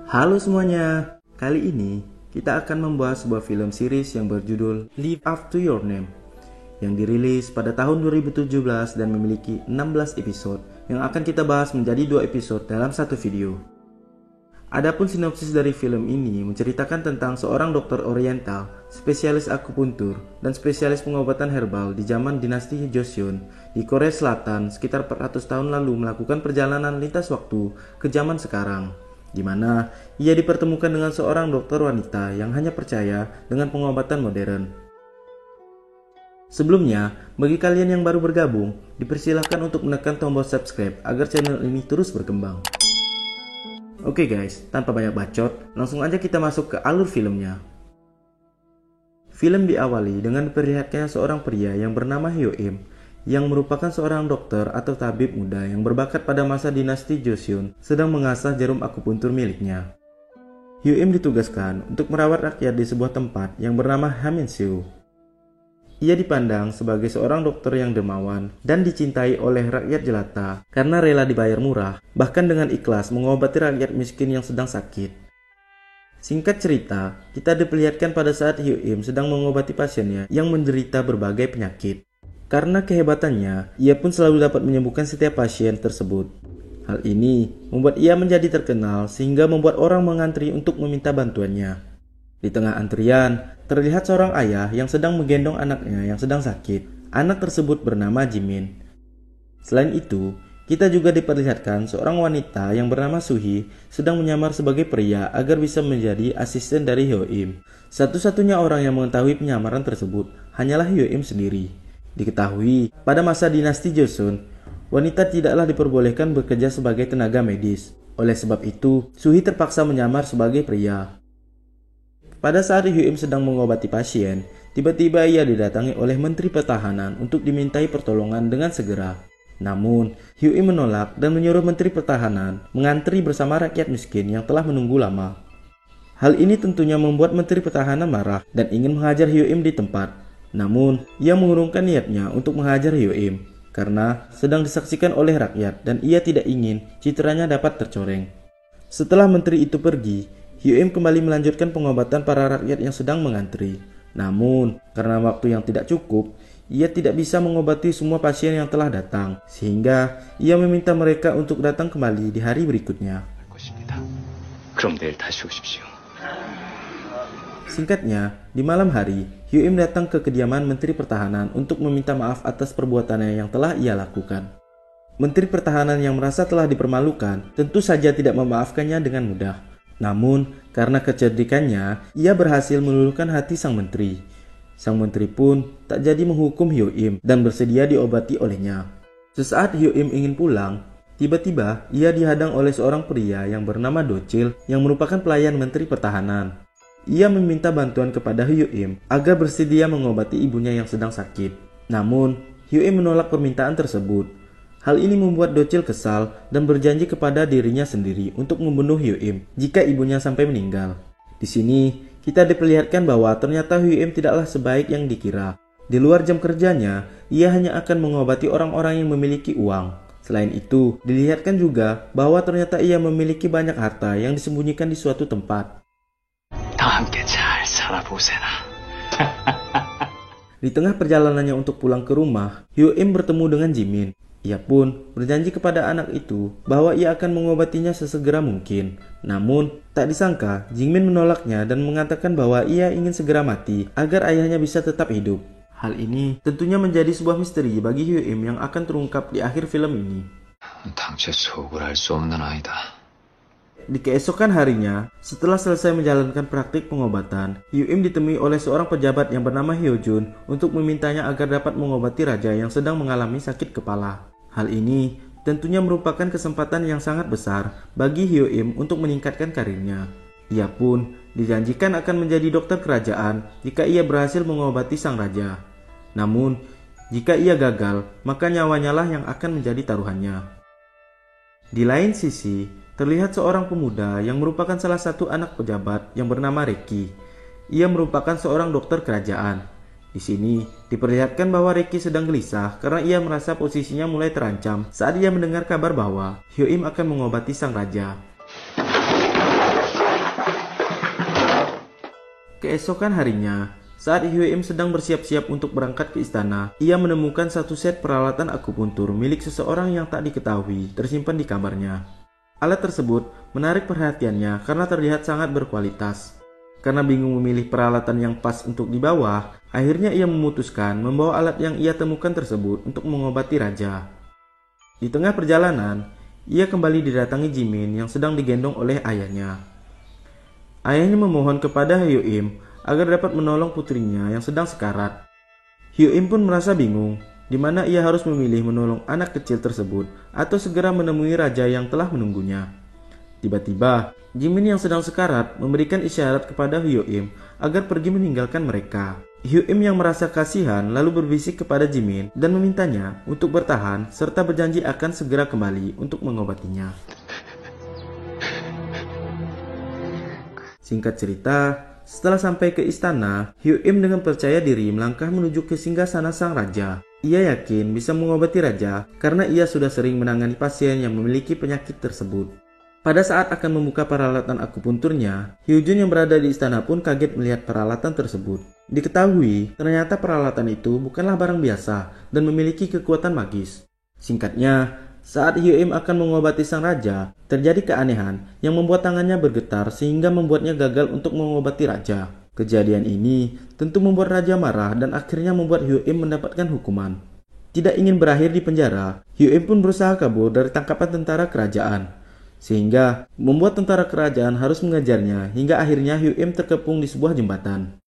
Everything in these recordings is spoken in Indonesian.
Halo semuanya, kali ini kita akan membahas sebuah film series yang berjudul Live Up to Your Name yang dirilis pada tahun 2017 dan memiliki 16 episode yang akan kita bahas menjadi 2 episode dalam satu video. Adapun sinopsis dari film ini menceritakan tentang seorang dokter oriental, spesialis akupuntur, dan spesialis pengobatan herbal di zaman dinasti Joseon di Korea Selatan sekitar 400 tahun lalu melakukan perjalanan lintas waktu ke zaman sekarang, di mana ia dipertemukan dengan seorang dokter wanita yang hanya percaya dengan pengobatan modern. Sebelumnya, bagi kalian yang baru bergabung, dipersilahkan untuk menekan tombol subscribe agar channel ini terus berkembang. Oke guys, tanpa banyak bacot, langsung aja kita masuk ke alur filmnya. Film diawali dengan diperlihatkannya seorang pria yang bernama Hyo-im, yang merupakan seorang dokter atau tabib muda yang berbakat pada masa dinasti Joseon sedang mengasah jarum akupuntur miliknya. Hyo-im ditugaskan untuk merawat rakyat di sebuah tempat yang bernama Haminsew. Ia dipandang sebagai seorang dokter yang dermawan dan dicintai oleh rakyat jelata karena rela dibayar murah, bahkan dengan ikhlas mengobati rakyat miskin yang sedang sakit. Singkat cerita, kita diperlihatkan pada saat Hyo-im sedang mengobati pasiennya yang menderita berbagai penyakit. Karena kehebatannya, ia pun selalu dapat menyembuhkan setiap pasien tersebut. Hal ini membuat ia menjadi terkenal sehingga membuat orang mengantri untuk meminta bantuannya. Di tengah antrian, terlihat seorang ayah yang sedang menggendong anaknya yang sedang sakit. Anak tersebut bernama Jimin. Selain itu, kita juga diperlihatkan seorang wanita yang bernama Suhi sedang menyamar sebagai pria agar bisa menjadi asisten dari Hyo-im. Satu-satunya orang yang mengetahui penyamaran tersebut hanyalah Hyo-im sendiri. Diketahui, pada masa dinasti Joseon, wanita tidaklah diperbolehkan bekerja sebagai tenaga medis. Oleh sebab itu, Suhi terpaksa menyamar sebagai pria. Pada saat Hyo-im sedang mengobati pasien, tiba-tiba ia didatangi oleh Menteri Pertahanan untuk dimintai pertolongan dengan segera. Namun, Hyo-im menolak dan menyuruh Menteri Pertahanan mengantri bersama rakyat miskin yang telah menunggu lama. Hal ini tentunya membuat Menteri Pertahanan marah dan ingin menghajar Hyo-im di tempat. Namun, ia mengurungkan niatnya untuk menghajar Hyo-im karena sedang disaksikan oleh rakyat dan ia tidak ingin citranya dapat tercoreng. Setelah menteri itu pergi, Hyo-im kembali melanjutkan pengobatan para rakyat yang sedang mengantri. Namun, karena waktu yang tidak cukup, ia tidak bisa mengobati semua pasien yang telah datang, sehingga ia meminta mereka untuk datang kembali di hari berikutnya. Singkatnya, di malam hari, Hyo-im datang ke kediaman Menteri Pertahanan untuk meminta maaf atas perbuatannya yang telah ia lakukan. Menteri Pertahanan yang merasa telah dipermalukan tentu saja tidak memaafkannya dengan mudah. Namun, karena kecerdikannya, ia berhasil meluluhkan hati sang menteri. Sang menteri pun tak jadi menghukum Hyo-im dan bersedia diobati olehnya. Sesaat Hyo-im ingin pulang, tiba-tiba ia dihadang oleh seorang pria yang bernama Do-chil yang merupakan pelayan Menteri Pertahanan. Ia meminta bantuan kepada Hyo-im agar bersedia mengobati ibunya yang sedang sakit. Namun, Hyo-im menolak permintaan tersebut. Hal ini membuat Do-chil kesal dan berjanji kepada dirinya sendiri untuk membunuh Hyo-im jika ibunya sampai meninggal. Di sini, kita diperlihatkan bahwa ternyata Hyo-im tidaklah sebaik yang dikira. Di luar jam kerjanya, ia hanya akan mengobati orang-orang yang memiliki uang. Selain itu, dilihatkan juga bahwa ternyata ia memiliki banyak harta yang disembunyikan di suatu tempat. Di tengah perjalanannya untuk pulang ke rumah, Hyo-im bertemu dengan Jimin. Ia pun berjanji kepada anak itu bahwa ia akan mengobatinya sesegera mungkin. Namun, tak disangka Jimin menolaknya dan mengatakan bahwa ia ingin segera mati agar ayahnya bisa tetap hidup. Hal ini tentunya menjadi sebuah misteri bagi Hyo-im yang akan terungkap di akhir film ini. Di keesokan harinya, setelah selesai menjalankan praktik pengobatan, Hyo-im ditemui oleh seorang pejabat yang bernama Hyo-jun untuk memintanya agar dapat mengobati raja yang sedang mengalami sakit kepala. Hal ini tentunya merupakan kesempatan yang sangat besar bagi Hyo-im untuk meningkatkan karirnya. Ia pun dijanjikan akan menjadi dokter kerajaan jika ia berhasil mengobati sang raja. Namun, jika ia gagal, maka nyawanya lah yang akan menjadi taruhannya. Di lain sisi, terlihat seorang pemuda yang merupakan salah satu anak pejabat yang bernama Reki. Ia merupakan seorang dokter kerajaan. Di sini diperlihatkan bahwa Reki sedang gelisah karena ia merasa posisinya mulai terancam saat ia mendengar kabar bahwa Hyo-im akan mengobati sang raja. Keesokan harinya, saat Hyuim sedang bersiap-siap untuk berangkat ke istana, ia menemukan satu set peralatan akupuntur milik seseorang yang tak diketahui tersimpan di kamarnya. Alat tersebut menarik perhatiannya karena terlihat sangat berkualitas. Karena bingung memilih peralatan yang pas untuk dibawa, akhirnya ia memutuskan membawa alat yang ia temukan tersebut untuk mengobati raja. Di tengah perjalanan, ia kembali didatangi Jimin yang sedang digendong oleh ayahnya. Ayahnya memohon kepada Hyuim agar dapat menolong putrinya yang sedang sekarat. Hyuim pun merasa bingung, di mana ia harus memilih menolong anak kecil tersebut atau segera menemui raja yang telah menunggunya. Tiba-tiba, Jimin yang sedang sekarat memberikan isyarat kepada Hyuim agar pergi meninggalkan mereka. Hyuim yang merasa kasihan lalu berbisik kepada Jimin dan memintanya untuk bertahan serta berjanji akan segera kembali untuk mengobatinya. Singkat cerita, setelah sampai ke istana, Hyuim dengan percaya diri melangkah menuju ke singgasana sang raja. Ia yakin bisa mengobati raja karena ia sudah sering menangani pasien yang memiliki penyakit tersebut. Pada saat akan membuka peralatan akupunturnya, Hyujun yang berada di istana pun kaget melihat peralatan tersebut. Diketahui, ternyata peralatan itu bukanlah barang biasa dan memiliki kekuatan magis. Singkatnya, saat Hyuim akan mengobati sang raja, terjadi keanehan yang membuat tangannya bergetar sehingga membuatnya gagal untuk mengobati raja. Kejadian ini tentu membuat raja marah dan akhirnya membuat Hyuim mendapatkan hukuman. Tidak ingin berakhir di penjara, Hyuim pun berusaha kabur dari tangkapan tentara kerajaan. Sehingga membuat tentara kerajaan harus mengejarnya hingga akhirnya Hyuim terkepung di sebuah jembatan.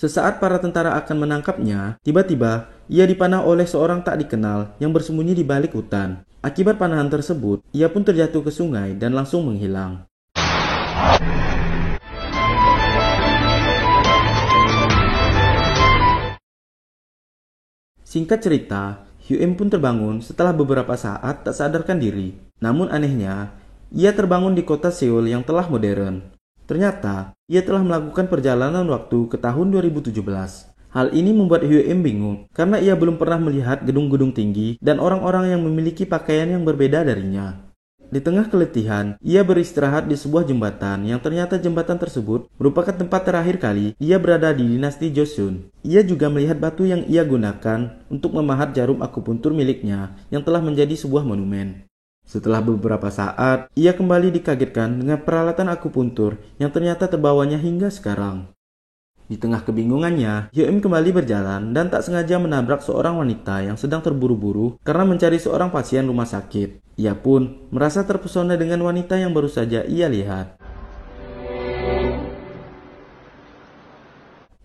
Sesaat para tentara akan menangkapnya, tiba-tiba ia dipanah oleh seorang tak dikenal yang bersembunyi di balik hutan. Akibat panahan tersebut, ia pun terjatuh ke sungai dan langsung menghilang. Singkat cerita, Hyuim pun terbangun setelah beberapa saat tak sadarkan diri. Namun anehnya, ia terbangun di kota Seoul yang telah modern. Ternyata, ia telah melakukan perjalanan waktu ke tahun 2017. Hal ini membuat Hyuim bingung karena ia belum pernah melihat gedung-gedung tinggi dan orang-orang yang memiliki pakaian yang berbeda darinya. Di tengah keletihan, ia beristirahat di sebuah jembatan yang ternyata jembatan tersebut merupakan tempat terakhir kali ia berada di dinasti Joseon. Ia juga melihat batu yang ia gunakan untuk memahat jarum akupuntur miliknya yang telah menjadi sebuah monumen. Setelah beberapa saat, ia kembali dikagetkan dengan peralatan akupuntur yang ternyata terbawanya hingga sekarang. Di tengah kebingungannya, Hyuim kembali berjalan dan tak sengaja menabrak seorang wanita yang sedang terburu-buru karena mencari seorang pasien rumah sakit. Ia pun merasa terpesona dengan wanita yang baru saja ia lihat.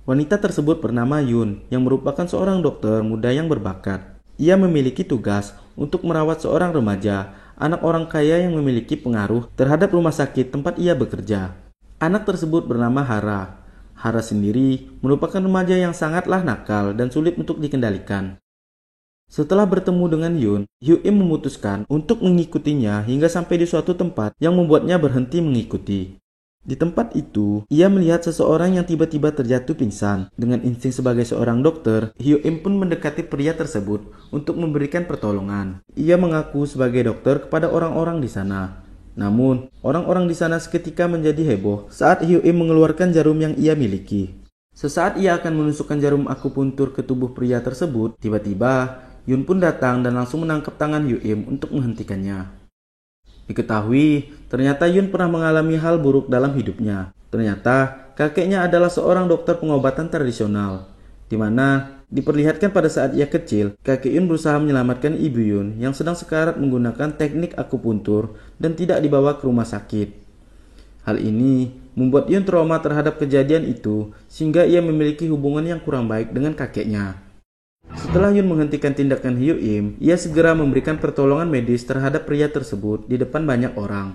Wanita tersebut bernama Yun, yang merupakan seorang dokter muda yang berbakat. Ia memiliki tugas untuk merawat seorang remaja, anak orang kaya yang memiliki pengaruh terhadap rumah sakit tempat ia bekerja. Anak tersebut bernama Hara. Hara sendiri merupakan remaja yang sangatlah nakal dan sulit untuk dikendalikan. Setelah bertemu dengan Yun, Hyuim memutuskan untuk mengikutinya hingga sampai di suatu tempat yang membuatnya berhenti mengikuti. Di tempat itu, ia melihat seseorang yang tiba-tiba terjatuh pingsan. Dengan insting sebagai seorang dokter, Hyuim pun mendekati pria tersebut untuk memberikan pertolongan. Ia mengaku sebagai dokter kepada orang-orang di sana. Namun, orang-orang di sana seketika menjadi heboh saat Hyuim mengeluarkan jarum yang ia miliki. Sesaat ia akan menusukkan jarum akupuntur ke tubuh pria tersebut, tiba-tiba Yun pun datang dan langsung menangkap tangan Hyuim untuk menghentikannya. Diketahui, ternyata Yun pernah mengalami hal buruk dalam hidupnya. Ternyata, kakeknya adalah seorang dokter pengobatan tradisional, di mana diperlihatkan pada saat ia kecil, kakek Yun berusaha menyelamatkan ibu Yun yang sedang sekarat menggunakan teknik akupuntur dan tidak dibawa ke rumah sakit. Hal ini membuat Yun trauma terhadap kejadian itu, sehingga ia memiliki hubungan yang kurang baik dengan kakeknya. Setelah Yun menghentikan tindakan Hyuim, ia segera memberikan pertolongan medis terhadap pria tersebut di depan banyak orang.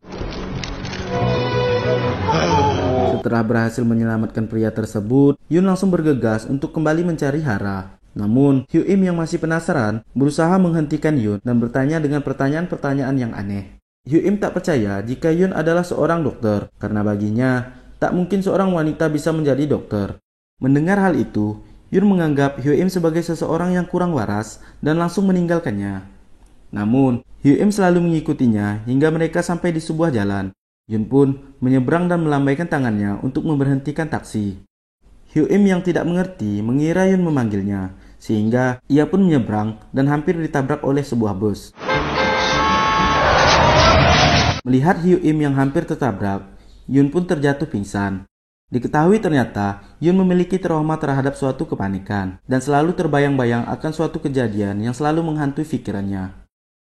Setelah berhasil menyelamatkan pria tersebut, Yun langsung bergegas untuk kembali mencari Hara. Namun, Hyuim yang masih penasaran berusaha menghentikan Yun dan bertanya dengan pertanyaan-pertanyaan yang aneh. Hyuim tak percaya jika Yun adalah seorang dokter, karena baginya tak mungkin seorang wanita bisa menjadi dokter. Mendengar hal itu, Yun menganggap Hyuim sebagai seseorang yang kurang waras dan langsung meninggalkannya. Namun, Hyuim selalu mengikutinya hingga mereka sampai di sebuah jalan. Yun pun menyeberang dan melambaikan tangannya untuk memberhentikan taksi. Hyo-im yang tidak mengerti mengira Yun memanggilnya, sehingga ia pun menyeberang dan hampir ditabrak oleh sebuah bus. Melihat Hyo-im yang hampir tertabrak, Yun pun terjatuh pingsan. Diketahui ternyata Yun memiliki trauma terhadap suatu kepanikan dan selalu terbayang-bayang akan suatu kejadian yang selalu menghantui pikirannya.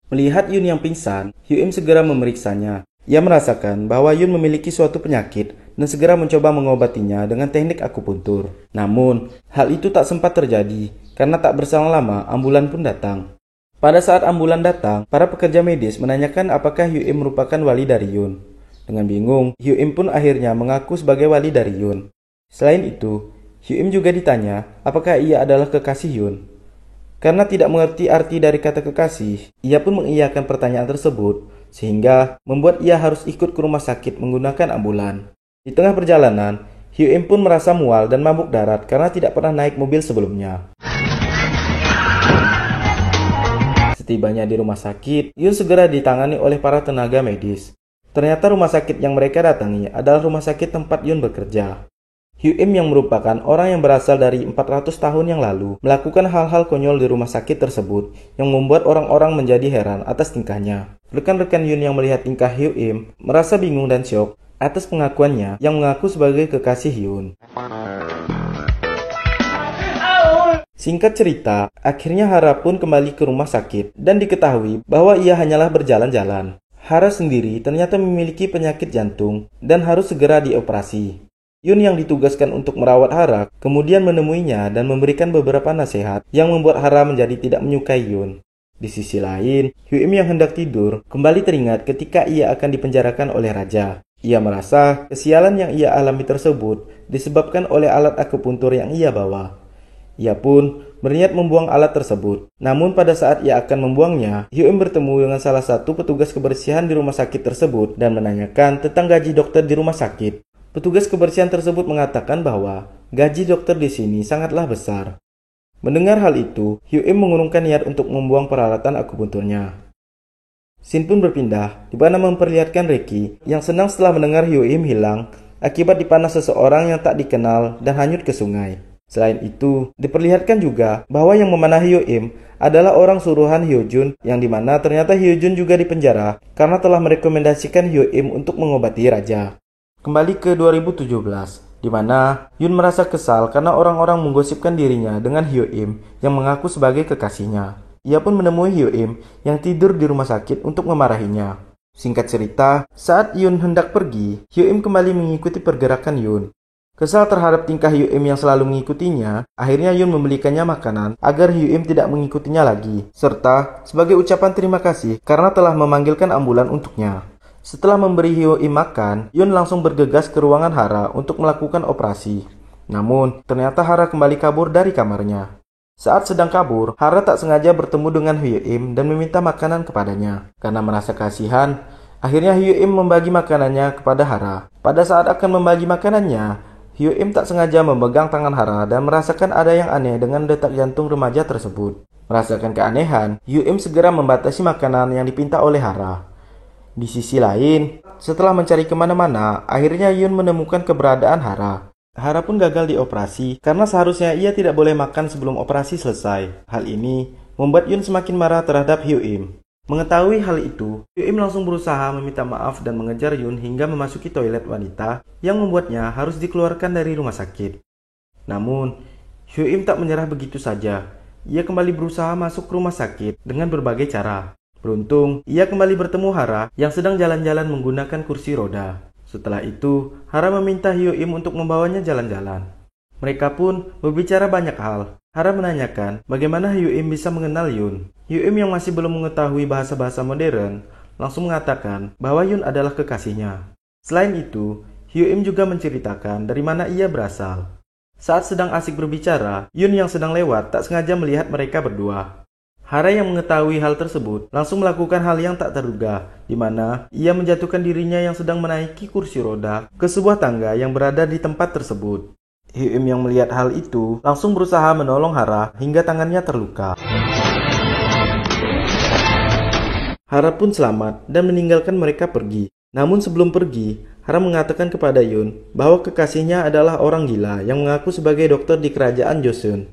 Melihat Yun yang pingsan, Hyo-im segera memeriksanya. Ia merasakan bahwa Yun memiliki suatu penyakit dan segera mencoba mengobatinya dengan teknik akupuntur. Namun, hal itu tak sempat terjadi karena tak berselang lama ambulan pun datang. Pada saat ambulan datang, para pekerja medis menanyakan apakah Hyo-im merupakan wali dari Yun. Dengan bingung, Hyo-im pun akhirnya mengaku sebagai wali dari Yun. Selain itu, Hyo-im juga ditanya apakah ia adalah kekasih Yun. Karena tidak mengerti arti dari kata kekasih, ia pun mengiyakan pertanyaan tersebut, sehingga membuat ia harus ikut ke rumah sakit menggunakan ambulan. Di tengah perjalanan, Hyo-im pun merasa mual dan mabuk darat karena tidak pernah naik mobil sebelumnya. Setibanya di rumah sakit, Yun segera ditangani oleh para tenaga medis. Ternyata rumah sakit yang mereka datangi adalah rumah sakit tempat Yun bekerja. Hyo-im yang merupakan orang yang berasal dari 400 tahun yang lalu melakukan hal-hal konyol di rumah sakit tersebut yang membuat orang-orang menjadi heran atas tingkahnya. Rekan-rekan Yun yang melihat tingkah Hyo-im merasa bingung dan syok atas pengakuannya yang mengaku sebagai kekasih Yun. Singkat cerita, akhirnya Hara pun kembali ke rumah sakit dan diketahui bahwa ia hanyalah berjalan-jalan. Hara sendiri ternyata memiliki penyakit jantung dan harus segera dioperasi. Yun yang ditugaskan untuk merawat Hara kemudian menemuinya dan memberikan beberapa nasihat yang membuat Hara menjadi tidak menyukai Yun. Di sisi lain, Hyo-im yang hendak tidur kembali teringat ketika ia akan dipenjarakan oleh raja. Ia merasa kesialan yang ia alami tersebut disebabkan oleh alat akupuntur yang ia bawa. Ia pun berniat membuang alat tersebut. Namun pada saat ia akan membuangnya, Hyo-im bertemu dengan salah satu petugas kebersihan di rumah sakit tersebut dan menanyakan tentang gaji dokter di rumah sakit. Petugas kebersihan tersebut mengatakan bahwa gaji dokter di sini sangatlah besar. Mendengar hal itu, Hyo-im mengurungkan niat untuk membuang peralatan akupunturnya. Scene pun berpindah, di mana memperlihatkan Reki yang senang setelah mendengar Hyo-im hilang akibat dipanah seseorang yang tak dikenal dan hanyut ke sungai. Selain itu, diperlihatkan juga bahwa yang memanah Hyo-im adalah orang suruhan Hyo-jun yang dimana ternyata Hyo-jun juga dipenjara karena telah merekomendasikan Hyo-im untuk mengobati raja. Kembali ke 2017, di mana Yun merasa kesal karena orang-orang menggosipkan dirinya dengan Hyo-im yang mengaku sebagai kekasihnya. Ia pun menemui Hyo-im yang tidur di rumah sakit untuk memarahinya. Singkat cerita, saat Yun hendak pergi, Hyo-im kembali mengikuti pergerakan Yun. Kesal terhadap tingkah Hyo-im yang selalu mengikutinya, akhirnya Yun membelikannya makanan agar Hyo-im tidak mengikutinya lagi, serta sebagai ucapan terima kasih karena telah memanggilkan ambulan untuknya. Setelah memberi Hyo-im makan, Yun langsung bergegas ke ruangan Hara untuk melakukan operasi. Namun, ternyata Hara kembali kabur dari kamarnya. Saat sedang kabur, Hara tak sengaja bertemu dengan Hyo-im dan meminta makanan kepadanya. Karena merasa kasihan, akhirnya Hyo-im membagi makanannya kepada Hara. Pada saat akan membagi makanannya, Hyo-im tak sengaja memegang tangan Hara dan merasakan ada yang aneh dengan detak jantung remaja tersebut. Merasakan keanehan, Hyo-im segera membatasi makanan yang dipinta oleh Hara. Di sisi lain, setelah mencari kemana-mana, akhirnya Yun menemukan keberadaan Hara. Hara pun gagal dioperasi karena seharusnya ia tidak boleh makan sebelum operasi selesai. Hal ini membuat Yun semakin marah terhadap Hyo-im. Mengetahui hal itu, Hyo-im langsung berusaha meminta maaf dan mengejar Yun hingga memasuki toilet wanita yang membuatnya harus dikeluarkan dari rumah sakit. Namun, Hyo-im tak menyerah begitu saja. Ia kembali berusaha masuk ke rumah sakit dengan berbagai cara. Beruntung, ia kembali bertemu Hara yang sedang jalan-jalan menggunakan kursi roda. Setelah itu, Hara meminta Hyo-im untuk membawanya jalan-jalan. Mereka pun berbicara banyak hal. Hara menanyakan bagaimana Hyo-im bisa mengenal Yun. Hyo-im yang masih belum mengetahui bahasa-bahasa modern, langsung mengatakan bahwa Yun adalah kekasihnya. Selain itu, Hyo-im juga menceritakan dari mana ia berasal. Saat sedang asik berbicara, Yun yang sedang lewat tak sengaja melihat mereka berdua. Hara yang mengetahui hal tersebut langsung melakukan hal yang tak terduga, di mana ia menjatuhkan dirinya yang sedang menaiki kursi roda ke sebuah tangga yang berada di tempat tersebut. Hyo-im yang melihat hal itu langsung berusaha menolong Hara hingga tangannya terluka. Hara pun selamat dan meninggalkan mereka pergi. Namun sebelum pergi, Hara mengatakan kepada Yun bahwa kekasihnya adalah orang gila yang mengaku sebagai dokter di kerajaan Joseon.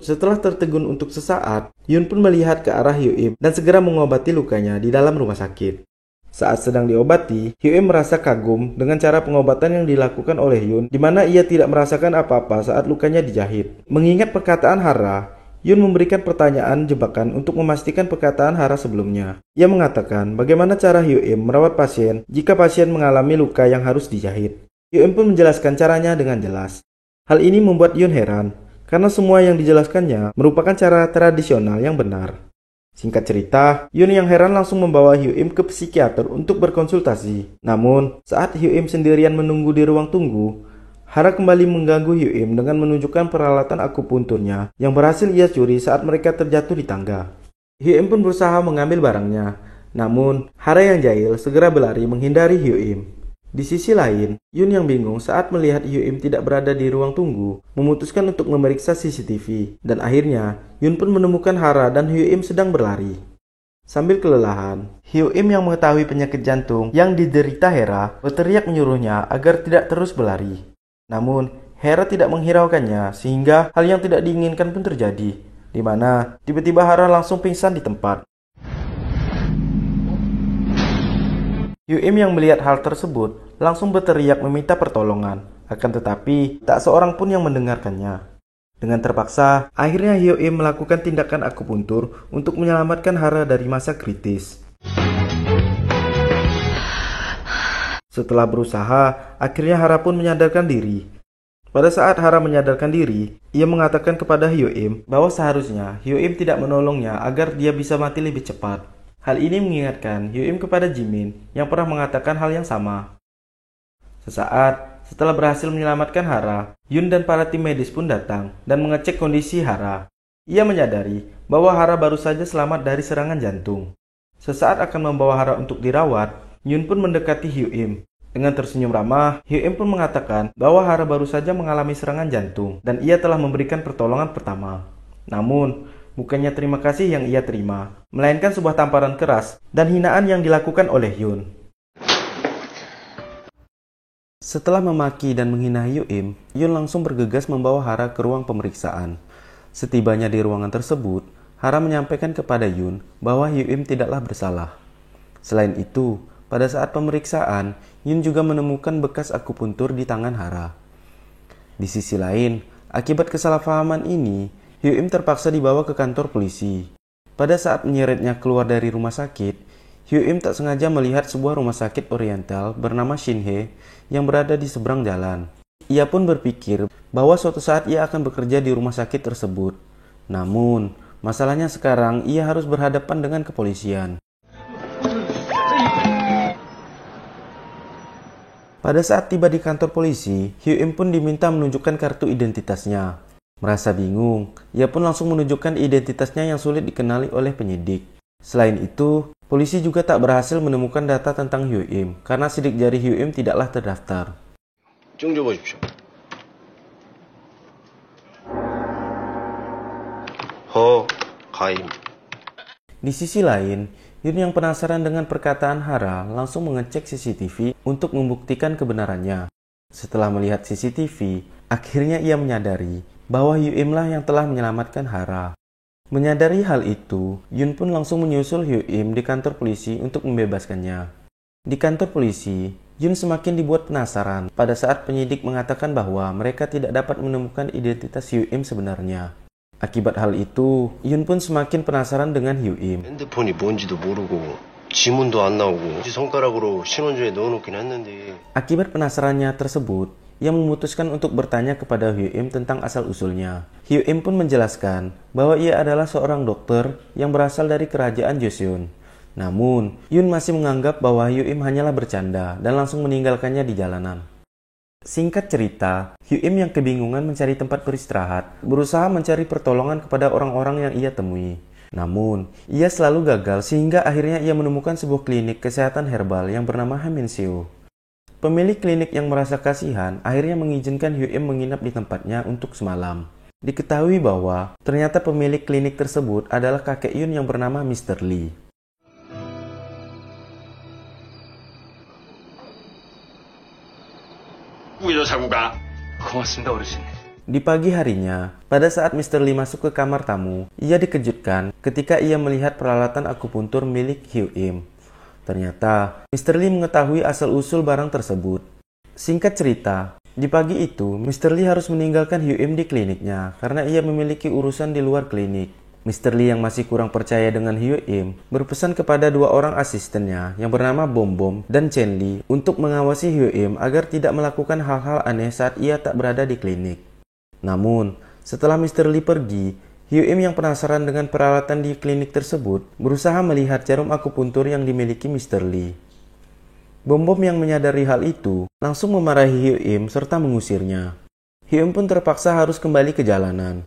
Setelah tertegun untuk sesaat, Yun pun melihat ke arah Hyo-im dan segera mengobati lukanya di dalam rumah sakit. Saat sedang diobati, Hyo-im merasa kagum dengan cara pengobatan yang dilakukan oleh Yun, di mana ia tidak merasakan apa-apa saat lukanya dijahit. Mengingat perkataan Hara, Yun memberikan pertanyaan jebakan untuk memastikan perkataan Hara sebelumnya. Ia mengatakan bagaimana cara Hyo-im merawat pasien jika pasien mengalami luka yang harus dijahit. Hyo-im pun menjelaskan caranya dengan jelas. Hal ini membuat Yun heran, karena semua yang dijelaskannya merupakan cara tradisional yang benar. Singkat cerita, Yun yang heran langsung membawa Hyo-im ke psikiater untuk berkonsultasi. Namun, saat Hyo-im sendirian menunggu di ruang tunggu, Hara kembali mengganggu Hyo-im dengan menunjukkan peralatan akupunturnya yang berhasil ia curi saat mereka terjatuh di tangga. Hyo-im pun berusaha mengambil barangnya, namun Hara yang jahil segera berlari menghindari Hyo-im. Di sisi lain, Yun yang bingung saat melihat Hyo-im tidak berada di ruang tunggu, memutuskan untuk memeriksa CCTV, dan akhirnya Yun pun menemukan Hara dan Hyo-im sedang berlari. Sambil kelelahan, Hyo-im yang mengetahui penyakit jantung yang diderita Hera berteriak menyuruhnya agar tidak terus berlari. Namun, Hera tidak menghiraukannya sehingga hal yang tidak diinginkan pun terjadi, di mana tiba-tiba Hara langsung pingsan di tempat. Hyo-im yang melihat hal tersebut langsung berteriak meminta pertolongan, akan tetapi tak seorang pun yang mendengarkannya. Dengan terpaksa, akhirnya Hyo-im melakukan tindakan akupuntur untuk menyelamatkan Hara dari masa kritis. Setelah berusaha, akhirnya Hara pun menyadarkan diri. Pada saat Hara menyadarkan diri, ia mengatakan kepada Hyo-im bahwa seharusnya Hyo-im tidak menolongnya agar dia bisa mati lebih cepat. Hal ini mengingatkan Hyo-im kepada Jimin yang pernah mengatakan hal yang sama. Sesaat setelah berhasil menyelamatkan Hara, Yun dan para tim medis pun datang dan mengecek kondisi Hara. Ia menyadari bahwa Hara baru saja selamat dari serangan jantung. Sesaat akan membawa Hara untuk dirawat, Yun pun mendekati Hyo-im. Dengan tersenyum ramah, Hyo-im pun mengatakan bahwa Hara baru saja mengalami serangan jantung dan ia telah memberikan pertolongan pertama. Namun, bukannya terima kasih yang ia terima, melainkan sebuah tamparan keras dan hinaan yang dilakukan oleh Yun. Setelah memaki dan menghina Hyo-im, Yun langsung bergegas membawa Hara ke ruang pemeriksaan. Setibanya di ruangan tersebut, Hara menyampaikan kepada Yun bahwa Hyo-im tidaklah bersalah. Selain itu, pada saat pemeriksaan, Yun juga menemukan bekas akupuntur di tangan Hara. Di sisi lain, akibat kesalahpahaman ini, Hyo-im terpaksa dibawa ke kantor polisi. Pada saat menyeretnya keluar dari rumah sakit, Hyo-im tak sengaja melihat sebuah rumah sakit oriental bernama Shinhye yang berada di seberang jalan. Ia pun berpikir bahwa suatu saat ia akan bekerja di rumah sakit tersebut. Namun, masalahnya sekarang ia harus berhadapan dengan kepolisian. Pada saat tiba di kantor polisi, Hyo-im pun diminta menunjukkan kartu identitasnya. Merasa bingung, ia pun langsung menunjukkan identitasnya yang sulit dikenali oleh penyidik. Selain itu, polisi juga tak berhasil menemukan data tentang Hyo-im karena sidik jari Hyo-im tidaklah terdaftar. Di sisi lain, Yun yang penasaran dengan perkataan Hara langsung mengecek CCTV untuk membuktikan kebenarannya. Setelah melihat CCTV, akhirnya ia menyadari bahwa Hyo-im lah yang telah menyelamatkan Hara. Menyadari hal itu, Yun pun langsung menyusul Hyo-im di kantor polisi untuk membebaskannya. Di kantor polisi, Yun semakin dibuat penasaran pada saat penyidik mengatakan bahwa mereka tidak dapat menemukan identitas Hyo-im sebenarnya. Akibat hal itu, Yun pun semakin penasaran dengan Hyo-im. Akibat penasarannya tersebut, ia memutuskan untuk bertanya kepada Hyo-im tentang asal-usulnya. Hyo-im pun menjelaskan bahwa ia adalah seorang dokter yang berasal dari kerajaan Joseon. Namun, Yun masih menganggap bahwa Hyo-im hanyalah bercanda dan langsung meninggalkannya di jalanan. Singkat cerita, Hyo-im yang kebingungan mencari tempat beristirahat, berusaha mencari pertolongan kepada orang-orang yang ia temui. Namun, ia selalu gagal sehingga akhirnya ia menemukan sebuah klinik kesehatan herbal yang bernama Haminseo. Pemilik klinik yang merasa kasihan akhirnya mengizinkan Hyo-im menginap di tempatnya untuk semalam. Diketahui bahwa ternyata pemilik klinik tersebut adalah kakek Yun yang bernama Mr. Lee. 우여사고가. 고맙습니다, 어르신. Di pagi harinya, pada saat Mr. Lee masuk ke kamar tamu, ia dikejutkan ketika ia melihat peralatan akupuntur milik Hyo-im. Ternyata, Mr. Lee mengetahui asal-usul barang tersebut. Singkat cerita, di pagi itu, Mr. Lee harus meninggalkan Hyo-im di kliniknya karena ia memiliki urusan di luar klinik. Mr. Lee yang masih kurang percaya dengan Hyo-im berpesan kepada dua orang asistennya yang bernama Bom Bom dan Chen Li untuk mengawasi Hyo-im agar tidak melakukan hal-hal aneh saat ia tak berada di klinik. Namun, setelah Mr. Lee pergi, Hyo-im yang penasaran dengan peralatan di klinik tersebut berusaha melihat jarum akupuntur yang dimiliki Mr. Lee. Bom Bom yang menyadari hal itu langsung memarahi Hyo-im serta mengusirnya. Hyo-im pun terpaksa harus kembali ke jalanan.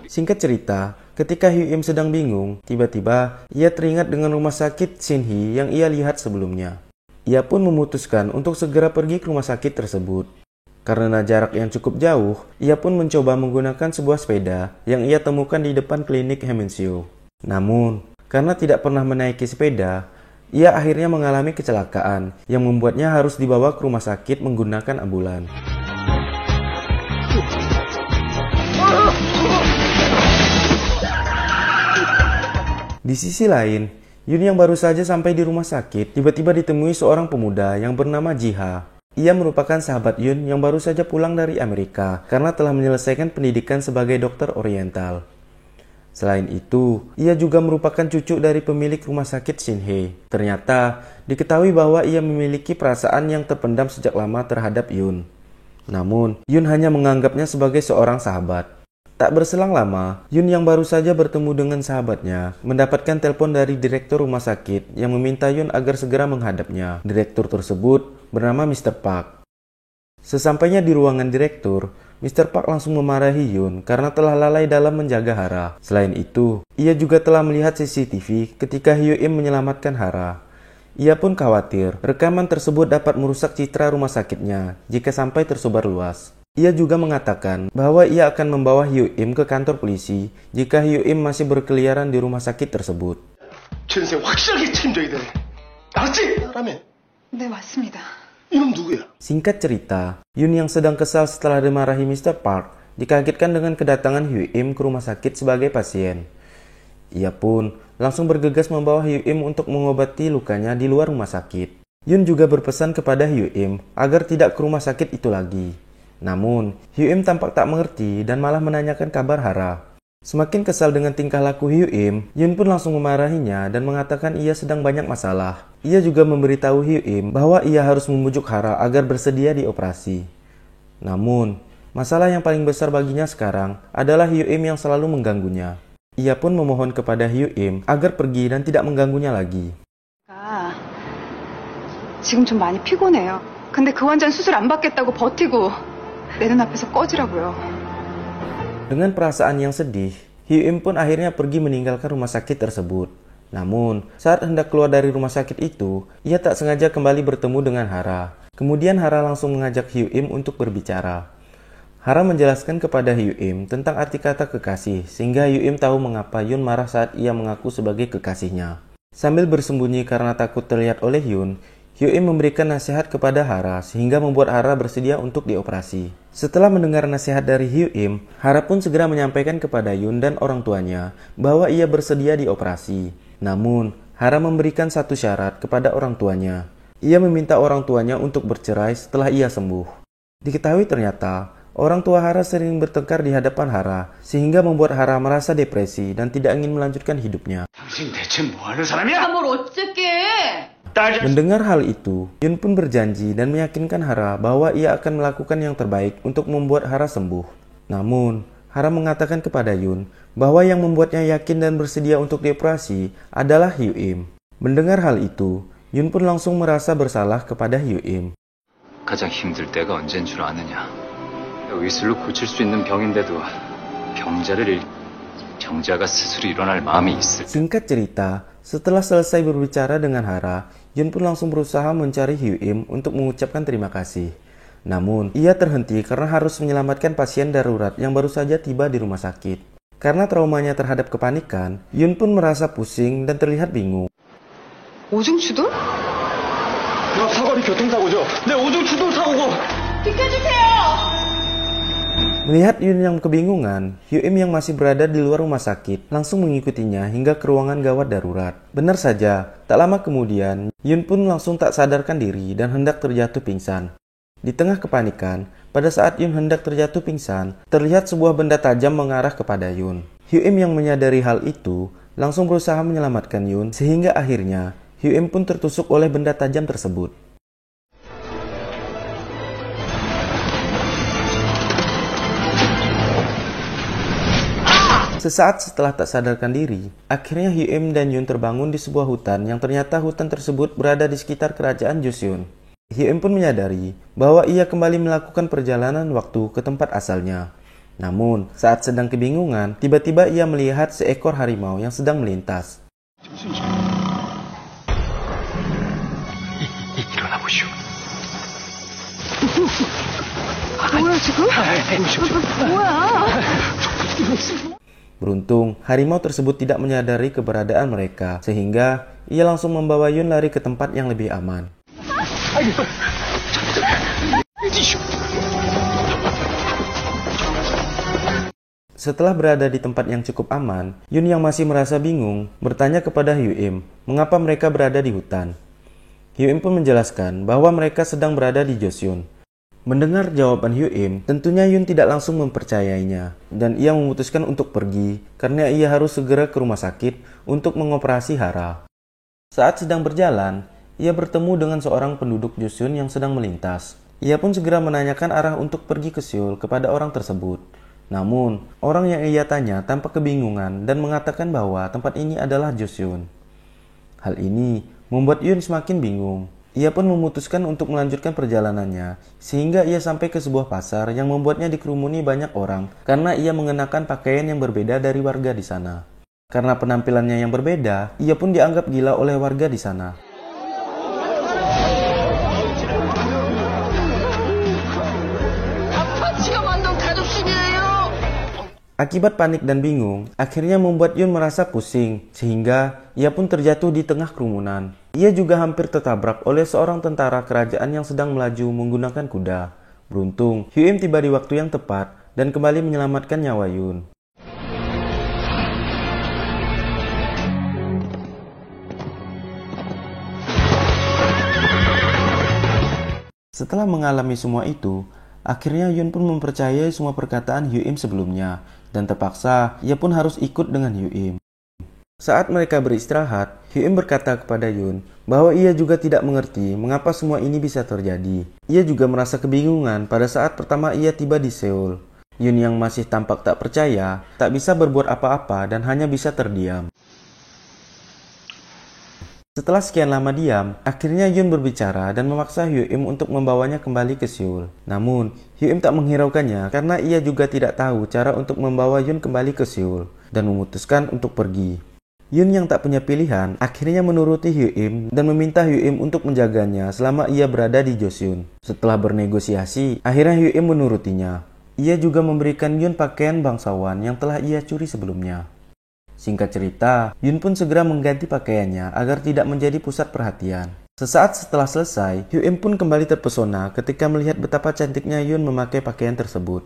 Singkat cerita, ketika Hyo-im sedang bingung, tiba-tiba ia teringat dengan rumah sakit Shinhee yang ia lihat sebelumnya. Ia pun memutuskan untuk segera pergi ke rumah sakit tersebut. Karena jarak yang cukup jauh, ia pun mencoba menggunakan sebuah sepeda yang ia temukan di depan klinik Hemensio. Namun, karena tidak pernah menaiki sepeda, ia akhirnya mengalami kecelakaan yang membuatnya harus dibawa ke rumah sakit menggunakan ambulan. Di sisi lain, Yun yang baru saja sampai di rumah sakit tiba-tiba ditemui seorang pemuda yang bernama Jiha. Ia merupakan sahabat Yun yang baru saja pulang dari Amerika karena telah menyelesaikan pendidikan sebagai dokter oriental. Selain itu, ia juga merupakan cucu dari pemilik rumah sakit Shinhee. Ternyata, diketahui bahwa ia memiliki perasaan yang terpendam sejak lama terhadap Yun. Namun, Yun hanya menganggapnya sebagai seorang sahabat. Tak berselang lama, Yun yang baru saja bertemu dengan sahabatnya mendapatkan telepon dari direktur rumah sakit yang meminta Yun agar segera menghadapnya. Direktur tersebut bernama Mr. Park. Sesampainya di ruangan direktur, Mr. Park langsung memarahi Yun karena telah lalai dalam menjaga Hara. Selain itu, ia juga telah melihat CCTV ketika Hyo-im menyelamatkan Hara. Ia pun khawatir rekaman tersebut dapat merusak citra rumah sakitnya jika sampai tersebar luas. Ia juga mengatakan bahwa ia akan membawa Hyo-im ke kantor polisi jika Hyo-im masih berkeliaran di rumah sakit tersebut. Singkat cerita, Yun yang sedang kesal setelah dimarahi Mr. Park dikagetkan dengan kedatangan Hyo-im ke rumah sakit sebagai pasien. Ia pun langsung bergegas membawa Hyo-im untuk mengobati lukanya di luar rumah sakit. Yun juga berpesan kepada Hyo-im agar tidak ke rumah sakit itu lagi. Namun, Hyo-im tampak tak mengerti dan malah menanyakan kabar Hara. Semakin kesal dengan tingkah laku Hyo-im, Yun pun langsung memarahinya dan mengatakan ia sedang banyak masalah. Ia juga memberitahu Hyo-im bahwa ia harus membujuk Hara agar bersedia dioperasi. Namun, masalah yang paling besar baginya sekarang adalah Hyo-im yang selalu mengganggunya. Ia pun memohon kepada Hyo-im agar pergi dan tidak mengganggunya lagi. 지금 좀 많이 피곤해요. 근데 그 환자는 수술 안 받겠다고 버티고 내 눈앞에서 꺼지라고요. Dengan perasaan yang sedih, Hyo-im pun akhirnya pergi meninggalkan rumah sakit tersebut. Namun, saat hendak keluar dari rumah sakit itu, ia tak sengaja kembali bertemu dengan Hara. Kemudian Hara langsung mengajak Hyo-im untuk berbicara. Hara menjelaskan kepada Hyo-im tentang arti kata kekasih, sehingga Hyo-im tahu mengapa Yun marah saat ia mengaku sebagai kekasihnya. Sambil bersembunyi karena takut terlihat oleh Yun, Hyo-im memberikan nasihat kepada Hara sehingga membuat Hara bersedia untuk dioperasi. Setelah mendengar nasihat dari Hyo-im, Hara pun segera menyampaikan kepada Yun dan orang tuanya bahwa ia bersedia dioperasi. Namun, Hara memberikan satu syarat kepada orang tuanya. Ia meminta orang tuanya untuk bercerai setelah ia sembuh. Diketahui ternyata, orang tua Hara sering bertengkar di hadapan Hara sehingga membuat Hara merasa depresi dan tidak ingin melanjutkan hidupnya. Mendengar hal itu, Yun pun berjanji dan meyakinkan Hara bahwa ia akan melakukan yang terbaik untuk membuat Hara sembuh. Namun, Hara mengatakan kepada Yun bahwa yang membuatnya yakin dan bersedia untuk dioperasi adalah Hyo-im. Mendengar hal itu, Yun pun langsung merasa bersalah kepada Hyo-im. 가장 힘들 때가 언제인 줄 아느냐. 의술로 고칠 수 있는 병인데도 병자가 스스로 일어날 마음이 있을. Singkat cerita, setelah selesai berbicara dengan Hara, Yun pun langsung berusaha mencari Hyo-im untuk mengucapkan terima kasih. Namun, ia terhenti karena harus menyelamatkan pasien darurat yang baru saja tiba di rumah sakit. Karena traumanya terhadap kepanikan, Yun pun merasa pusing dan terlihat bingung. 오중 추돌? 사거리 교통사고죠. 네, 오중 추돌 사고고. Melihat Yun yang kebingungan, Hyuim yang masih berada di luar rumah sakit langsung mengikutinya hingga ke ruangan gawat darurat. Benar saja, tak lama kemudian, Yun pun langsung tak sadarkan diri dan hendak terjatuh pingsan. Di tengah kepanikan, pada saat Yun hendak terjatuh pingsan, terlihat sebuah benda tajam mengarah kepada Yun. Hyuim yang menyadari hal itu, langsung berusaha menyelamatkan Yun, sehingga akhirnya Hyuim pun tertusuk oleh benda tajam tersebut. Sesaat setelah tak sadarkan diri, akhirnya Hyuim dan Yun terbangun di sebuah hutan yang ternyata hutan tersebut berada di sekitar kerajaan Joseon. Hyuim pun menyadari bahwa ia kembali melakukan perjalanan waktu ke tempat asalnya. Namun, saat sedang kebingungan, tiba-tiba ia melihat seekor harimau yang sedang melintas. 뭐야 지금? 뭐야? Beruntung, harimau tersebut tidak menyadari keberadaan mereka, sehingga ia langsung membawa Yun lari ke tempat yang lebih aman. Setelah berada di tempat yang cukup aman, Yun yang masih merasa bingung bertanya kepada Hyuim mengapa mereka berada di hutan. Hyuim pun menjelaskan bahwa mereka sedang berada di Joseon. Mendengar jawaban Hyuim, tentunya Yun tidak langsung mempercayainya, dan ia memutuskan untuk pergi karena ia harus segera ke rumah sakit untuk mengoperasi Hara. Saat sedang berjalan, ia bertemu dengan seorang penduduk Joseon yang sedang melintas. Ia pun segera menanyakan arah untuk pergi ke Seoul kepada orang tersebut. Namun, orang yang ia tanya tampak kebingungan dan mengatakan bahwa tempat ini adalah Joseon. Hal ini membuat Yun semakin bingung. Ia pun memutuskan untuk melanjutkan perjalanannya, sehingga ia sampai ke sebuah pasar yang membuatnya dikerumuni banyak orang karena ia mengenakan pakaian yang berbeda dari warga di sana. Karena penampilannya yang berbeda, ia pun dianggap gila oleh warga di sana. Akibat panik dan bingung, akhirnya membuat Yun merasa pusing, sehingga ia pun terjatuh di tengah kerumunan. Ia juga hampir tertabrak oleh seorang tentara kerajaan yang sedang melaju menggunakan kuda. Beruntung, Hyuim tiba di waktu yang tepat dan kembali menyelamatkan nyawa Yun. Setelah mengalami semua itu, akhirnya Yun pun mempercayai semua perkataan Hyuim sebelumnya, dan terpaksa ia pun harus ikut dengan Hyuim. Saat mereka beristirahat, Hyuim berkata kepada Yun bahwa ia juga tidak mengerti mengapa semua ini bisa terjadi. Ia juga merasa kebingungan pada saat pertama ia tiba di Seoul. Yun yang masih tampak tak percaya, tak bisa berbuat apa-apa dan hanya bisa terdiam. Setelah sekian lama diam, akhirnya Yun berbicara dan memaksa Hyuim untuk membawanya kembali ke Seoul. Namun, Hyuim tak menghiraukannya karena ia juga tidak tahu cara untuk membawa Yun kembali ke Seoul dan memutuskan untuk pergi. Yun yang tak punya pilihan akhirnya menuruti Hyuim dan meminta Hyuim untuk menjaganya selama ia berada di Joseon. Setelah bernegosiasi, akhirnya Hyuim menurutinya. Ia juga memberikan Yun pakaian bangsawan yang telah ia curi sebelumnya. Singkat cerita, Yun pun segera mengganti pakaiannya agar tidak menjadi pusat perhatian. Sesaat setelah selesai, Hyuim pun kembali terpesona ketika melihat betapa cantiknya Yun memakai pakaian tersebut.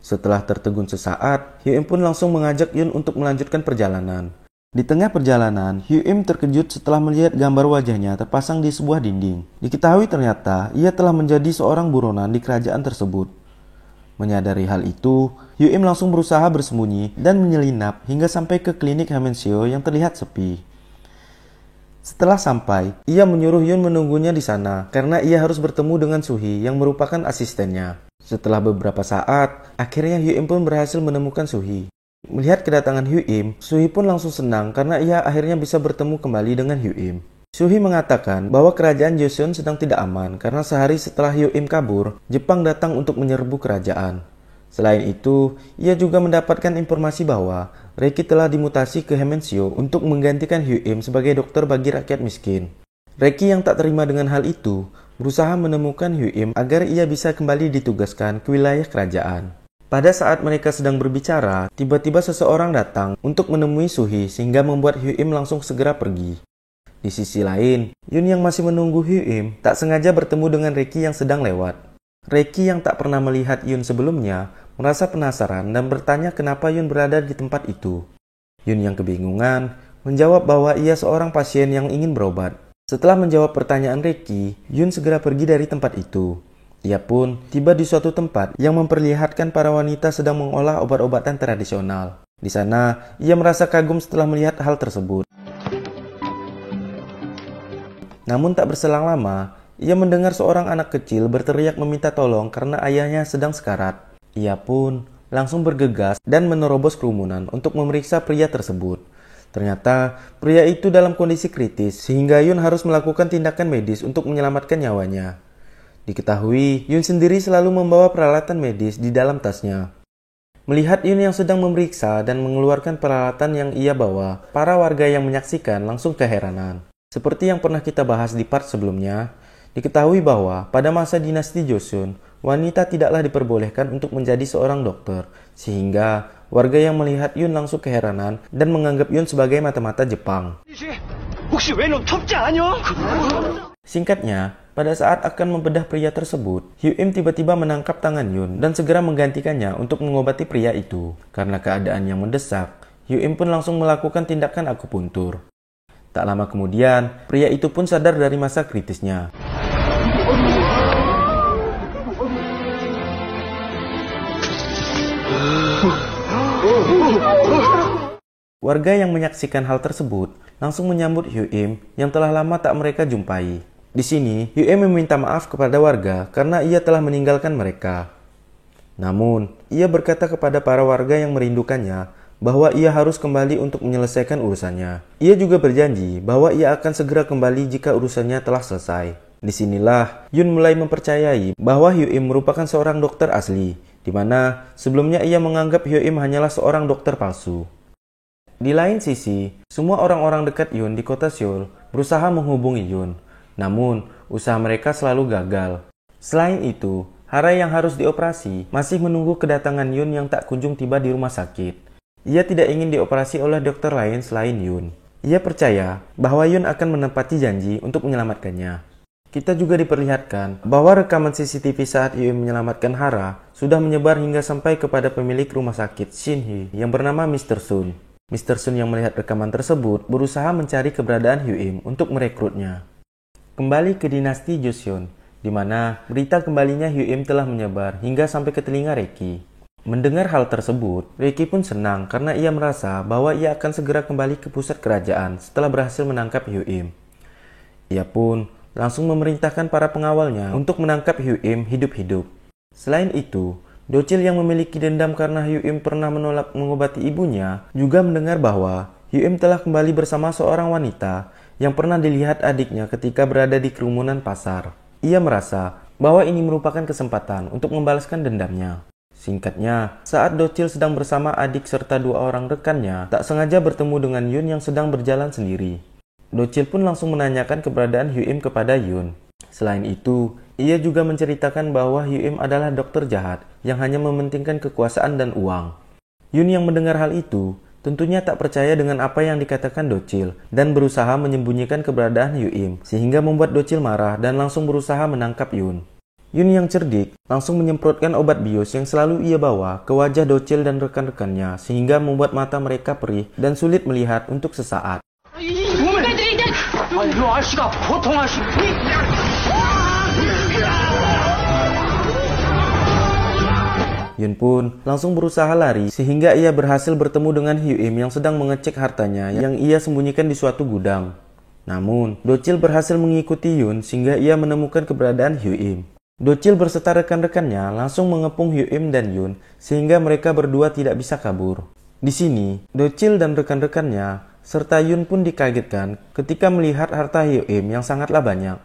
Setelah tertegun sesaat, Hyuim pun langsung mengajak Yun untuk melanjutkan perjalanan. Di tengah perjalanan, Hyuim terkejut setelah melihat gambar wajahnya terpasang di sebuah dinding. Diketahui ternyata ia telah menjadi seorang buronan di kerajaan tersebut. Menyadari hal itu, Hyuim langsung berusaha bersembunyi dan menyelinap hingga sampai ke klinik Hamenseo yang terlihat sepi. Setelah sampai, ia menyuruh Yun menunggunya di sana karena ia harus bertemu dengan Suhi yang merupakan asistennya. Setelah beberapa saat, akhirnya Hyuim pun berhasil menemukan Suhi. Melihat kedatangan Hyuim, Suhi pun langsung senang karena ia akhirnya bisa bertemu kembali dengan Hyuim. Suhi mengatakan bahwa kerajaan Joseon sedang tidak aman karena sehari setelah Hyuim kabur, Jepang datang untuk menyerbu kerajaan. Selain itu, ia juga mendapatkan informasi bahwa Reki telah dimutasi ke Hamenseo untuk menggantikan Hyuim sebagai dokter bagi rakyat miskin. Reki yang tak terima dengan hal itu, berusaha menemukan Hyuim agar ia bisa kembali ditugaskan ke wilayah kerajaan. Pada saat mereka sedang berbicara, tiba-tiba seseorang datang untuk menemui Suhi sehingga membuat Hyuim langsung segera pergi. Di sisi lain, Yun yang masih menunggu Hyuim tak sengaja bertemu dengan Reki yang sedang lewat. Reki yang tak pernah melihat Yun sebelumnya merasa penasaran dan bertanya kenapa Yun berada di tempat itu. Yun yang kebingungan menjawab bahwa ia seorang pasien yang ingin berobat. Setelah menjawab pertanyaan Reki, Yun segera pergi dari tempat itu. Ia pun tiba di suatu tempat yang memperlihatkan para wanita sedang mengolah obat-obatan tradisional. Di sana, ia merasa kagum setelah melihat hal tersebut. Namun tak berselang lama, ia mendengar seorang anak kecil berteriak meminta tolong karena ayahnya sedang sekarat. Ia pun langsung bergegas dan menerobos kerumunan untuk memeriksa pria tersebut. Ternyata pria itu dalam kondisi kritis sehingga Yun harus melakukan tindakan medis untuk menyelamatkan nyawanya. Diketahui, Yun sendiri selalu membawa peralatan medis di dalam tasnya. Melihat Yun yang sedang memeriksa dan mengeluarkan peralatan yang ia bawa, para warga yang menyaksikan langsung keheranan. Seperti yang pernah kita bahas di part sebelumnya, diketahui bahwa pada masa dinasti Joseon, wanita tidaklah diperbolehkan untuk menjadi seorang dokter, sehingga warga yang melihat Yun langsung keheranan dan menganggap Yun sebagai mata-mata Jepang. Singkatnya, pada saat akan membedah pria tersebut, Hyuim tiba-tiba menangkap tangan Yun dan segera menggantikannya untuk mengobati pria itu. Karena keadaan yang mendesak, Hyuim pun langsung melakukan tindakan akupuntur. Tak lama kemudian, pria itu pun sadar dari masa kritisnya. Warga yang menyaksikan hal tersebut langsung menyambut Hyuim yang telah lama tak mereka jumpai. Di sini, Hyuim meminta maaf kepada warga karena ia telah meninggalkan mereka. Namun, ia berkata kepada para warga yang merindukannya bahwa ia harus kembali untuk menyelesaikan urusannya. Ia juga berjanji bahwa ia akan segera kembali jika urusannya telah selesai. Disinilah, Yun mulai mempercayai bahwa Hyuim merupakan seorang dokter asli, di mana sebelumnya ia menganggap Hyuim hanyalah seorang dokter palsu. Di lain sisi, semua orang-orang dekat Yun di kota Seoul berusaha menghubungi Yun. Namun, usaha mereka selalu gagal. Selain itu, Hara yang harus dioperasi masih menunggu kedatangan Yun yang tak kunjung tiba di rumah sakit. Ia tidak ingin dioperasi oleh dokter lain selain Yun. Ia percaya bahwa Yun akan menepati janji untuk menyelamatkannya. Kita juga diperlihatkan bahwa rekaman CCTV saat Yun menyelamatkan Hara sudah menyebar hingga sampai kepada pemilik rumah sakit Shinhee yang bernama Mr. Sun. Mr. Sun yang melihat rekaman tersebut berusaha mencari keberadaan Hyuim untuk merekrutnya. Kembali ke dinasti Joseon, di mana berita kembalinya Hyuim telah menyebar hingga sampai ke telinga Reki. Mendengar hal tersebut, Reki pun senang karena ia merasa bahwa ia akan segera kembali ke pusat kerajaan setelah berhasil menangkap Hyuim. Ia pun langsung memerintahkan para pengawalnya untuk menangkap Hyuim hidup-hidup. Selain itu, Docil yang memiliki dendam karena Hyuim pernah menolak mengobati ibunya juga mendengar bahwa Hyuim telah kembali bersama seorang wanita yang pernah dilihat adiknya ketika berada di kerumunan pasar. Ia merasa bahwa ini merupakan kesempatan untuk membalaskan dendamnya. Singkatnya, saat Docil sedang bersama adik serta dua orang rekannya, tak sengaja bertemu dengan Yun yang sedang berjalan sendiri. Docil pun langsung menanyakan keberadaan Hyuim kepada Yun. Selain itu, ia juga menceritakan bahwa Hyuim adalah dokter jahat yang hanya mementingkan kekuasaan dan uang. Yun yang mendengar hal itu, tentunya tak percaya dengan apa yang dikatakan Docil dan berusaha menyembunyikan keberadaan Hyuim sehingga membuat Docil marah dan langsung berusaha menangkap Yun. Yun yang cerdik langsung menyemprotkan obat bios yang selalu ia bawa ke wajah Docil dan rekan-rekannya sehingga membuat mata mereka perih dan sulit melihat untuk sesaat. Yun pun langsung berusaha lari sehingga ia berhasil bertemu dengan Hyuim yang sedang mengecek hartanya yang ia sembunyikan di suatu gudang. Namun, Docil berhasil mengikuti Yun sehingga ia menemukan keberadaan Hyuim. Docil berserta rekan-rekannya langsung mengepung Hyuim dan Yun sehingga mereka berdua tidak bisa kabur. Di sini, Docil dan rekan-rekannya serta Yun pun dikagetkan ketika melihat harta Hyuim yang sangatlah banyak.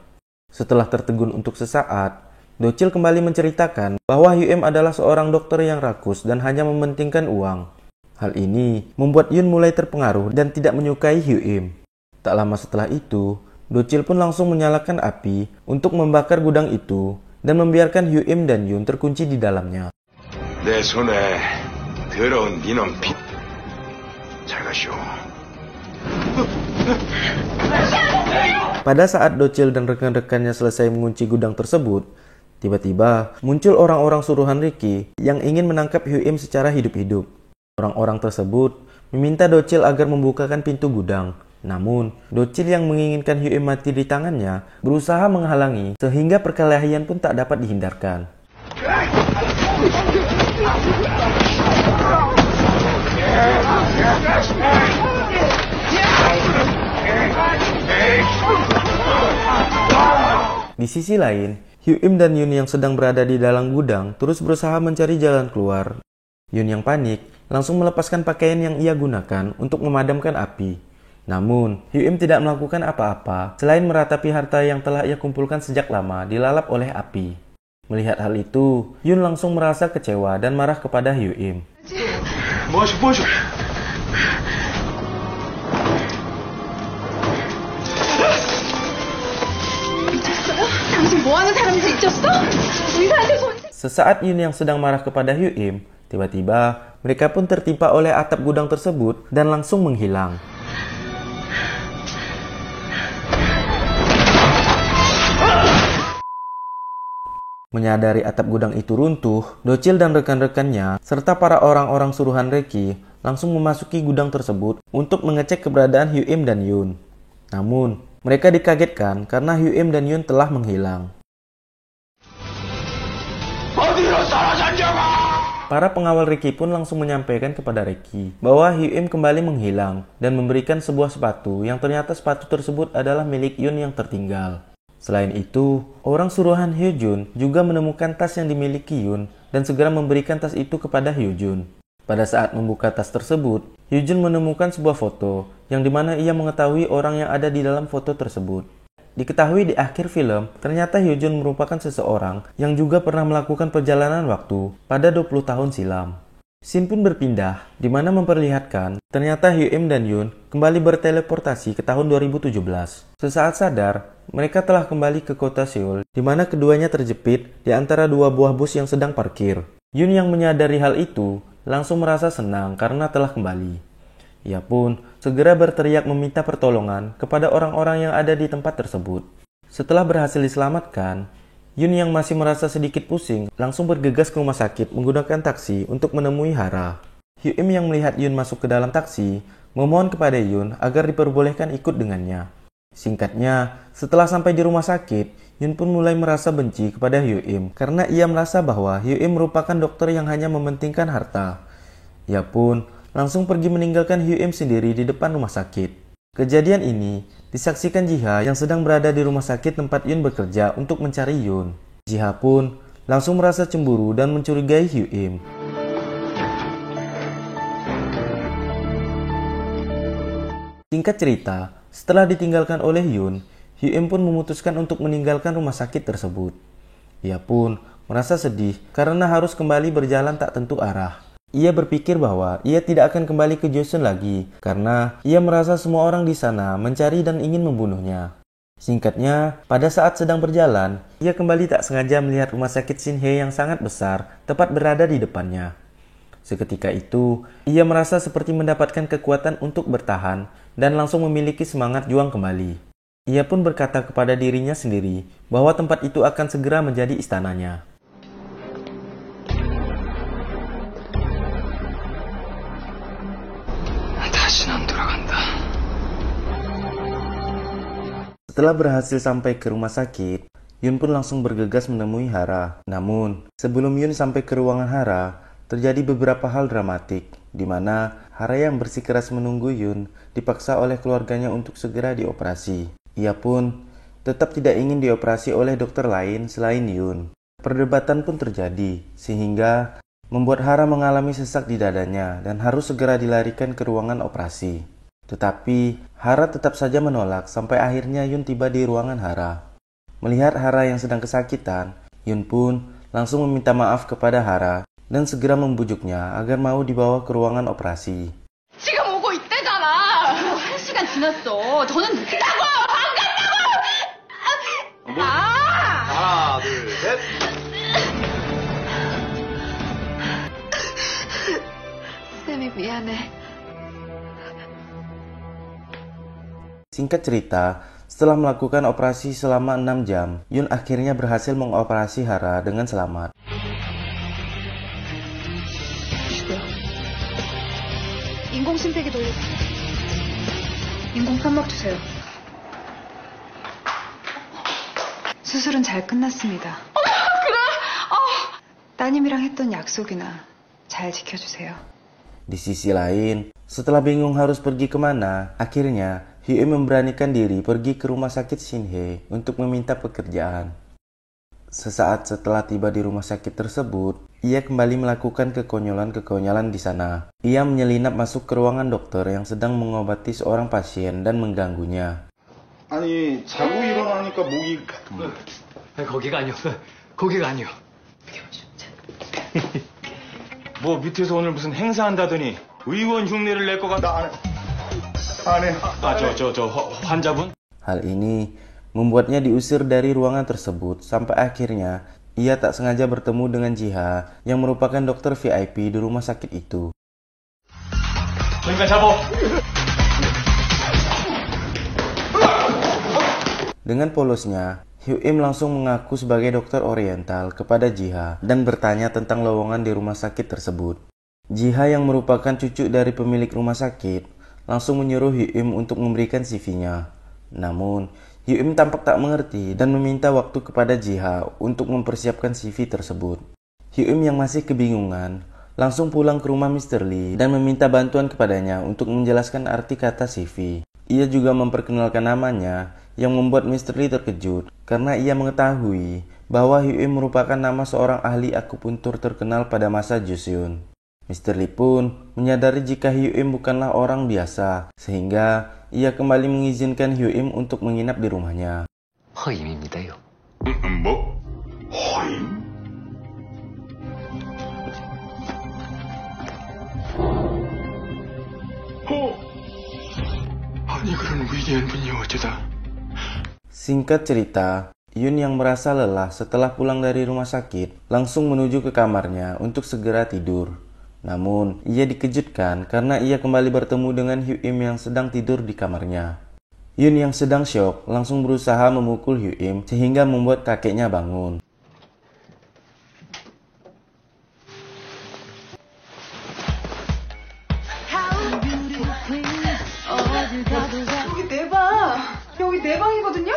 Setelah tertegun untuk sesaat, Docil kembali menceritakan bahwa Hyuim adalah seorang dokter yang rakus dan hanya mementingkan uang. Hal ini membuat Yun mulai terpengaruh dan tidak menyukai Hyuim. Tak lama setelah itu, Docil pun langsung menyalakan api untuk membakar gudang itu dan membiarkan Hyu-im dan Yoon terkunci di dalamnya. 내 손에 더러운 니놈 피. 잘 가시오. Pada saat Docil dan rekan-rekannya selesai mengunci gudang tersebut, tiba-tiba muncul orang-orang suruhan Ricky yang ingin menangkap Hyu-im secara hidup-hidup. Orang-orang tersebut meminta Docil agar membukakan pintu gudang. Namun, Docil yang menginginkan Hyu-im mati di tangannya berusaha menghalangi sehingga perkelahian pun tak dapat dihindarkan. Di sisi lain, Hyu-im dan Yoon yang sedang berada di dalam gudang terus berusaha mencari jalan keluar. Yoon yang panik langsung melepaskan pakaian yang ia gunakan untuk memadamkan api. Namun, Hyu-im tidak melakukan apa-apa selain meratapi harta yang telah ia kumpulkan sejak lama dilalap oleh api. Melihat hal itu, Yoon langsung merasa kecewa dan marah kepada Hyu-im. 뭐하셔? 당신 뭐 하는 사람인지 잊었어? 의사한테 손... Sesaat Yoon yang sedang marah kepada Hyu-im, tiba-tiba mereka pun tertimpa oleh atap gudang tersebut dan langsung menghilang. Menyadari atap gudang itu runtuh, Docil dan rekan-rekannya serta para orang-orang suruhan Ricky langsung memasuki gudang tersebut untuk mengecek keberadaan Hyu-im dan Yoon. Namun, mereka dikagetkan karena Hyu-im dan Yoon telah menghilang. Para pengawal Ricky pun langsung menyampaikan kepada Ricky bahwa Hyu-im kembali menghilang dan memberikan sebuah sepatu yang ternyata sepatu tersebut adalah milik Yoon yang tertinggal. Selain itu, orang suruhan Hyo-jun juga menemukan tas yang dimiliki Yoon dan segera memberikan tas itu kepada Hyo-jun. Pada saat membuka tas tersebut, Hyo-jun menemukan sebuah foto yang dimana ia mengetahui orang yang ada di dalam foto tersebut. Diketahui di akhir film, ternyata Hyo-jun merupakan seseorang yang juga pernah melakukan perjalanan waktu pada 20 tahun silam. Scene pun berpindah, di mana memperlihatkan ternyata Hyu-im dan Yoon kembali berteleportasi ke tahun 2017. Sesaat sadar, mereka telah kembali ke kota Seoul, di mana keduanya terjepit di antara dua buah bus yang sedang parkir. Yoon yang menyadari hal itu langsung merasa senang karena telah kembali. Ia pun segera berteriak meminta pertolongan kepada orang-orang yang ada di tempat tersebut. Setelah berhasil diselamatkan, Yoon yang masih merasa sedikit pusing langsung bergegas ke rumah sakit menggunakan taksi untuk menemui Hara. Hyu-im yang melihat Yoon masuk ke dalam taksi memohon kepada Yoon agar diperbolehkan ikut dengannya. Singkatnya, setelah sampai di rumah sakit, Yoon pun mulai merasa benci kepada Hyu-im karena ia merasa bahwa Hyu-im merupakan dokter yang hanya mementingkan harta. Ia pun langsung pergi meninggalkan Hyu-im sendiri di depan rumah sakit. Kejadian ini disaksikan Ji-ha yang sedang berada di rumah sakit tempat Yoon bekerja untuk mencari Yoon. Ji-ha pun langsung merasa cemburu dan mencurigai Hyu-im. Singkat cerita, setelah ditinggalkan oleh Yoon, Hyu-im pun memutuskan untuk meninggalkan rumah sakit tersebut. Ia pun merasa sedih karena harus kembali berjalan tak tentu arah. Ia berpikir bahwa ia tidak akan kembali ke Joseon lagi karena ia merasa semua orang di sana mencari dan ingin membunuhnya. Singkatnya, pada saat sedang berjalan, ia kembali tak sengaja melihat rumah sakit Shinhye yang sangat besar tepat berada di depannya. Seketika itu, ia merasa seperti mendapatkan kekuatan untuk bertahan dan langsung memiliki semangat juang kembali. Ia pun berkata kepada dirinya sendiri bahwa tempat itu akan segera menjadi istananya. Setelah berhasil sampai ke rumah sakit, Yoon pun langsung bergegas menemui Hara. Namun, sebelum Yoon sampai ke ruangan Hara, terjadi beberapa hal dramatik, di mana Hara yang bersikeras menunggu Yoon dipaksa oleh keluarganya untuk segera dioperasi. Ia pun tetap tidak ingin dioperasi oleh dokter lain selain Yoon. Perdebatan pun terjadi, sehingga membuat Hara mengalami sesak di dadanya dan harus segera dilarikan ke ruangan operasi. Tetapi, Hara tetap saja menolak sampai akhirnya Yoon tiba di ruangan Hara. Melihat Hara yang sedang kesakitan, Yoon pun langsung meminta maaf kepada Hara dan segera membujuknya agar mau dibawa ke ruangan operasi. 지금 오고 있대잖아. 1시간 지났어. 저는 늦다고! 안 간다고! 미안해. Singkat cerita, setelah melakukan operasi selama 6 jam, Yun akhirnya berhasil mengoperasi Hara dengan selamat. 인공심폐기 돌려. 인공 판막 주세요. 수술은 잘 끝났습니다. 그래? 따님이랑 했던 약속이나 잘 지켜주세요. Di sisi lain, setelah bingung harus pergi kemana, akhirnya Hyun memberanikan diri pergi ke rumah sakit Shinhye untuk meminta pekerjaan. Sesaat setelah tiba di rumah sakit tersebut, ia kembali melakukan kekonyolan-kekonyolan di sana. Ia menyelinap masuk ke ruangan dokter yang sedang mengobati seorang pasien dan mengganggunya. 아니, 자고 일어나니까 목이. 거기가 아니요. 거기가 아니요. 뭐 밑에서 오늘 무슨 행사한다더니 의원 흉내를 낼 것 같다. 안 해. 환자분? Hal ini membuatnya diusir dari ruangan tersebut sampai akhirnya ia tak sengaja bertemu dengan Jiha yang merupakan dokter VIP di rumah sakit itu. 그러니까 잡어. Dengan polosnya, Hyun langsung mengaku sebagai dokter oriental kepada Jiha dan bertanya tentang lowongan di rumah sakit tersebut. Jiha yang merupakan cucu dari pemilik rumah sakit langsung menyuruh Hyun untuk memberikan CV-nya. Namun, Hyun tampak tak mengerti dan meminta waktu kepada Jiha untuk mempersiapkan CV tersebut. Hyun yang masih kebingungan langsung pulang ke rumah Mr. Lee dan meminta bantuan kepadanya untuk menjelaskan arti kata CV. Ia juga memperkenalkan namanya yang membuat Mr. Lee terkejut karena ia mengetahui bahwa Hyun merupakan nama seorang ahli akupuntur terkenal pada masa Joseon. Mr. Lee pun menyadari jika Hyun bukanlah orang biasa, sehingga ia kembali mengizinkan Hyun untuk menginap di rumahnya. 허임입니다요. 뭐? 허임? 아니, 그런 위대한 분이 어쩌다. Singkat cerita, Yun yang merasa lelah setelah pulang dari rumah sakit langsung menuju ke kamarnya untuk segera tidur. Namun, ia dikejutkan karena ia kembali bertemu dengan Hyun yang sedang tidur di kamarnya. Yun yang sedang syok langsung berusaha memukul Hyun sehingga membuat kakeknya bangun. 여기 내 방! 여기 내 방이거든요?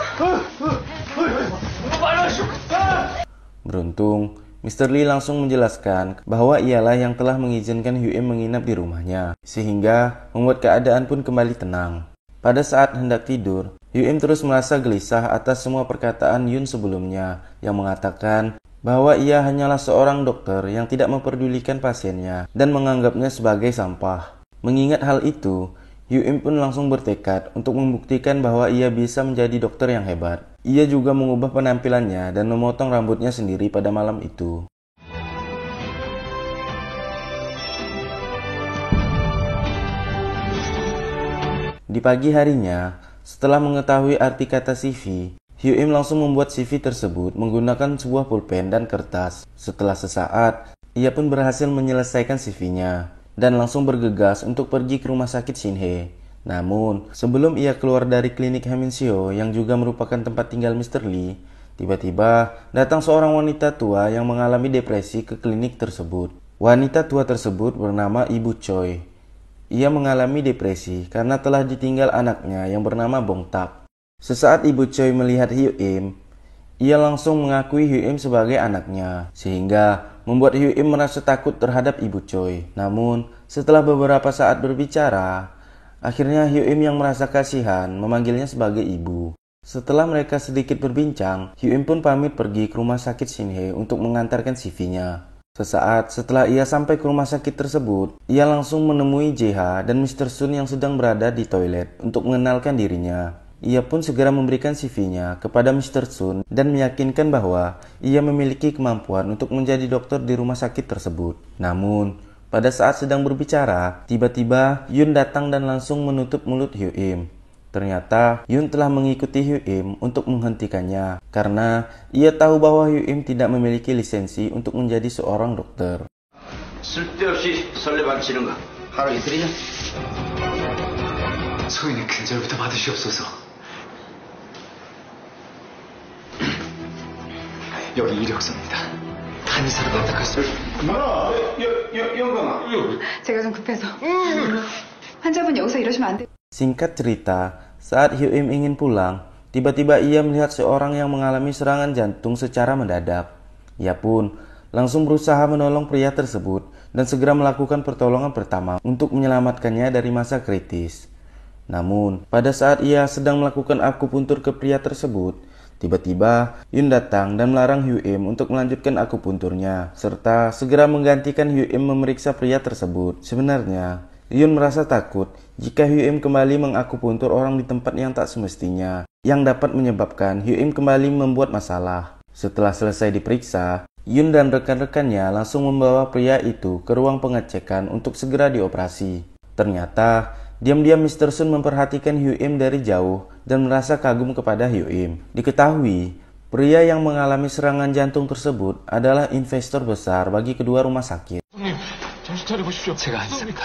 Beruntung, Mr. Lee langsung menjelaskan bahwa ialah yang telah mengizinkan Hyun menginap di rumahnya, sehingga membuat keadaan pun kembali tenang. Pada saat hendak tidur, Hyun terus merasa gelisah atas semua perkataan Yun sebelumnya yang mengatakan bahwa ia hanyalah seorang dokter yang tidak memperdulikan pasiennya dan menganggapnya sebagai sampah. Mengingat hal itu, Hyun pun langsung bertekad untuk membuktikan bahwa ia bisa menjadi dokter yang hebat. Ia juga mengubah penampilannya dan memotong rambutnya sendiri pada malam itu. Di pagi harinya, setelah mengetahui arti kata CV, Hyun langsung membuat CV tersebut menggunakan sebuah pulpen dan kertas. Setelah sesaat, ia pun berhasil menyelesaikan CV-nya dan langsung bergegas untuk pergi ke rumah sakit Shinhye. Namun, sebelum ia keluar dari klinik Haminseo yang juga merupakan tempat tinggal Mr. Lee, tiba-tiba datang seorang wanita tua yang mengalami depresi ke klinik tersebut. Wanita tua tersebut bernama Ibu Choi. Ia mengalami depresi karena telah ditinggal anaknya yang bernama Bong Tak. Sesaat Ibu Choi melihat Hyun, ia langsung mengakui Hyun sebagai anaknya, sehingga membuat Hyun merasa takut terhadap Ibu Choi. Namun, setelah beberapa saat berbicara, akhirnya Hyun yang merasa kasihan memanggilnya sebagai ibu. Setelah mereka sedikit berbincang, Hyun pun pamit pergi ke rumah sakit Shinhye untuk mengantarkan CV-nya. Sesaat setelah ia sampai ke rumah sakit tersebut, ia langsung menemui JH dan Mr. Sun yang sedang berada di toilet untuk mengenalkan dirinya. Ia pun segera memberikan CV-nya kepada Mr. Sun dan meyakinkan bahwa ia memiliki kemampuan untuk menjadi dokter di rumah sakit tersebut. Namun, pada saat sedang berbicara, tiba-tiba Yun datang dan langsung menutup mulut Hyun. Ternyata Yun telah mengikuti Hyun untuk menghentikannya karena ia tahu bahwa Hyun tidak memiliki lisensi untuk menjadi seorang dokter. 쓸데없이 설레발치는 거 하루 이틀이냐? 소인의 근절부터 받으시옵소서. 여기 이력서입니다. 한의사로 발탁할 수... 영광아. 제가 좀 급해서. 환자분 여기서 이러시면 안 돼요. Singkat cerita, saat Hyo-im ingin pulang, tiba-tiba ia melihat seorang yang mengalami serangan jantung secara mendadak. Ia pun langsung berusaha menolong pria tersebut dan segera melakukan pertolongan pertama untuk menyelamatkannya dari masa kritis. Namun, pada saat ia sedang melakukan akupuntur ke pria tersebut, tiba-tiba Yun datang dan melarang Hyo-im untuk melanjutkan akupunturnya, serta segera menggantikan Hyo-im memeriksa pria tersebut. Sebenarnya, Yun merasa takut jika Hyo-im kembali mengakupuntur orang di tempat yang tak semestinya, yang dapat menyebabkan Hyo-im kembali membuat masalah. Setelah selesai diperiksa, Yun dan rekan-rekannya langsung membawa pria itu ke ruang pengecekan untuk segera dioperasi. Ternyata, diam-diam Mr. Sun memperhatikan Hyo-im dari jauh dan merasa kagum kepada Hyo-im. Diketahui, pria yang mengalami serangan jantung tersebut adalah investor besar bagi kedua rumah sakit. 정신 차려보십시오. 제가 한의사입니다.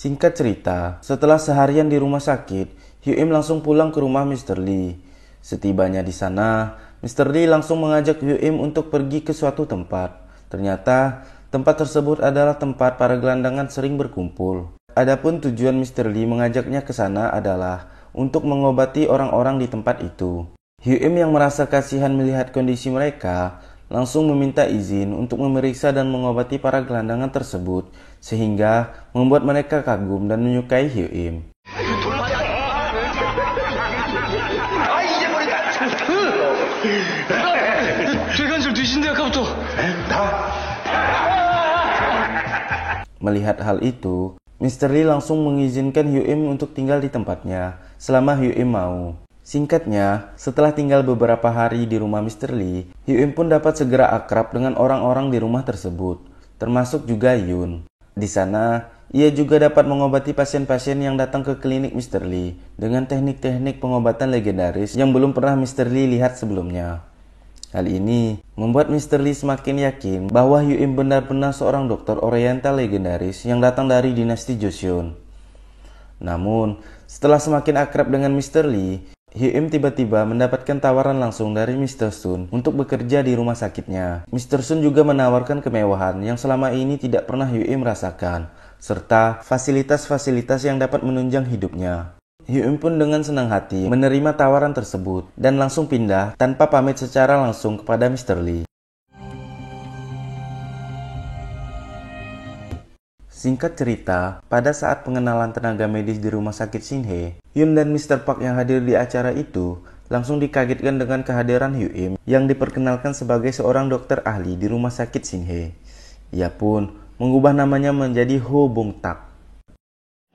Singkat cerita, setelah seharian di rumah sakit, Hyo-im langsung pulang ke rumah Mr. Lee. Setibanya di sana, Mr. Lee langsung mengajak Hyo-im untuk pergi ke suatu tempat. Ternyata, tempat tersebut adalah tempat para gelandangan sering berkumpul. Adapun tujuan Mr. Lee mengajaknya ke sana adalah untuk mengobati orang-orang di tempat itu. Hyo-im yang merasa kasihan melihat kondisi mereka, langsung meminta izin untuk memeriksa dan mengobati para gelandangan tersebut, sehingga membuat mereka kagum dan menyukai Hyo-im. Melihat hal itu, Mr. Lee langsung mengizinkan Hyo-im untuk tinggal di tempatnya selama Hyo-im mau. Singkatnya, setelah tinggal beberapa hari di rumah Mr. Lee, Hyo-im pun dapat segera akrab dengan orang-orang di rumah tersebut, termasuk juga Yun. Di sana, ia juga dapat mengobati pasien-pasien yang datang ke klinik Mr. Lee dengan teknik-teknik pengobatan legendaris yang belum pernah Mr. Lee lihat sebelumnya. Hal ini membuat Mr. Lee semakin yakin bahwa Hyo-im benar-benar seorang dokter oriental legendaris yang datang dari dinasti Joseon. Namun, setelah semakin akrab dengan Mr. Lee, Hyo-im tiba-tiba mendapatkan tawaran langsung dari Mr. Sun untuk bekerja di rumah sakitnya. Mr. Sun juga menawarkan kemewahan yang selama ini tidak pernah Hyo-im rasakan, serta fasilitas-fasilitas yang dapat menunjang hidupnya. Hyo-im pun dengan senang hati menerima tawaran tersebut dan langsung pindah tanpa pamit secara langsung kepada Mr. Lee. Singkat cerita, pada saat pengenalan tenaga medis di rumah sakit Shinhye, Yun dan Mr. Park yang hadir di acara itu langsung dikagetkan dengan kehadiran Hyo-im yang diperkenalkan sebagai seorang dokter ahli di rumah sakit Shinhye. Ia pun mengubah namanya menjadi Ho Bong-tak.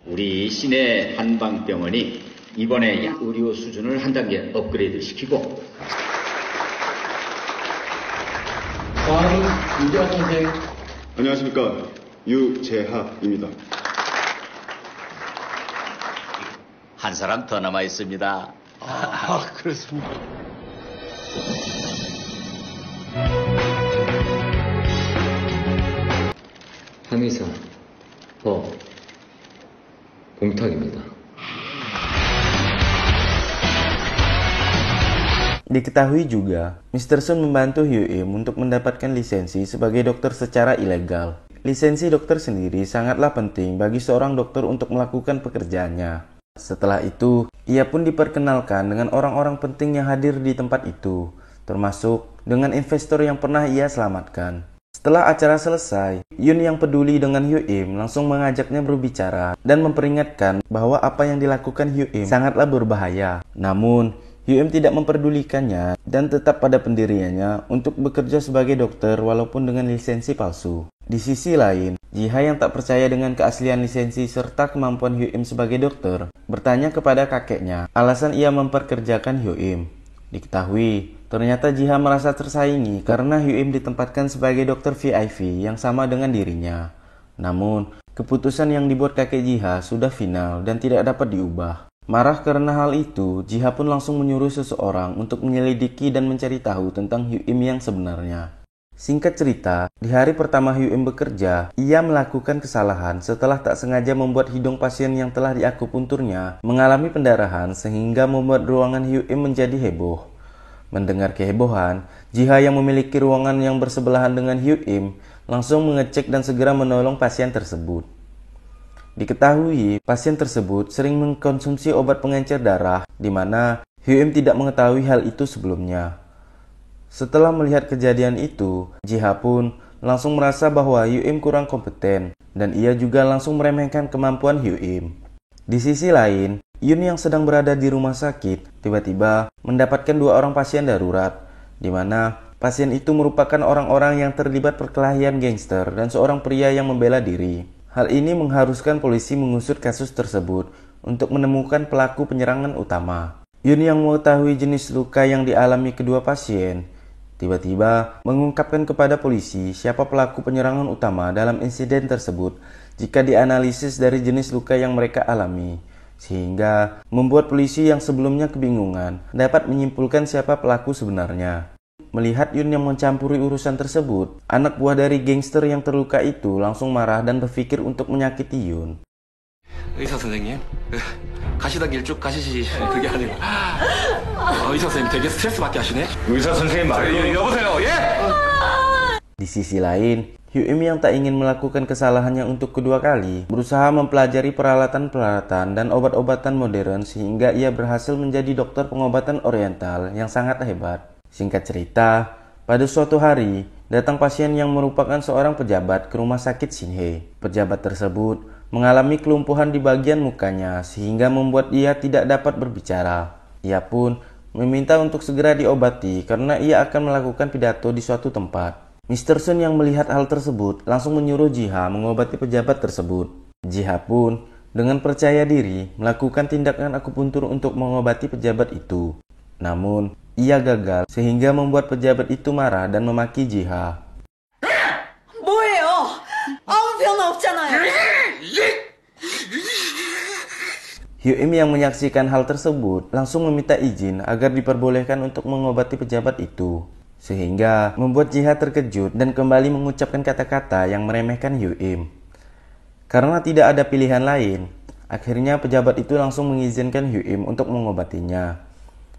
우리 시내 한방병원이 이번에 약 의료 수준을 한 단계 업그레이드 시키고 유재하 선생. 안녕하십니까. 유재하입니다. 한 사람 더 남아 있습니다. 그렇습니다. 한의사 봉탁입니다. Diketahui juga, Mr. Sun membantu Hyo-im untuk mendapatkan lisensi sebagai dokter secara ilegal. Lisensi dokter sendiri sangatlah penting bagi seorang dokter untuk melakukan pekerjaannya. Setelah itu, ia pun diperkenalkan dengan orang-orang penting yang hadir di tempat itu, termasuk dengan investor yang pernah ia selamatkan. Setelah acara selesai, Yun yang peduli dengan Hyo-im langsung mengajaknya berbicara dan memperingatkan bahwa apa yang dilakukan Hyo-im sangatlah berbahaya. Namun, Hyo-im tidak memperdulikannya dan tetap pada pendiriannya untuk bekerja sebagai dokter walaupun dengan lisensi palsu. Di sisi lain, Jiha yang tak percaya dengan keaslian lisensi serta kemampuan Hyo-im sebagai dokter bertanya kepada kakeknya alasan ia memperkerjakan Hyo-im. Diketahui, ternyata Jiha merasa tersaingi karena Hyo-im ditempatkan sebagai dokter VIP yang sama dengan dirinya. Namun, Keputusan yang dibuat kakek Jiha sudah final dan tidak dapat diubah. Marah karena hal itu, Jiha pun langsung menyuruh seseorang untuk menyelidiki dan mencari tahu tentang Hyuim yang sebenarnya. Singkat cerita, di hari pertama Hyuim bekerja, ia melakukan kesalahan setelah tak sengaja membuat hidung pasien yang telah diakupunturnya mengalami pendarahan sehingga membuat ruangan Hyuim menjadi heboh. Mendengar kehebohan, Jiha yang memiliki ruangan yang bersebelahan dengan Hyuim langsung mengecek dan segera menolong pasien tersebut. Diketahui, pasien tersebut sering mengkonsumsi obat pengencer darah, di mana Hyuim tidak mengetahui hal itu sebelumnya. Setelah melihat kejadian itu, Jiha pun langsung merasa bahwa Hyuim kurang kompeten, dan ia juga langsung meremehkan kemampuan Hyuim. Di sisi lain, Yun yang sedang berada di rumah sakit, tiba-tiba mendapatkan 2 orang pasien darurat, di mana pasien itu merupakan orang-orang yang terlibat perkelahian gangster dan seorang pria yang membela diri. Hal ini mengharuskan polisi mengusut kasus tersebut untuk menemukan pelaku penyerangan utama. Yun yang mengetahui jenis luka yang dialami kedua pasien, tiba-tiba mengungkapkan kepada polisi siapa pelaku penyerangan utama dalam insiden tersebut jika dianalisis dari jenis luka yang mereka alami, sehingga membuat polisi yang sebelumnya kebingungan dapat menyimpulkan siapa pelaku sebenarnya. Melihat Yun yang mencampuri urusan tersebut, anak buah dari gangster yang terluka itu langsung marah dan berpikir untuk menyakiti Yun. 의사 선생님, 가시던 길 쭉 가시지. 그게 아니고 의사 선생님 되게 스트레스 받게 하시네. 의사 선생님 말이에요. 여보세요, 예? Di sisi lain, Hyuim yang tak ingin melakukan kesalahannya untuk kedua kali, berusaha mempelajari peralatan-peralatan dan obat-obatan modern sehingga ia berhasil menjadi dokter pengobatan oriental yang sangat hebat. Singkat cerita, pada suatu hari, datang pasien yang merupakan seorang pejabat ke rumah sakit Shinhei. Pejabat tersebut mengalami kelumpuhan di bagian mukanya sehingga membuat ia tidak dapat berbicara. Ia pun meminta untuk segera diobati karena ia akan melakukan pidato di suatu tempat. Mr. Sun yang melihat hal tersebut langsung menyuruh Jiha mengobati pejabat tersebut. Jiha pun dengan percaya diri melakukan tindakan akupuntur untuk mengobati pejabat itu. Namun, ia gagal sehingga membuat pejabat itu marah dan memaki Jiha. 뭐예요? 아무 변화 없잖아요. Hyuim yang menyaksikan hal tersebut langsung meminta izin agar diperbolehkan untuk mengobati pejabat itu. Sehingga membuat Jiha terkejut dan kembali mengucapkan kata-kata yang meremehkan Hyuim. Karena tidak ada pilihan lain, akhirnya pejabat itu langsung mengizinkan Hyuim untuk mengobatinya.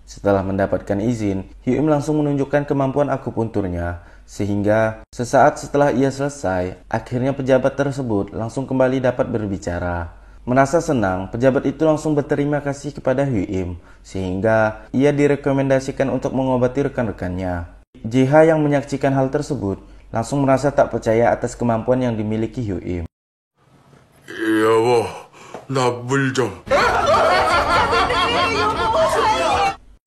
Setelah mendapatkan izin, Hyuim langsung menunjukkan kemampuan akupunturnya, sehingga sesaat setelah ia selesai, akhirnya pejabat tersebut langsung kembali dapat berbicara. Merasa senang, pejabat itu langsung berterima kasih kepada Hyuim, sehingga ia direkomendasikan untuk mengobati rekan-rekannya. Jiha yang menyaksikan hal tersebut langsung merasa tak percaya atas kemampuan yang dimiliki Hyuim. 여보, 나 물 좀.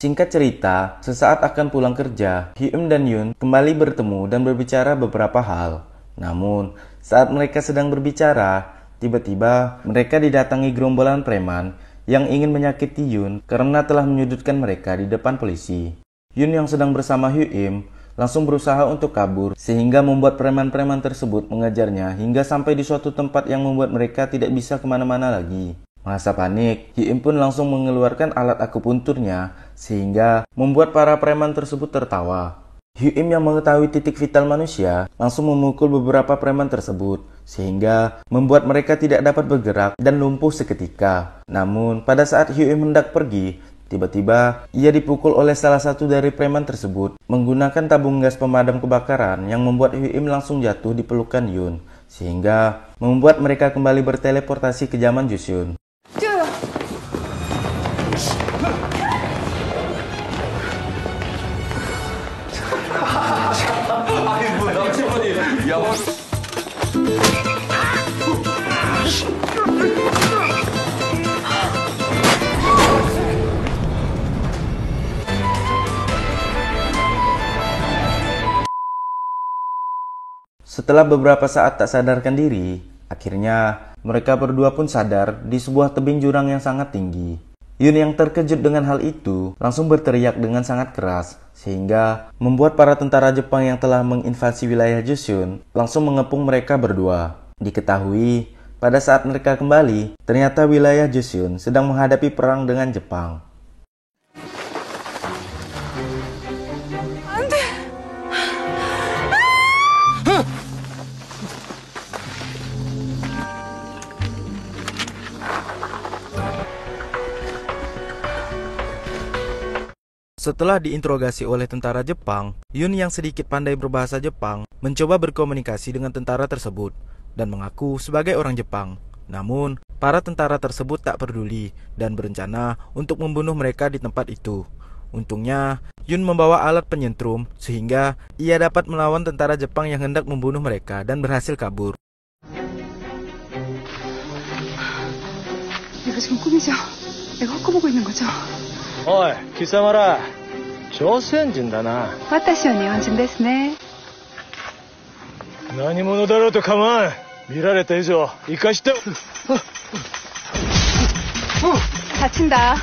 Singkat cerita, sesaat akan pulang kerja, Hyuim dan Yun kembali bertemu dan berbicara beberapa hal. Namun, saat mereka sedang berbicara, tiba-tiba mereka didatangi gerombolan preman yang ingin menyakiti Yun karena telah menyudutkan mereka di depan polisi. Yun yang sedang bersama Hyuim langsung berusaha untuk kabur sehingga membuat preman-preman tersebut mengejarnya hingga sampai di suatu tempat yang membuat mereka tidak bisa kemana-mana lagi. Merasa panik, Hyuim pun langsung mengeluarkan alat akupunturnya sehingga membuat para preman tersebut tertawa. Hyuim yang mengetahui titik vital manusia langsung memukul beberapa preman tersebut sehingga membuat mereka tidak dapat bergerak dan lumpuh seketika. Namun pada saat Hyuim hendak pergi, tiba-tiba ia dipukul oleh salah satu dari preman tersebut menggunakan tabung gas pemadam kebakaran yang membuat Hyuim langsung jatuh di pelukan Yun sehingga membuat mereka kembali berteleportasi ke zaman Joseon. Setelah beberapa saat tak sadarkan diri, akhirnya mereka berdua pun sadar di sebuah tebing jurang yang sangat tinggi. Yun yang terkejut dengan hal itu langsung berteriak dengan sangat keras, sehingga membuat para tentara Jepang yang telah menginvasi wilayah Joseon langsung mengepung mereka berdua. Diketahui, Pada saat mereka kembali, ternyata wilayah Joseon sedang menghadapi perang dengan Jepang. Setelah diinterogasi oleh tentara Jepang, Yun yang sedikit pandai berbahasa Jepang mencoba berkomunikasi dengan tentara tersebut dan mengaku sebagai orang Jepang. Namun, para tentara tersebut tak peduli dan berencana untuk membunuh mereka di tempat itu. Untungnya, Yun membawa alat penyentrum sehingga ia dapat melawan tentara Jepang yang hendak membunuh mereka dan berhasil kabur. 이거 지금 꿈이죠? 내가 헛거보고 있는 거죠? おい、貴様ら、朝鮮人だな。私は日本人ですね。何者だろうと構わん。見られた以上、生かして。다친다.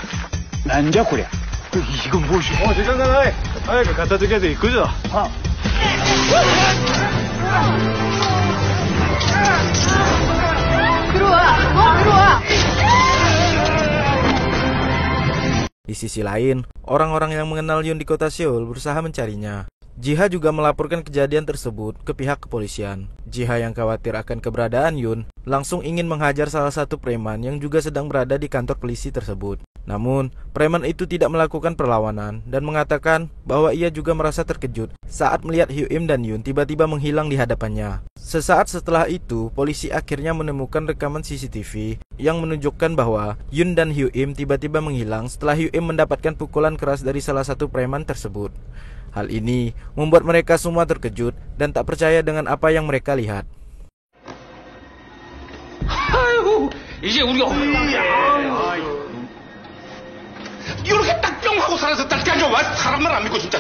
なんじゃこりゃ。이건 무엇이?時間がない。早く片付けて行くぞ。들어와. Di sisi lain, orang-orang yang mengenal Yun di kota Seoul berusaha mencarinya. Jiha juga melaporkan kejadian tersebut ke pihak kepolisian. Jiha yang khawatir akan keberadaan Yun langsung ingin menghajar salah satu preman yang juga sedang berada di kantor polisi tersebut. Namun, preman itu tidak melakukan perlawanan dan mengatakan bahwa ia juga merasa terkejut saat melihat Hyuim dan Yun tiba-tiba menghilang di hadapannya. Sesaat setelah itu, polisi akhirnya menemukan rekaman CCTV yang menunjukkan bahwa Yun dan Hyuim tiba-tiba menghilang setelah Hyuim mendapatkan pukulan keras dari salah satu preman tersebut. Hal ini membuat mereka semua terkejut dan tak percaya dengan apa yang mereka lihat. 아이고, 이제 우리가 이렇게 딱 뿅 하고 사라졌다니까요. 사람만 안 믿고 진짜.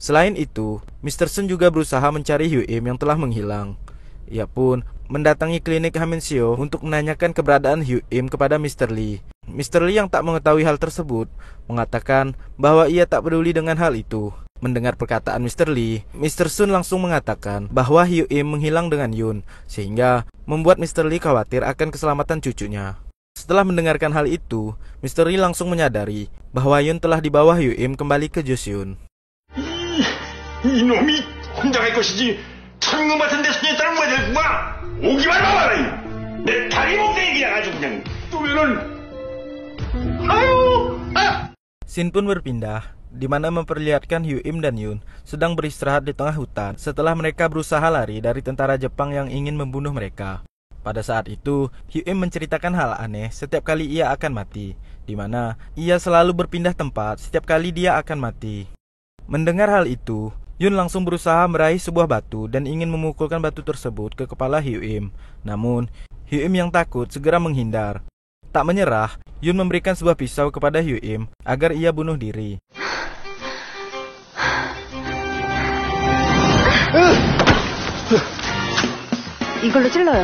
Selain itu, Mr. Sun juga berusaha mencari Hyuim yang telah menghilang. Ia pun mendatangi klinik Hamenseo untuk menanyakan keberadaan Hyuim kepada Mr. Lee. Mr. Lee yang tak mengetahui hal tersebut mengatakan bahwa ia tak peduli dengan hal itu. Mendengar perkataan Mr. Lee, Mr. Sun langsung mengatakan bahwa Hyuim menghilang dengan Yun, sehingga membuat Mr. Lee khawatir akan keselamatan cucunya. Setelah mendengarkan hal itu, Mr. Lee langsung menyadari bahwa Yun telah dibawa Hyuim kembali ke Joseon. 이놈이 혼자 갈 것이지 천금 같은 데 손에 따른 거야 될구나. 오기만 와봐라. 내 다리 몽둥이 그냥 아주 그냥 뚜면은 아유. Scene pun berpindah, di mana memperlihatkan Hyuim dan Yun sedang beristirahat di tengah hutan setelah mereka berusaha lari dari tentara Jepang yang ingin membunuh mereka. Pada saat itu, Hyuim menceritakan hal aneh setiap kali ia akan mati, di mana ia selalu berpindah tempat setiap kali dia akan mati. Mendengar hal itu, Yun langsung berusaha meraih sebuah batu dan ingin memukulkan batu tersebut ke kepala Hyuim. Namun, Hyuim yang takut segera menghindar. Tak menyerah, Yun memberikan sebuah pisau kepada Hyuim agar ia bunuh diri. 이걸로 찔러요.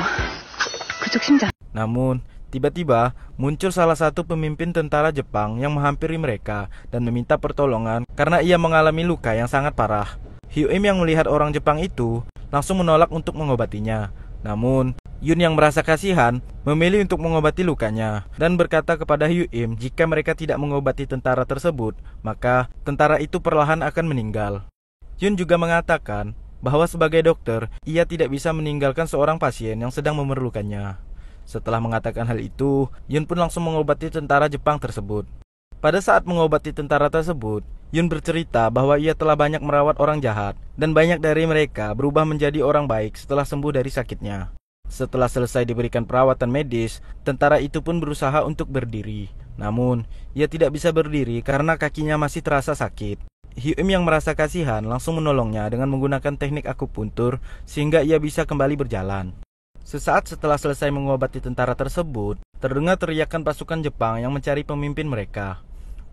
그쪽 심장. Namun, tiba-tiba muncul salah satu pemimpin tentara Jepang yang menghampiri mereka dan meminta pertolongan karena ia mengalami luka yang sangat parah. Hyuim yang melihat orang Jepang itu langsung menolak untuk mengobatinya. Namun, Yun yang merasa kasihan memilih untuk mengobati lukanya dan berkata kepada Hyuim jika mereka tidak mengobati tentara tersebut, maka tentara itu perlahan akan meninggal. Yun juga mengatakan bahwa sebagai dokter, ia tidak bisa meninggalkan seorang pasien yang sedang memerlukannya. Setelah mengatakan hal itu, Yun pun langsung mengobati tentara Jepang tersebut. Pada saat mengobati tentara tersebut, Yun bercerita bahwa ia telah banyak merawat orang jahat dan banyak dari mereka berubah menjadi orang baik setelah sembuh dari sakitnya. Setelah selesai diberikan perawatan medis, tentara itu pun berusaha untuk berdiri. Namun, ia tidak bisa berdiri karena kakinya masih terasa sakit. Hyuim yang merasa kasihan langsung menolongnya dengan menggunakan teknik akupuntur sehingga ia bisa kembali berjalan. Sesaat setelah selesai mengobati tentara tersebut, terdengar teriakan pasukan Jepang yang mencari pemimpin mereka.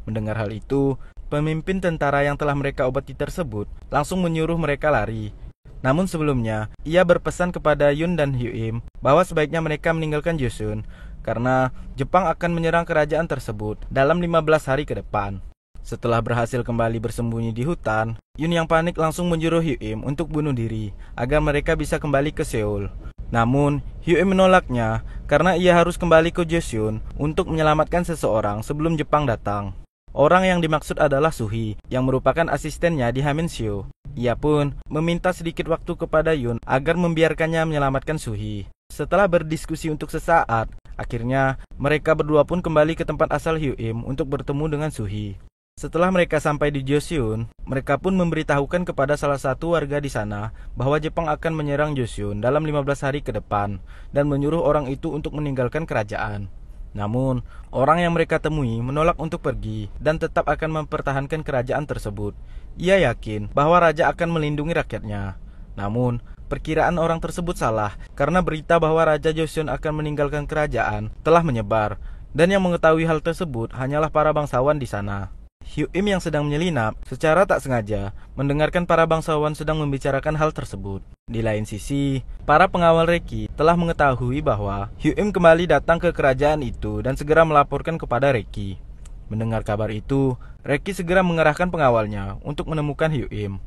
Mendengar hal itu, pemimpin tentara yang telah mereka obati tersebut langsung menyuruh mereka lari. Namun sebelumnya, ia berpesan kepada Yun dan Hyuim bahwa sebaiknya mereka meninggalkan Joseon karena Jepang akan menyerang kerajaan tersebut dalam 15 hari ke depan. Setelah berhasil kembali bersembunyi di hutan, Yun yang panik langsung menyuruh Hyuim untuk bunuh diri agar mereka bisa kembali ke Seoul. Namun, Hyuim menolaknya karena ia harus kembali ke Joseon untuk menyelamatkan seseorang sebelum Jepang datang. Orang yang dimaksud adalah Suhi, yang merupakan asistennya di Hamensyo. Ia pun meminta sedikit waktu kepada Yun agar membiarkannya menyelamatkan Suhi. Setelah berdiskusi untuk sesaat, akhirnya mereka berdua pun kembali ke tempat asal Hyuim untuk bertemu dengan Suhi. Setelah mereka sampai di Joseon, mereka pun memberitahukan kepada salah satu warga di sana bahwa Jepang akan menyerang Joseon dalam 15 hari ke depan dan menyuruh orang itu untuk meninggalkan kerajaan. Namun, orang yang mereka temui menolak untuk pergi dan tetap akan mempertahankan kerajaan tersebut. Ia yakin bahwa raja akan melindungi rakyatnya. Namun, perkiraan orang tersebut salah karena berita bahwa Raja Joseon akan meninggalkan kerajaan telah menyebar, dan yang mengetahui hal tersebut hanyalah para bangsawan di sana. Hyuim yang sedang menyelinap secara tak sengaja mendengarkan para bangsawan sedang membicarakan hal tersebut. Di lain sisi, para pengawal Reki telah mengetahui bahwa Hyuim kembali datang ke kerajaan itu dan segera melaporkan kepada Reki. Mendengar kabar itu, Reki segera mengerahkan pengawalnya untuk menemukan Hyuim.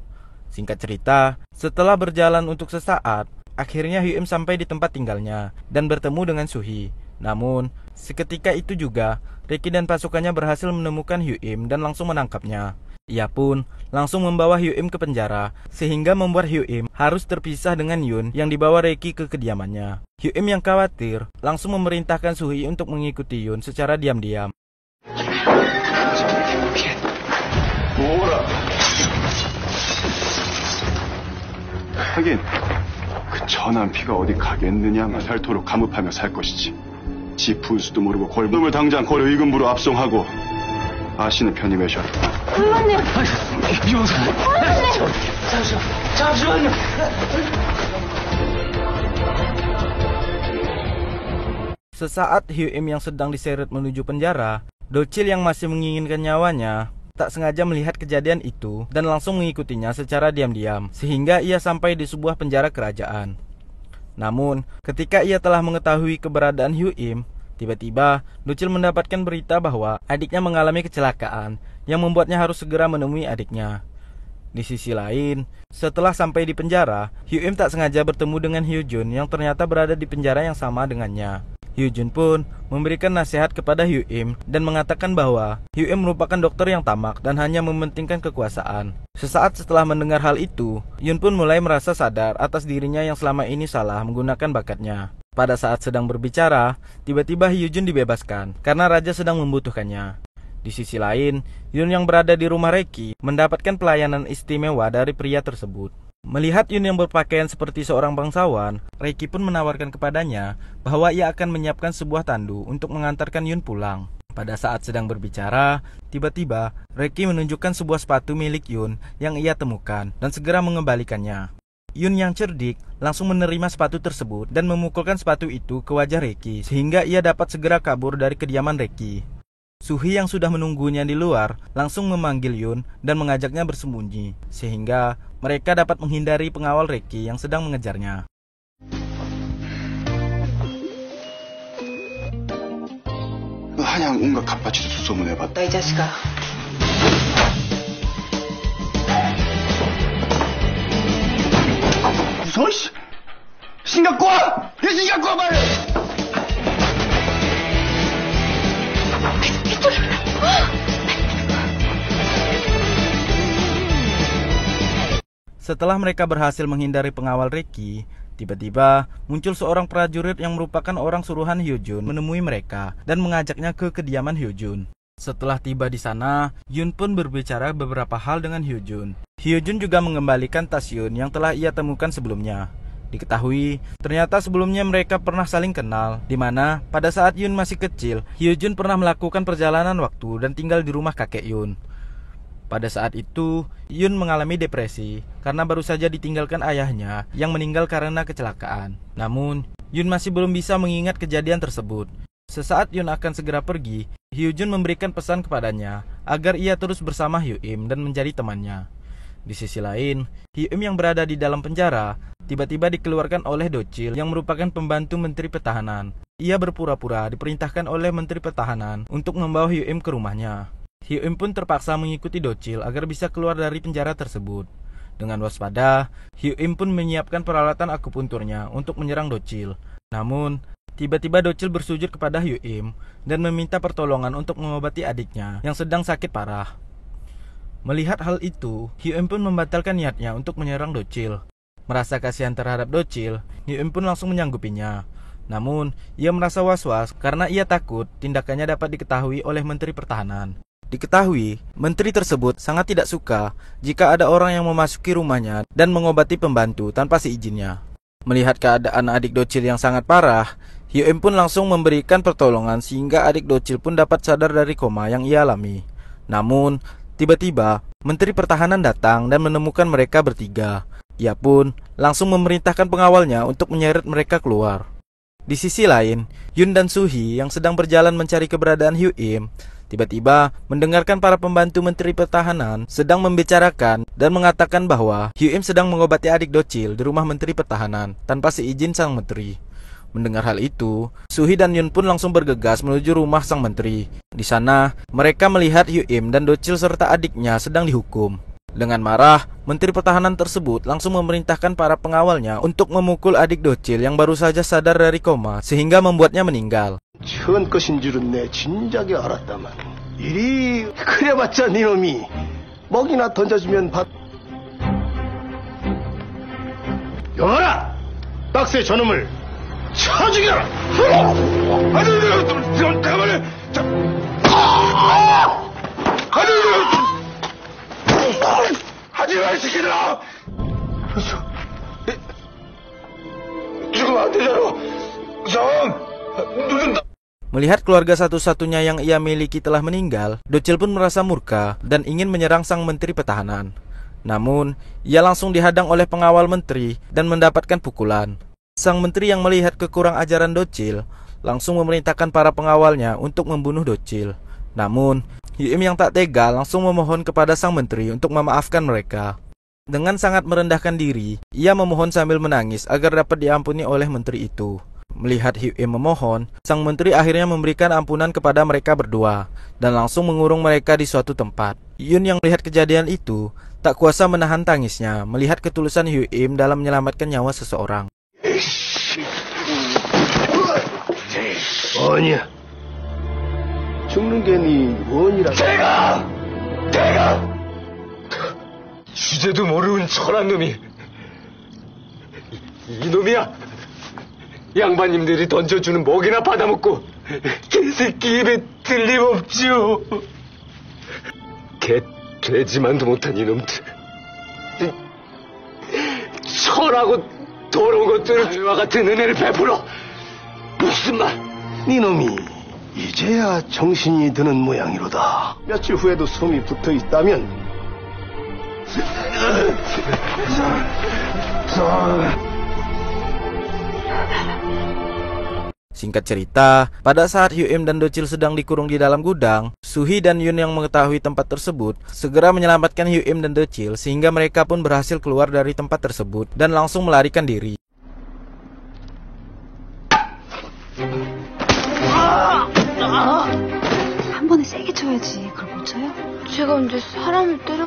Singkat cerita, setelah berjalan untuk sesaat, akhirnya Hyuim sampai di tempat tinggalnya dan bertemu dengan Suhi. Namun, seketika itu juga, Reki dan pasukannya berhasil menemukan Hyuim dan langsung menangkapnya. Ia pun langsung membawa Hyuim ke penjara, sehingga membuat Hyuim harus terpisah dengan Yun yang dibawa Reki ke kediamannya. Hyuim yang khawatir langsung memerintahkan Suhi untuk mengikuti Yun secara diam-diam. 하긴 그 천한 피가 어디 가겠느냐. 살토록 감읍하며 살 것이지. 지 분수도 모르고 골놈을 당장 고려 의금부로 압송하고 아시는 편히 매셔라. 의원님! 비용사! 잠시만요! Sesaat Hyuim yang sedang diseret menuju penjara, Dochil yang masih menginginkan nyawanya tak sengaja melihat kejadian itu dan langsung mengikutinya secara diam-diam, sehingga ia sampai di sebuah penjara kerajaan. Namun, ketika ia telah mengetahui keberadaan Hyuim, tiba-tiba Dochil mendapatkan berita bahwa adiknya mengalami kecelakaan yang membuatnya harus segera menemui adiknya. Di sisi lain, setelah sampai di penjara, Hyuim tak sengaja bertemu dengan Hyojun yang ternyata berada di penjara yang sama dengannya. Hyojun pun memberikan nasihat kepada Hyuim dan mengatakan bahwa Hyuim merupakan dokter yang tamak dan hanya mementingkan kekuasaan. Sesaat setelah mendengar hal itu, Yun pun mulai merasa sadar atas dirinya yang selama ini salah menggunakan bakatnya. Pada saat sedang berbicara, tiba-tiba Hyojun dibebaskan karena raja sedang membutuhkannya. Di sisi lain, Yun yang berada di rumah Reki mendapatkan pelayanan istimewa dari pria tersebut. Melihat Yun yang berpakaian seperti seorang bangsawan, Reki pun menawarkan kepadanya bahwa ia akan menyiapkan sebuah tandu untuk mengantarkan Yun pulang. Pada saat sedang berbicara, tiba-tiba Reki menunjukkan sebuah sepatu milik Yun yang ia temukan dan segera mengembalikannya. Yun yang cerdik langsung menerima sepatu tersebut dan memukulkan sepatu itu ke wajah Reki sehingga ia dapat segera kabur dari kediaman Reki. Suhi yang sudah menunggunya di luar langsung memanggil Yun dan mengajaknya bersembunyi, sehingga mereka dapat menghindari pengawal Reki yang sedang mengejarnya. 한양 온갖 갑바치도 수소문해봤다. 너 이 자식아. 무서워, 씨! 신갖고 와! 신갖고 와, 빨리! Setelah mereka berhasil menghindari pengawal Reki, tiba-tiba muncul seorang prajurit yang merupakan orang suruhan Hyojun menemui mereka dan mengajaknya ke kediaman Hyojun. Setelah tiba di sana, Yun pun berbicara beberapa hal dengan Hyojun. Hyojun juga mengembalikan tas Yun yang telah ia temukan sebelumnya. Diketahui, ternyata sebelumnya mereka pernah saling kenal, di mana pada saat Yun masih kecil, Hyojun pernah melakukan perjalanan waktu dan tinggal di rumah kakek Yun. Pada saat itu, Yun mengalami depresi karena baru saja ditinggalkan ayahnya yang meninggal karena kecelakaan. Namun, Yun masih belum bisa mengingat kejadian tersebut. Sesaat Yun akan segera pergi, Hyojun memberikan pesan kepadanya agar ia terus bersama Hyuim dan menjadi temannya. Di sisi lain, Hyuim yang berada di dalam penjara tiba-tiba dikeluarkan oleh Dochil yang merupakan pembantu Menteri Pertahanan. Ia berpura-pura diperintahkan oleh Menteri Pertahanan untuk membawa Hyuim ke rumahnya. Hyuim pun terpaksa mengikuti Dochil agar bisa keluar dari penjara tersebut. Dengan waspada, Hyuk-im pun menyiapkan peralatan akupunturnya untuk menyerang Docil. Namun, tiba-tiba Docil bersujud kepada Hyuk-im dan meminta pertolongan untuk mengobati adiknya yang sedang sakit parah. Melihat hal itu, Hyuk-im pun membatalkan niatnya untuk menyerang Docil. Merasa kasihan terhadap Docil, Hyuk-im pun langsung menyanggupinya. Namun, ia merasa was-was karena ia takut tindakannya dapat diketahui oleh Menteri Pertahanan. Diketahui, menteri tersebut sangat tidak suka jika ada orang yang memasuki rumahnya dan mengobati pembantu tanpa seizinnya. Melihat keadaan adik Docil yang sangat parah, Hyuk-im pun langsung memberikan pertolongan sehingga adik Docil pun dapat sadar dari koma yang ia alami. Namun, tiba-tiba Menteri Pertahanan datang dan menemukan mereka bertiga. Ia pun langsung memerintahkan pengawalnya untuk menyeret mereka keluar. Di sisi lain, Yun dan Suhi yang sedang berjalan mencari keberadaan Hyuk-im tiba-tiba mendengarkan para pembantu Menteri Pertahanan sedang membicarakan dan mengatakan bahwa Hyuk-im sedang mengobati adik Docil di rumah Menteri Pertahanan tanpa seizin sang menteri. Mendengar hal itu, Suhi dan Yun pun langsung bergegas menuju rumah sang menteri. Di sana, mereka melihat Hyuk-im dan Docil serta adiknya sedang dihukum. Dengan marah, Menteri Pertahanan tersebut langsung memerintahkan para pengawalnya untuk memukul adik Docil yang baru saja sadar dari koma sehingga membuatnya meninggal. 처음 것인 줄은 내 진작에 알았다만 이리 그래봤자 니놈이 먹이나 던져주면 영아라! 박스에 저놈을 쳐 죽여라! 아니, 가만히! 하지 마, 시키라! 죽으면 안 되잖아! Melihat keluarga satu-satunya yang ia miliki telah meninggal, Docil pun merasa murka dan ingin menyerang sang Menteri Pertahanan. Namun, ia langsung dihadang oleh pengawal menteri dan mendapatkan pukulan. Sang menteri yang melihat kekurang ajaran Docil langsung memerintahkan para pengawalnya untuk membunuh Docil. Namun, Hyuk-im yang tak tega langsung memohon kepada sang menteri untuk memaafkan mereka. Dengan sangat merendahkan diri, ia memohon sambil menangis agar dapat diampuni oleh menteri itu. Melihat Hyuk-im memohon, sang menteri akhirnya memberikan ampunan kepada mereka berdua dan langsung mengurung mereka di suatu tempat. Yun yang melihat kejadian itu tak kuasa menahan tangisnya melihat ketulusan Hyuk-im dalam menyelamatkan nyawa seseorang. 뭐냐? 죽는 게 네 원이라. 내가 주제도 모르는 천한 놈이 이놈이야. 양반님들이 던져주는 먹이나 받아먹고 개새끼 입에 틀림없지요. 개 돼지만도 못한 이놈들. 철하고 더러운 것들을 죄와 같은 은혜를 베풀어. 무슨 말? 니놈이 이제야 정신이 드는 모양이로다. 며칠 후에도 숨이 붙어있다면 Singkat cerita, pada saat Hyuk-im dan Docil sedang dikurung di dalam gudang, Suhi dan Yun yang mengetahui tempat tersebut segera menyelamatkan Hyuk-im dan Docil sehingga mereka pun berhasil keluar dari tempat tersebut dan langsung melarikan diri. 한 번에 세게 쳐야지. 그걸 못 쳐요? 제가 언제 사람을 때려...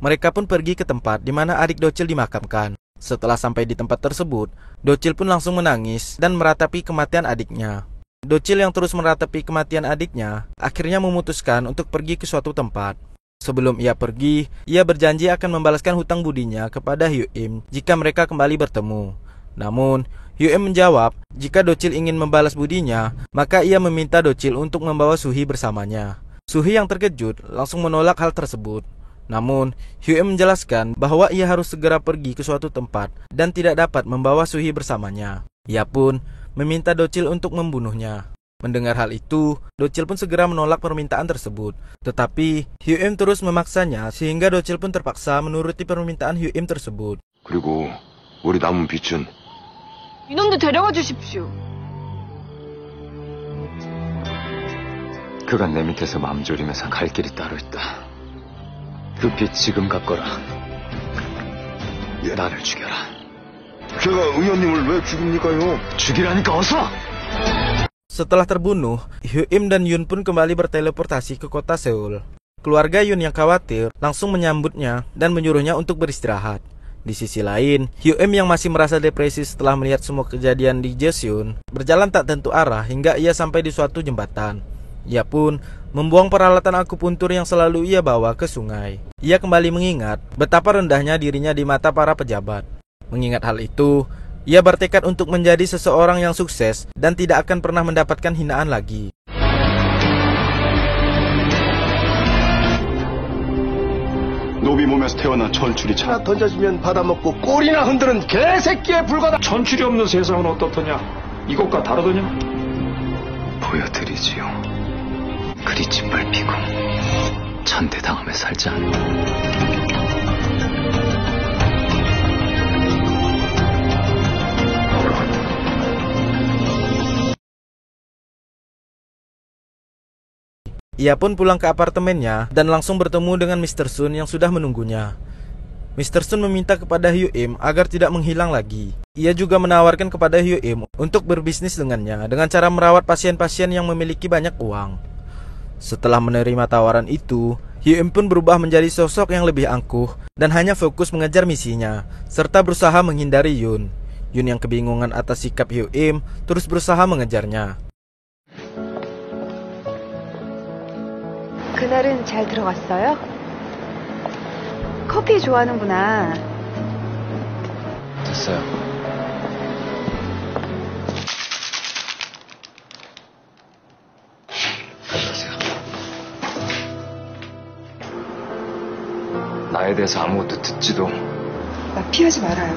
Mereka pun pergi ke tempat di mana adik Docil dimakamkan. Setelah sampai di tempat tersebut, Docil pun langsung menangis dan meratapi kematian adiknya. Docil yang terus meratapi kematian adiknya akhirnya memutuskan untuk pergi ke suatu tempat. Sebelum ia pergi, ia berjanji akan membalaskan hutang budinya kepada Hyuk-im jika mereka kembali bertemu. Namun, Hyuk-im menjawab jika Docil ingin membalas budinya, maka ia meminta Docil untuk membawa Suhi bersamanya. Suhi yang terkejut langsung menolak hal tersebut. Namun, Hyuk-im menjelaskan bahwa ia harus segera pergi ke suatu tempat dan tidak dapat membawa Suhi bersamanya. Ia pun meminta Docil untuk membunuhnya. Mendengar hal itu, Docil pun segera menolak permintaan tersebut. Tetapi, Hyuk-im terus memaksanya sehingga Docil pun terpaksa menuruti permintaan Hyuk-im tersebut. 그리고 우리 남은 빚은 이놈들 데려가 주십시오. 그간 내 밑에서 맘 졸이면서 갈 길이 따로 있다. 그 빚 지금 갚거라. 나를 죽여라. 제가 의원님을 왜 죽입니까요? 죽이라니까 어서! Setelah terbunuh, Hyuk-im dan Yun pun kembali berteleportasi ke kota Seoul. Keluarga Yun yang khawatir langsung menyambutnya dan menyuruhnya untuk beristirahat. Di sisi lain, Hyum yang masih merasa depresi setelah melihat semua kejadian di Jeseon berjalan tak tentu arah hingga ia sampai di suatu jembatan. Ia pun membuang peralatan akupuntur yang selalu ia bawa ke sungai. Ia kembali mengingat betapa rendahnya dirinya di mata para pejabat. Mengingat hal itu, ia bertekad untuk menjadi seseorang yang sukses dan tidak akan pernah mendapatkan hinaan lagi. 노비 몸에서 태어난 천출이 하나 던져주면 받아먹고 꼬리나 흔드는 개새끼에 불과다. 천출이 없는 세상은 어떻더냐? 이것과 다르더냐? 보여드리지요. 그리 짓밟히고 천대당하며 살자. Ia pun pulang ke apartemennya dan langsung bertemu dengan Mr. Sun yang sudah menunggunya. Mr. Sun meminta kepada Hyum agar tidak menghilang lagi. Ia juga menawarkan kepada Hyum untuk berbisnis dengannya dengan cara merawat pasien-pasien yang memiliki banyak uang. Setelah menerima tawaran itu, Hyum pun berubah menjadi sosok yang lebih angkuh dan hanya fokus mengejar misinya, serta berusaha menghindari Yun. Yun yang kebingungan atas sikap Hyum terus berusaha mengejarnya. 그날은 잘 들어갔어요? 커피 좋아하는구나. 됐어요. 가져가세요. 나에 대해서 아무것도 듣지도. 나 피하지 말아요.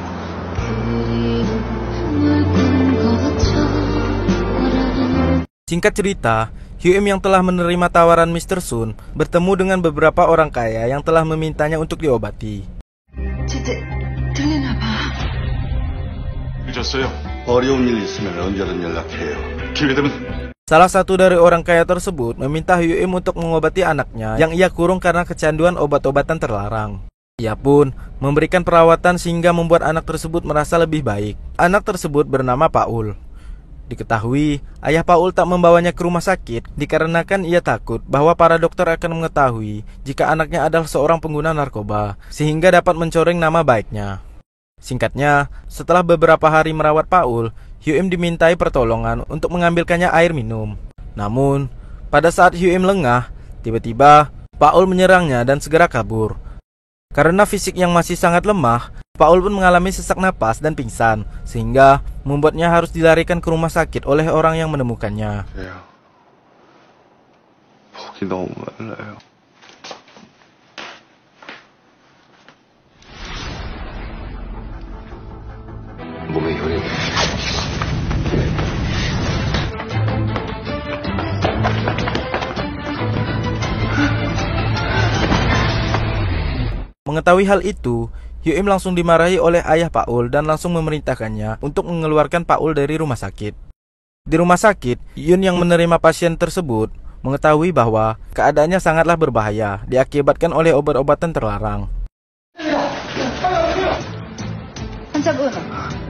Singkat cerita, Hyum yang telah menerima tawaran Mr. Sun bertemu dengan beberapa orang kaya yang telah memintanya untuk diobati. 늦었어요. 어려운 일 있으면 언제든 연락해요. 기회되면. Salah satu dari orang kaya tersebut meminta Hyum untuk mengobati anaknya yang ia kurung karena kecanduan obat-obatan terlarang. Ia pun memberikan perawatan sehingga membuat anak tersebut merasa lebih baik. Anak tersebut bernama Paul. Diketahui, ayah Paul tak membawanya ke rumah sakit dikarenakan ia takut bahwa para dokter akan mengetahui jika anaknya adalah seorang pengguna narkoba, sehingga dapat mencoreng nama baiknya. Singkatnya, setelah beberapa hari merawat Paul, Hyum dimintai pertolongan untuk mengambilkannya air minum. Namun, pada saat Hyum lengah, tiba-tiba Paul menyerangnya dan segera kabur. Karena fisik yang masih sangat lemah, Paul pun mengalami sesak napas dan pingsan, sehingga membuatnya harus dilarikan ke rumah sakit oleh orang yang menemukannya. 복이 너무 많아요. 몸에 혈이. Mengetahui hal itu, Hyum langsung dimarahi oleh ayah Paul dan langsung memerintahkannya untuk mengeluarkan Paul dari rumah sakit. Di rumah sakit, Yun yang menerima pasien tersebut mengetahui bahwa keadaannya sangatlah berbahaya diakibatkan oleh obat-obatan terlarang. 환자분,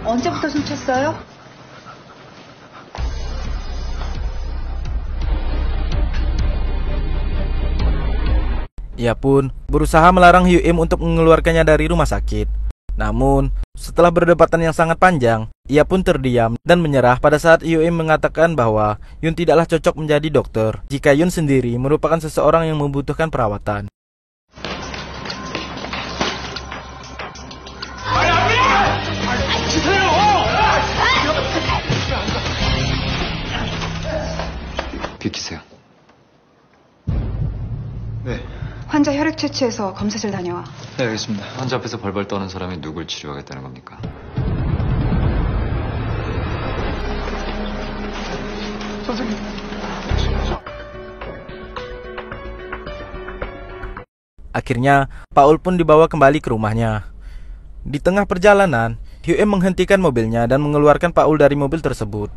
언제부터 숨 찼어요? Ia pun berusaha melarang Hyum untuk mengeluarkannya dari rumah sakit. Namun, setelah perdebatan yang sangat panjang, ia pun terdiam dan menyerah pada saat Hyum mengatakan bahwa Yun tidaklah cocok menjadi dokter jika Yun sendiri merupakan seseorang yang membutuhkan perawatan. 비키세요. 네. 환자 혈액 채취해서 검사실 다녀와. 네, 알겠습니다. 환자 앞에서 벌벌 떠는 사람이 누굴 치료하겠다는 겁니까? 선생님. Akhirnya, Paul pun dibawa kembali ke rumahnya. Di tengah perjalanan, Hyum menghentikan mobilnya dan mengeluarkan Paul dari mobil tersebut.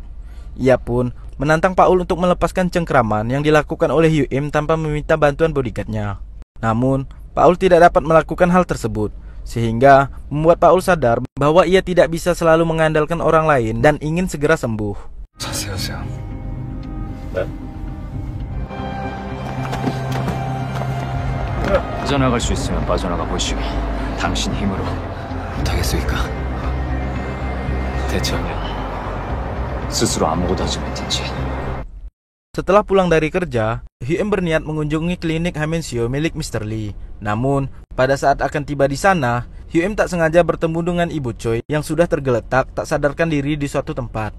Ia pun menantang Paul untuk melepaskan cengkraman yang dilakukan oleh Hyum tanpa meminta bantuan bodyguardnya. Namun, Paul tidak dapat melakukan hal tersebut, sehingga membuat Paul sadar bahwa ia tidak bisa selalu mengandalkan orang lain dan ingin segera sembuh. 자세하세요. 네. 빠져나갈 수 있으면 빠져나가 보시오. 당신 힘으로. 못하겠습니까? 대체하면 스스로 아무것도 하지 못했지. Setelah pulang dari kerja, Hyun berniat mengunjungi klinik Hamensio milik Mr. Lee. Namun, pada saat akan tiba di sana, Hyun tak sengaja bertemu dengan Ibu Choi yang sudah tergeletak tak sadarkan diri di suatu tempat.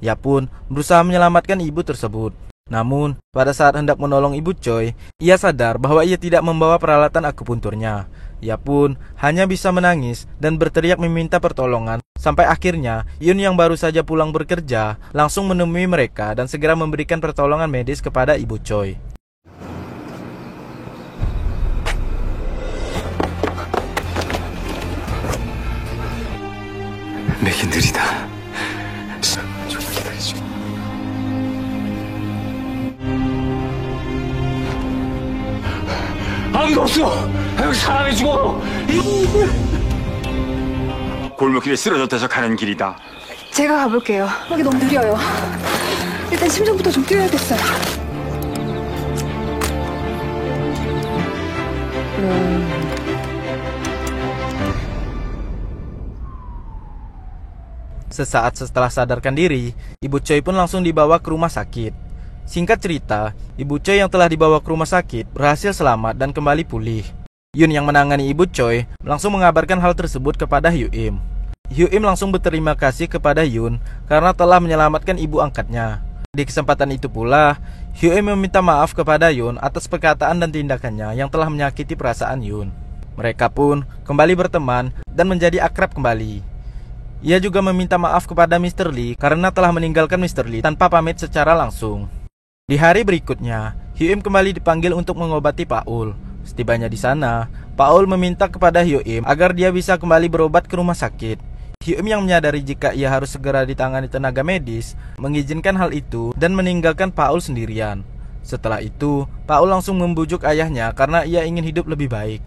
Ia pun berusaha menyelamatkan ibu tersebut. Namun, pada saat hendak menolong Ibu Choi, ia sadar bahwa ia tidak membawa peralatan akupunturnya. Ia pun hanya bisa menangis dan berteriak meminta pertolongan. Sampai akhirnya, Yun yang baru saja pulang bekerja langsung menemui mereka dan segera memberikan pertolongan medis kepada Ibu Choi. 맥이 느리다. 조금 기다리죠. 아무도 없어. 여기 사람이 죽어. 골목길에 쓰러졌다서 가는 길이다. 제가 가볼게요. 여기 너무 느려요. 일단 심장부터 좀 뛰어야겠어요. Sesaat setelah sadarkan diri, Ibu Choi pun langsung dibawa ke rumah sakit. Singkat cerita, Ibu Choi yang telah dibawa ke rumah sakit berhasil selamat dan kembali pulih. Yun yang menangani Ibu Choi langsung mengabarkan hal tersebut kepada Hyun. Hyun langsung berterima kasih kepada Yun karena telah menyelamatkan ibu angkatnya. Di kesempatan itu pula, Hyun meminta maaf kepada Yun atas perkataan dan tindakannya yang telah menyakiti perasaan Yun. Mereka pun kembali berteman dan menjadi akrab kembali. Ia juga meminta maaf kepada Mr. Lee karena telah meninggalkan Mr. Lee tanpa pamit secara langsung. Di hari berikutnya, Hyun kembali dipanggil untuk mengobati Paul. Setibanya di sana, Paul meminta kepada Hyun agar dia bisa kembali berobat ke rumah sakit. Hyun yang menyadari jika ia harus segera ditangani tenaga medis, mengizinkan hal itu dan meninggalkan Paul sendirian. Setelah itu, Paul langsung membujuk ayahnya karena ia ingin hidup lebih baik.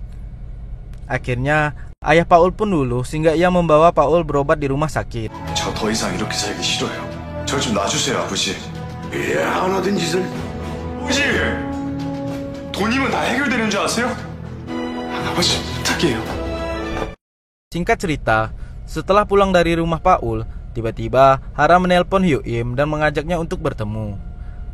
Akhirnya, ayah Paul pun luluh sehingga ia membawa Paul berobat di rumah sakit. 저 더 이상 이렇게 살기 싫어요. 절 좀 놔주세요, 아버지. 안 하던 짓을. 아버지! 돈이면 다 해결되는 줄 아세요? 아버지, 부탁해요. Singkat cerita, setelah pulang dari rumah Paul, tiba-tiba Hara menelpon Hyun dan mengajaknya untuk bertemu.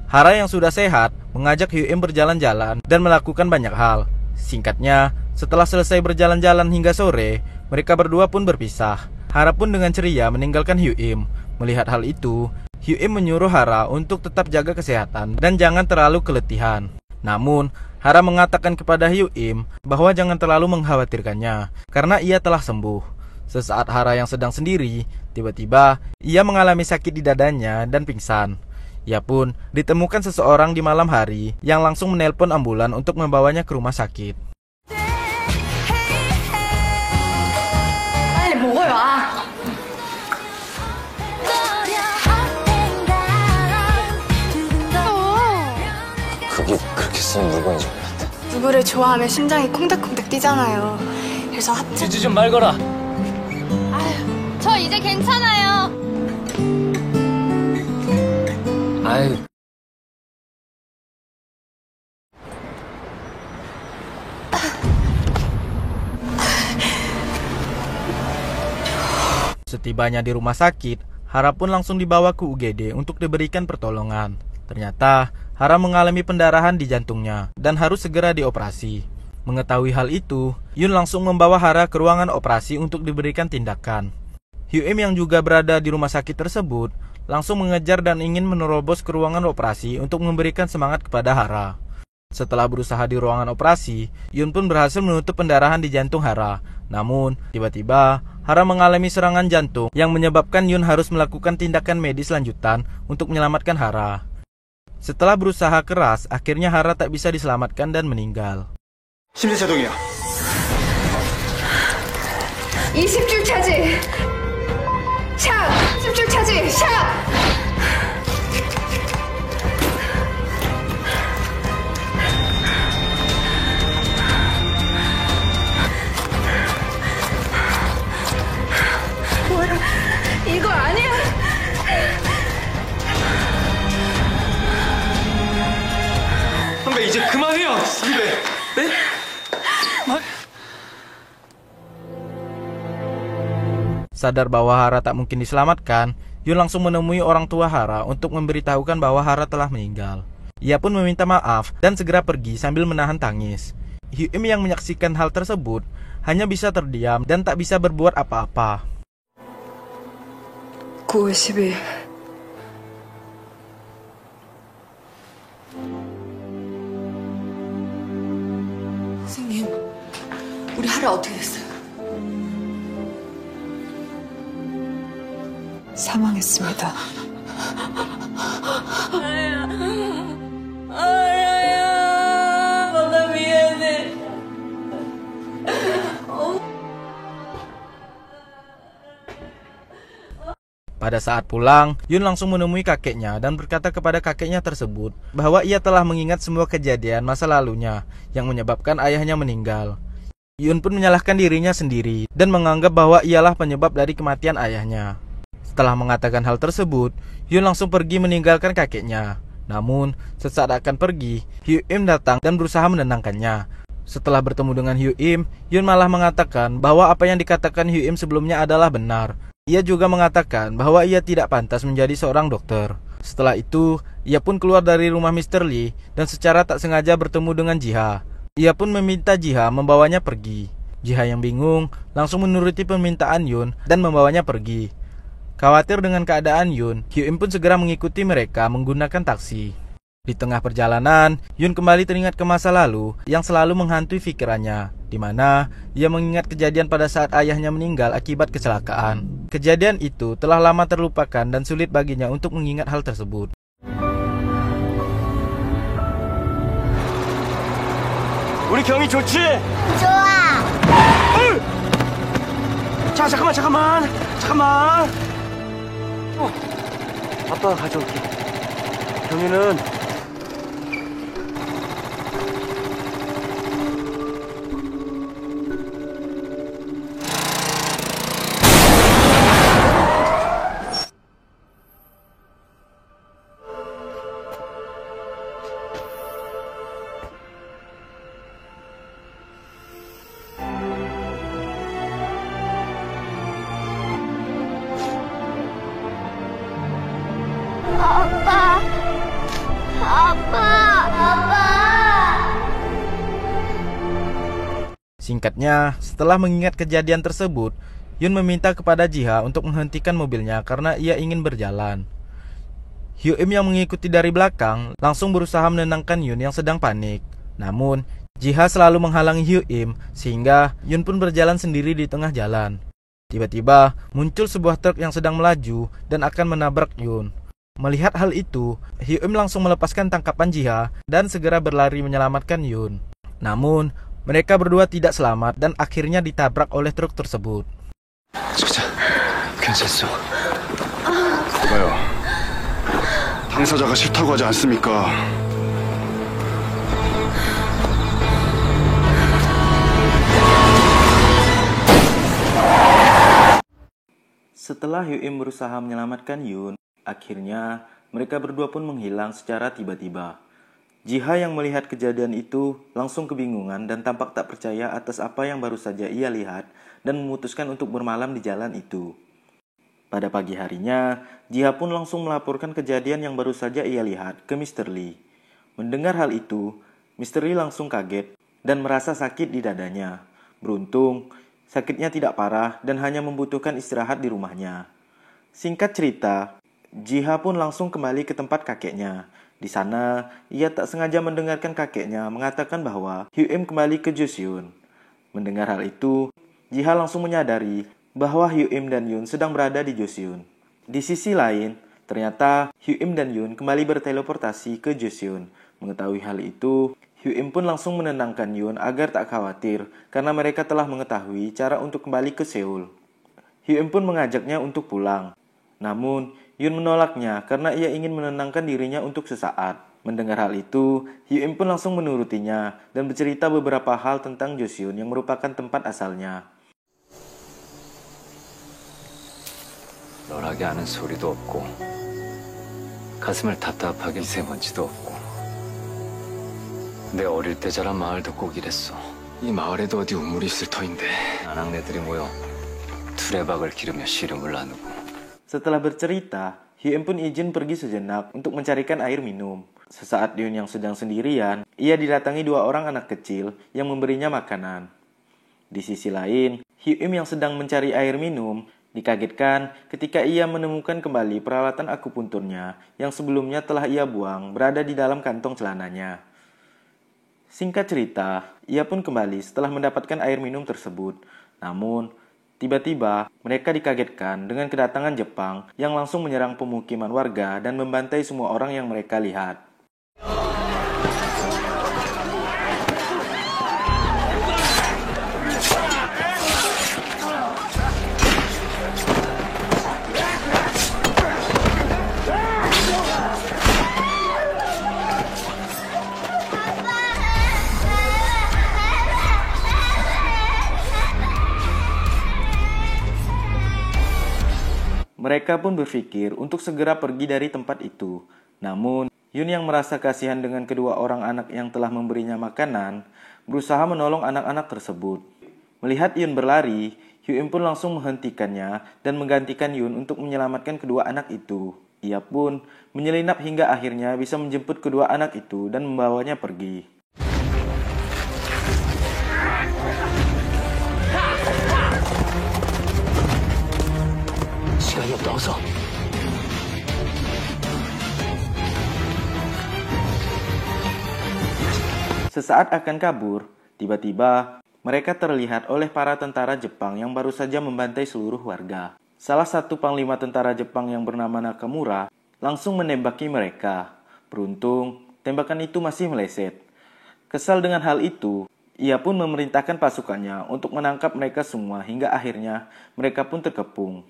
Hara yang sudah sehat mengajak Hyun berjalan-jalan dan melakukan banyak hal. Singkatnya, setelah selesai berjalan-jalan hingga sore, mereka berdua pun berpisah. Hara pun dengan ceria meninggalkan Hyun. Melihat hal itu, Hyun menyuruh Hara untuk tetap jaga kesehatan dan jangan terlalu keletihan. Namun, Hara mengatakan kepada Hyun bahwa jangan terlalu mengkhawatirkannya karena ia telah sembuh. Sesaat Hara yang sedang sendiri, tiba-tiba ia mengalami sakit di dadanya dan pingsan. Ia pun ditemukan seseorang di malam hari yang langsung menelpon ambulan untuk membawanya ke rumah sakit. 빨리 먹어요. 그게 그렇게 쓰는 물건인지 몰랐다. 누구를 좋아하면 심장이 콩닥콩닥 뛰잖아요. 그래서 합체. 찌지 좀 말거라. 저 이제 괜찮아요. 아유. Setibanya di rumah sakit, Hara pun langsung dibawa ke UGD untuk diberikan pertolongan. Ternyata, Hara mengalami pendarahan di jantungnya dan harus segera dioperasi. Mengetahui hal itu, Yun langsung membawa Hara ke ruangan operasi untuk diberikan tindakan. Hyun yang juga berada di rumah sakit tersebut langsung mengejar dan ingin menerobos ke ruangan operasi untuk memberikan semangat kepada Hara. Setelah berusaha di ruangan operasi, Yun pun berhasil menutup pendarahan di jantung Hara. Namun, tiba-tiba Hara mengalami serangan jantung yang menyebabkan Yun harus melakukan tindakan medis lanjutan untuk menyelamatkan Hara. Setelah berusaha keras, akhirnya Hara tak bisa diselamatkan dan meninggal. 심폐자동이야. 20줄 차지. 샷! 10줄 차지. 샷! 뭐야? 이거 아니야. 선배 이제 그만해요. 선배. 네? Sadar bahwa Hara tak mungkin diselamatkan, Yun langsung menemui orang tua Hara untuk memberitahukan bahwa Hara telah meninggal. Ia pun meminta maaf dan segera pergi sambil menahan tangis. Hyuk-im yang menyaksikan hal tersebut hanya bisa terdiam dan tak bisa berbuat apa-apa. 9월 10일 선생님, 우리 하라 어떻게 됐어요? 사망했습니다. 나 미안해. Pada saat pulang, Yun langsung menemui kakeknya dan berkata kepada kakeknya tersebut bahwa ia telah mengingat semua kejadian masa lalunya yang menyebabkan ayahnya meninggal. Yun pun menyalahkan dirinya sendiri dan menganggap bahwa ialah penyebab dari kematian ayahnya. Setelah mengatakan hal tersebut, Yun langsung pergi meninggalkan kakeknya. Namun, sesaat akan pergi, Hyuk-im datang dan berusaha menenangkannya. Setelah bertemu dengan Hyuk-im, Yun malah mengatakan bahwa apa yang dikatakan Hyuk-im sebelumnya adalah benar. Ia juga mengatakan bahwa ia tidak pantas menjadi seorang dokter. Setelah itu, ia pun keluar dari rumah Mr. Lee dan secara tak sengaja bertemu dengan Jiha. Ia pun meminta Jiha membawanya pergi. Jiha yang bingung langsung menuruti permintaan Yun dan membawanya pergi. Khawatir dengan keadaan Yun, Hyuk-im pun segera mengikuti mereka menggunakan taksi. Di tengah perjalanan, Yun kembali teringat ke masa lalu yang selalu menghantui pikirannya, di mana ia mengingat kejadian pada saat ayahnya meninggal akibat kecelakaan. Kejadian itu telah lama terlupakan dan sulit baginya untuk mengingat hal tersebut. 우리 경이 좋지? 좋아. 자, 잠깐만. 아빠가 가져올게. 경이는 Singkatnya, setelah mengingat kejadian tersebut, Yun meminta kepada Jiha untuk menghentikan mobilnya karena ia ingin berjalan. Hyuk-im yang mengikuti dari belakang langsung berusaha menenangkan Yun yang sedang panik. Namun, Jiha selalu menghalangi Hyuk-im sehingga Yun pun berjalan sendiri di tengah jalan. Tiba-tiba, muncul sebuah truk yang sedang melaju dan akan menabrak Yun. Melihat hal itu, Hyuk-im langsung melepaskan tangkapan Jiha dan segera berlari menyelamatkan Yun. Namun, mereka berdua tidak selamat dan akhirnya ditabrak oleh truk tersebut. 저자, 괜찮소. 이봐요. 당사자가 싫다고 하지 않습니까? Setelah Hyuk-im berusaha menyelamatkan Yun, akhirnya mereka berdua pun menghilang secara tiba-tiba. Jiha yang melihat kejadian itu langsung kebingungan dan tampak tak percaya atas apa yang baru saja ia lihat dan memutuskan untuk bermalam di jalan itu. Pada pagi harinya, Jiha pun langsung melaporkan kejadian yang baru saja ia lihat ke Mr. Lee. Mendengar hal itu, Mr. Lee langsung kaget dan merasa sakit di dadanya. Beruntung, sakitnya tidak parah dan hanya membutuhkan istirahat di rumahnya. Singkat cerita, Jiha pun langsung kembali ke tempat kakeknya. Di sana, ia tak sengaja mendengarkan kakeknya mengatakan bahwa Hyuk-im kembali ke Joseon. Mendengar hal itu, Jiha langsung menyadari bahwa Hyuk-im dan Yun sedang berada di Joseon. Di sisi lain, ternyata Hyuk-im dan Yun kembali berteleportasi ke Joseon. Mengetahui hal itu, Hyuk-im pun langsung menenangkan Yun agar tak khawatir karena mereka telah mengetahui cara untuk kembali ke Seoul. Hyuk-im pun mengajaknya untuk pulang. Namun, Yun menolaknya karena ia ingin menenangkan dirinya untuk sesaat. Mendengar hal itu, Hyuk-im pun langsung menurutinya dan bercerita beberapa hal tentang Joseon yang merupakan tempat asalnya. 널하게 하는 소리도 없고 가슴을 답답하게 미세먼지도 없고 내 어릴 때 자란 마을도 꼭 이랬어. 이 마을에도 어디 우물이 있을 터인데 아낙네들이 모여 수레박을 기르며 씨름을 나누고. Setelah bercerita, Hyun pun izin pergi sejenak untuk mencarikan air minum. Sesaat Hyun yang sedang sendirian, ia didatangi dua orang anak kecil yang memberinya makanan. Di sisi lain, Hyun yang sedang mencari air minum dikagetkan ketika ia menemukan kembali peralatan akupunturnya yang sebelumnya telah ia buang berada di dalam kantong celananya. Singkat cerita, ia pun kembali setelah mendapatkan air minum tersebut. Namun, tiba-tiba mereka dikagetkan dengan kedatangan Jepang yang langsung menyerang pemukiman warga dan membantai semua orang yang mereka lihat. Mereka pun berpikir untuk segera pergi dari tempat itu. Namun, Yun yang merasa kasihan dengan kedua orang anak yang telah memberinya makanan, berusaha menolong anak-anak tersebut. Melihat Yun berlari, Hyun pun langsung menghentikannya dan menggantikan Yun untuk menyelamatkan kedua anak itu. Ia pun menyelinap hingga akhirnya bisa menjemput kedua anak itu dan membawanya pergi. 시간이 없다, 어서. Sesaat akan kabur, tiba-tiba mereka terlihat oleh para tentara Jepang yang baru saja membantai seluruh warga. Salah satu panglima tentara Jepang yang bernama Nakamura langsung menembaki mereka. Beruntung, tembakan itu masih meleset. Kesal dengan hal itu, ia pun memerintahkan pasukannya untuk menangkap mereka semua hingga akhirnya mereka pun terkepung.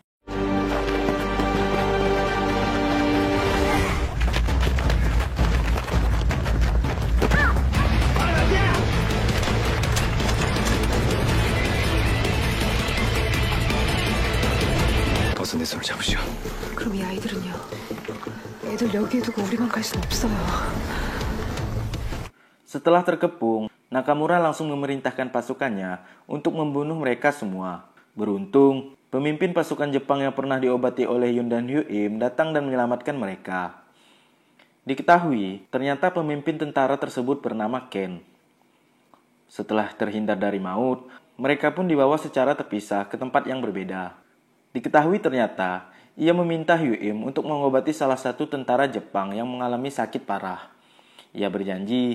어서 내 손을 잡으시오. 그럼 이 아이들은요? 애들 여기에 두고 우리만 갈 순 없어요. Setelah terkepung, Nakamura langsung memerintahkan pasukannya untuk membunuh mereka semua. Beruntung, pemimpin pasukan Jepang yang pernah diobati oleh Yun dan Hyun datang dan menyelamatkan mereka. Diketahui, ternyata pemimpin tentara tersebut bernama Ken. Setelah terhindar dari maut, mereka pun dibawa secara terpisah ke tempat yang berbeda. Diketahui ternyata, ia meminta Hyun untuk mengobati salah satu tentara Jepang yang mengalami sakit parah. Ia berjanji,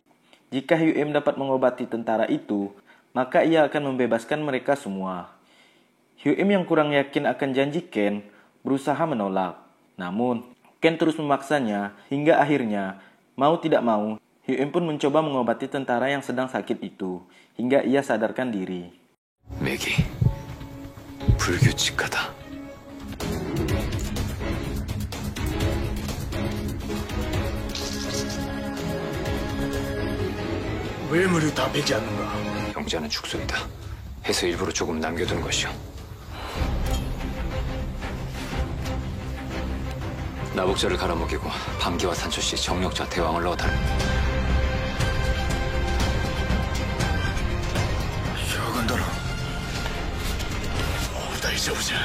jika Hyun dapat mengobati tentara itu, maka ia akan membebaskan mereka semua. Hyun yang kurang yakin akan janji Ken, berusaha menolak. Namun, Ken terus memaksanya hingga akhirnya, mau tidak mau, Hyun pun mencoba mengobati tentara yang sedang sakit itu, hingga ia sadarkan diri. 맥이 불규칙하다. 왜 물을 다 빼지 않는가? 병자는 축소이다. 해서 일부러 조금 남겨둔 것이오. 나복자를 갈아먹이고 밤기와 산초씨 정력자 대왕을 넣어달라. 쇼군도로 다이저부자.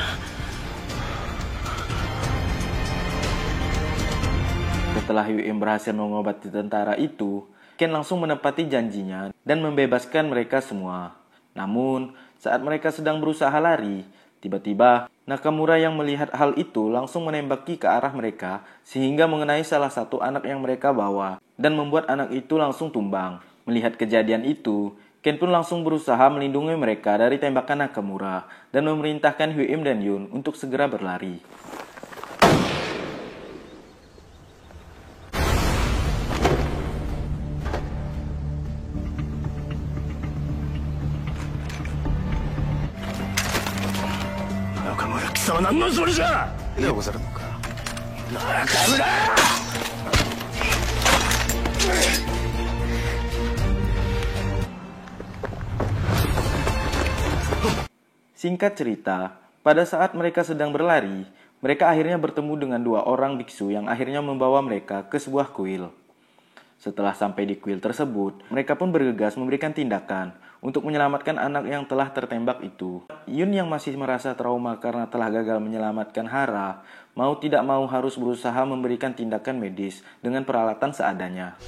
Setelah Hyun berhasil mengobati tentara itu, Ken langsung menepati janjinya dan membebaskan mereka semua. Namun, saat mereka sedang berusaha lari, tiba-tiba Nakamura yang melihat hal itu langsung menembaki ke arah mereka sehingga mengenai salah satu anak yang mereka bawa dan membuat anak itu langsung tumbang. Melihat kejadian itu, Ken pun langsung berusaha melindungi mereka dari tembakan Nakamura dan memerintahkan Hyun dan Yun untuk segera berlari. 난뭔 소리야? 내가 살아볼까? 나가라! Singkat cerita, pada saat mereka sedang berlari, mereka akhirnya bertemu dengan dua orang biksu yang akhirnya membawa mereka ke sebuah kuil. Setelah sampai di kuil tersebut, mereka pun bergegas memberikan tindakan untuk menyelamatkan anak yang telah tertembak itu. Yun yang masih merasa trauma karena telah gagal menyelamatkan Hara, mau tidak mau harus berusaha memberikan tindakan medis dengan peralatan seadanya.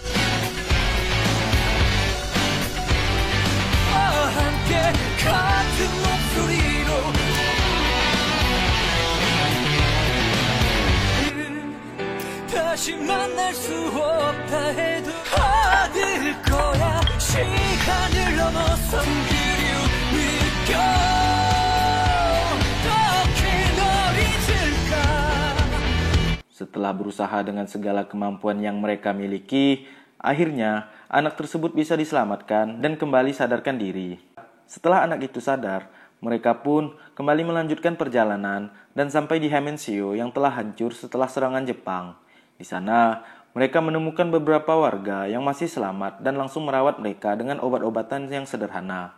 Setelah berusaha dengan segala kemampuan yang mereka miliki, akhirnya anak tersebut bisa diselamatkan dan kembali sadarkan diri. Setelah anak itu sadar, mereka pun kembali melanjutkan perjalanan dan sampai di Hamensio yang telah hancur setelah serangan Jepang. Di sana, mereka menemukan beberapa warga yang masih selamat dan langsung merawat mereka dengan obat-obatan yang sederhana.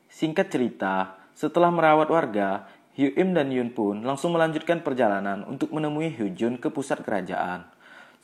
Singkat cerita, setelah merawat warga, Hyu-im dan Yun pun langsung melanjutkan perjalanan untuk menemui Hyo-jun ke pusat kerajaan.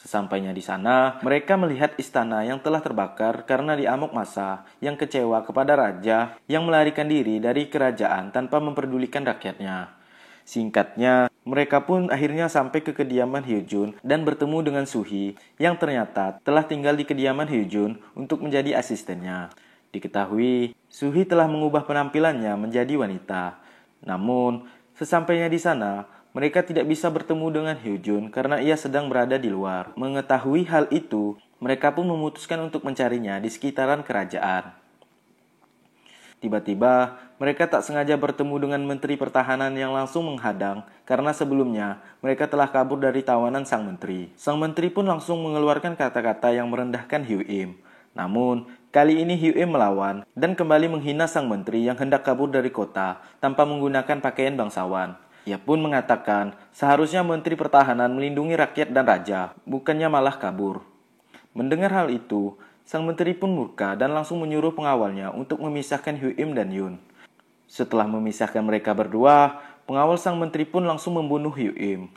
Sesampainya di sana, mereka melihat istana yang telah terbakar karena diamuk massa yang kecewa kepada raja yang melarikan diri dari kerajaan tanpa memperdulikan rakyatnya. Singkatnya, mereka pun akhirnya sampai ke kediaman Hyo-jun dan bertemu dengan Suhi yang ternyata telah tinggal di kediaman Hyo-jun untuk menjadi asistennya. Diketahui, Suhi telah mengubah penampilannya menjadi wanita. Namun, sesampainya di sana, mereka tidak bisa bertemu dengan Hyo-jun karena ia sedang berada di luar. Mengetahui hal itu, mereka pun memutuskan untuk mencarinya di sekitaran kerajaan. Tiba-tiba, mereka tak sengaja bertemu dengan Menteri Pertahanan yang langsung menghadang karena sebelumnya mereka telah kabur dari tawanan sang menteri. Sang menteri pun langsung mengeluarkan kata-kata yang merendahkan Hyu-im. Namun, kali ini Hyu-im melawan dan kembali menghina sang menteri yang hendak kabur dari kota tanpa menggunakan pakaian bangsawan. Ia pun mengatakan seharusnya Menteri Pertahanan melindungi rakyat dan raja, bukannya malah kabur. Mendengar hal itu, sang menteri pun murka dan langsung menyuruh pengawalnya untuk memisahkan Hyu-im dan Yun. Setelah memisahkan mereka berdua, pengawal sang menteri pun langsung membunuh Hyu-im.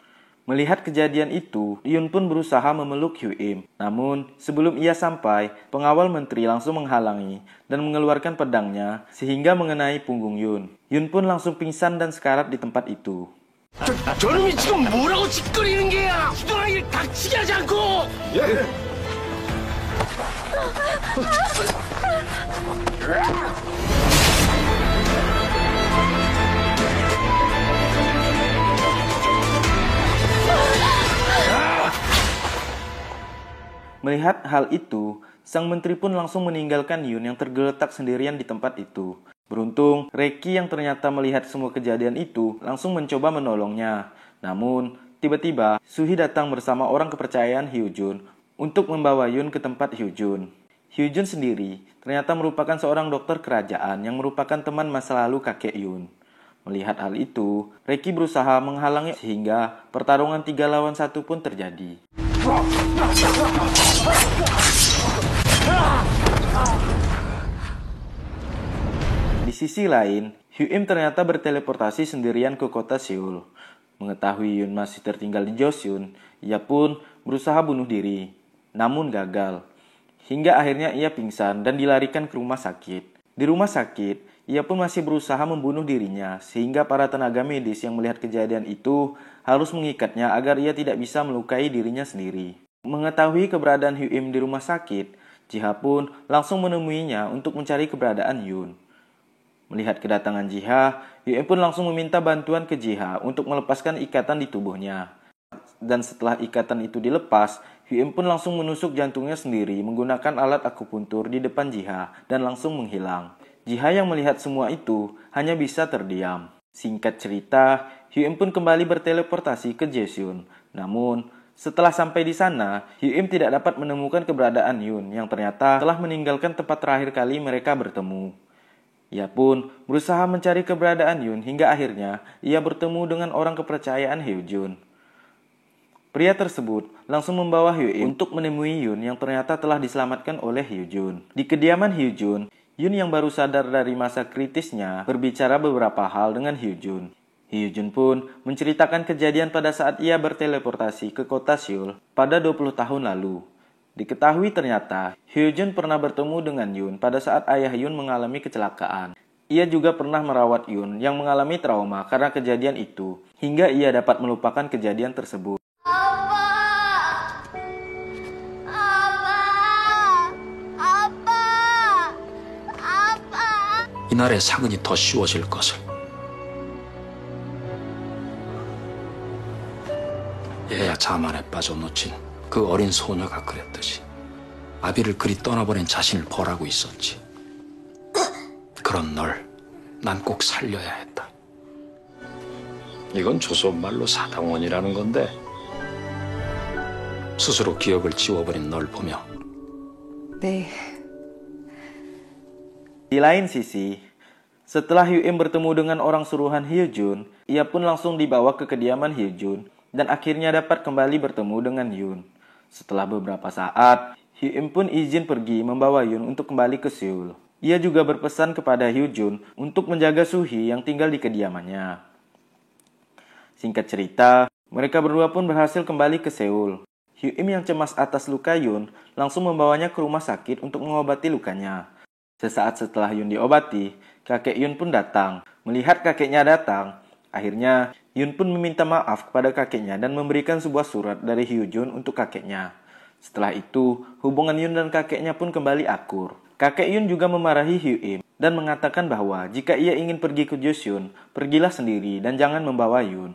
Melihat kejadian itu, Yun pun berusaha memeluk Hyu-im. Namun, sebelum ia sampai, pengawal menteri langsung menghalangi dan mengeluarkan pedangnya sehingga mengenai punggung Yun. Yun pun langsung pingsan dan sekarat di tempat itu. 저놈이 지금 뭐라고 짓거리는 게야? 부당하게 닥치게 하지 않고! Melihat hal itu, sang menteri pun langsung meninggalkan Yun yang tergeletak sendirian di tempat itu. Beruntung, Reki yang ternyata melihat semua kejadian itu langsung mencoba menolongnya. Namun, tiba-tiba Suhi datang bersama orang kepercayaan Hyo-jun untuk membawa Yun ke tempat Hyo-jun. Hyo-jun sendiri ternyata merupakan seorang dokter kerajaan yang merupakan teman masa lalu kakek Yun. Melihat hal itu, Reki berusaha menghalangi sehingga pertarungan 3 lawan 1 pun terjadi. Di sisi lain, Hyu-im ternyata berteleportasi sendirian ke kota Seoul. Mengetahui Yun masih tertinggal di Joseon, ia pun berusaha bunuh diri, namun gagal. Hingga akhirnya ia pingsan dan dilarikan ke rumah sakit. Di rumah sakit, ia pun masih berusaha membunuh dirinya, sehingga para tenaga medis yang melihat kejadian itu harus mengikatnya agar ia tidak bisa melukai dirinya sendiri. Mengetahui keberadaan Hyu-im di rumah sakit, Jiha pun langsung menemuinya untuk mencari keberadaan Yun. Melihat kedatangan Jiha, Hyu-im pun langsung meminta bantuan ke Jiha untuk melepaskan ikatan di tubuhnya. Dan setelah ikatan itu dilepas, Hyu-im pun langsung menusuk jantungnya sendiri menggunakan alat akupuntur di depan Jiha dan langsung menghilang. Jiha yang melihat semua itu hanya bisa terdiam. Singkat cerita, Hyu-im pun kembali berteleportasi ke Joseon. Namun, setelah sampai di sana, Hyu-im tidak dapat menemukan keberadaan Yun yang ternyata telah meninggalkan tempat terakhir kali mereka bertemu. Ia pun berusaha mencari keberadaan Yun hingga akhirnya ia bertemu dengan orang kepercayaan Hyo-jun. Pria tersebut langsung membawa Hyu-im untuk menemui Yun yang ternyata telah diselamatkan oleh Hyo-jun. Di kediaman Hyo-jun, Yun yang baru sadar dari masa kritisnya berbicara beberapa hal dengan Hyo-jun. Hyojun pun menceritakan kejadian pada saat ia berteleportasi ke kota Seoul pada 20 tahun lalu. Diketahui ternyata Hyojun pernah bertemu dengan Yoon pada saat ayah Yoon mengalami kecelakaan. Ia juga pernah merawat Yoon yang mengalami trauma karena kejadian itu, hingga ia dapat melupakan kejadian tersebut. 이날의 사근이 더 쉬워질 것을. 얘야 자만에 빠져 놓친 그 어린 소녀가 그랬듯이 아비를 그리 떠나보낸 자신을 벌하고 있었지. 그런 널 난 꼭 살려야 했다. 이건 조선말로 사당원이라는 건데 스스로 기억을 지워버린 널 보며 네. Di lain sisi, setelah Hyuim bertemu dengan orang suruhan Hyojun, ia pun langsung dibawa ke kediaman Hyojun dan akhirnya dapat kembali bertemu dengan Yoon. Setelah beberapa saat, Hyuim pun izin pergi membawa Yoon untuk kembali ke Seoul. Ia juga berpesan kepada Hyojun untuk menjaga Suhi yang tinggal di kediamannya. Singkat cerita, mereka berdua pun berhasil kembali ke Seoul. Hyuim yang cemas atas luka Yoon langsung membawanya ke rumah sakit untuk mengobati lukanya. Sesaat setelah Yoon diobati, kakek Yoon pun datang. Melihat kakeknya datang, akhirnya Yoon pun meminta maaf kepada kakeknya dan memberikan sebuah surat dari Hyojun untuk kakeknya. Setelah itu, hubungan Yoon dan kakeknya pun kembali akur. Kakek Yoon juga memarahi Hyuim dan mengatakan bahwa jika ia ingin pergi ke Joseon, pergilah sendiri dan jangan membawa Yoon.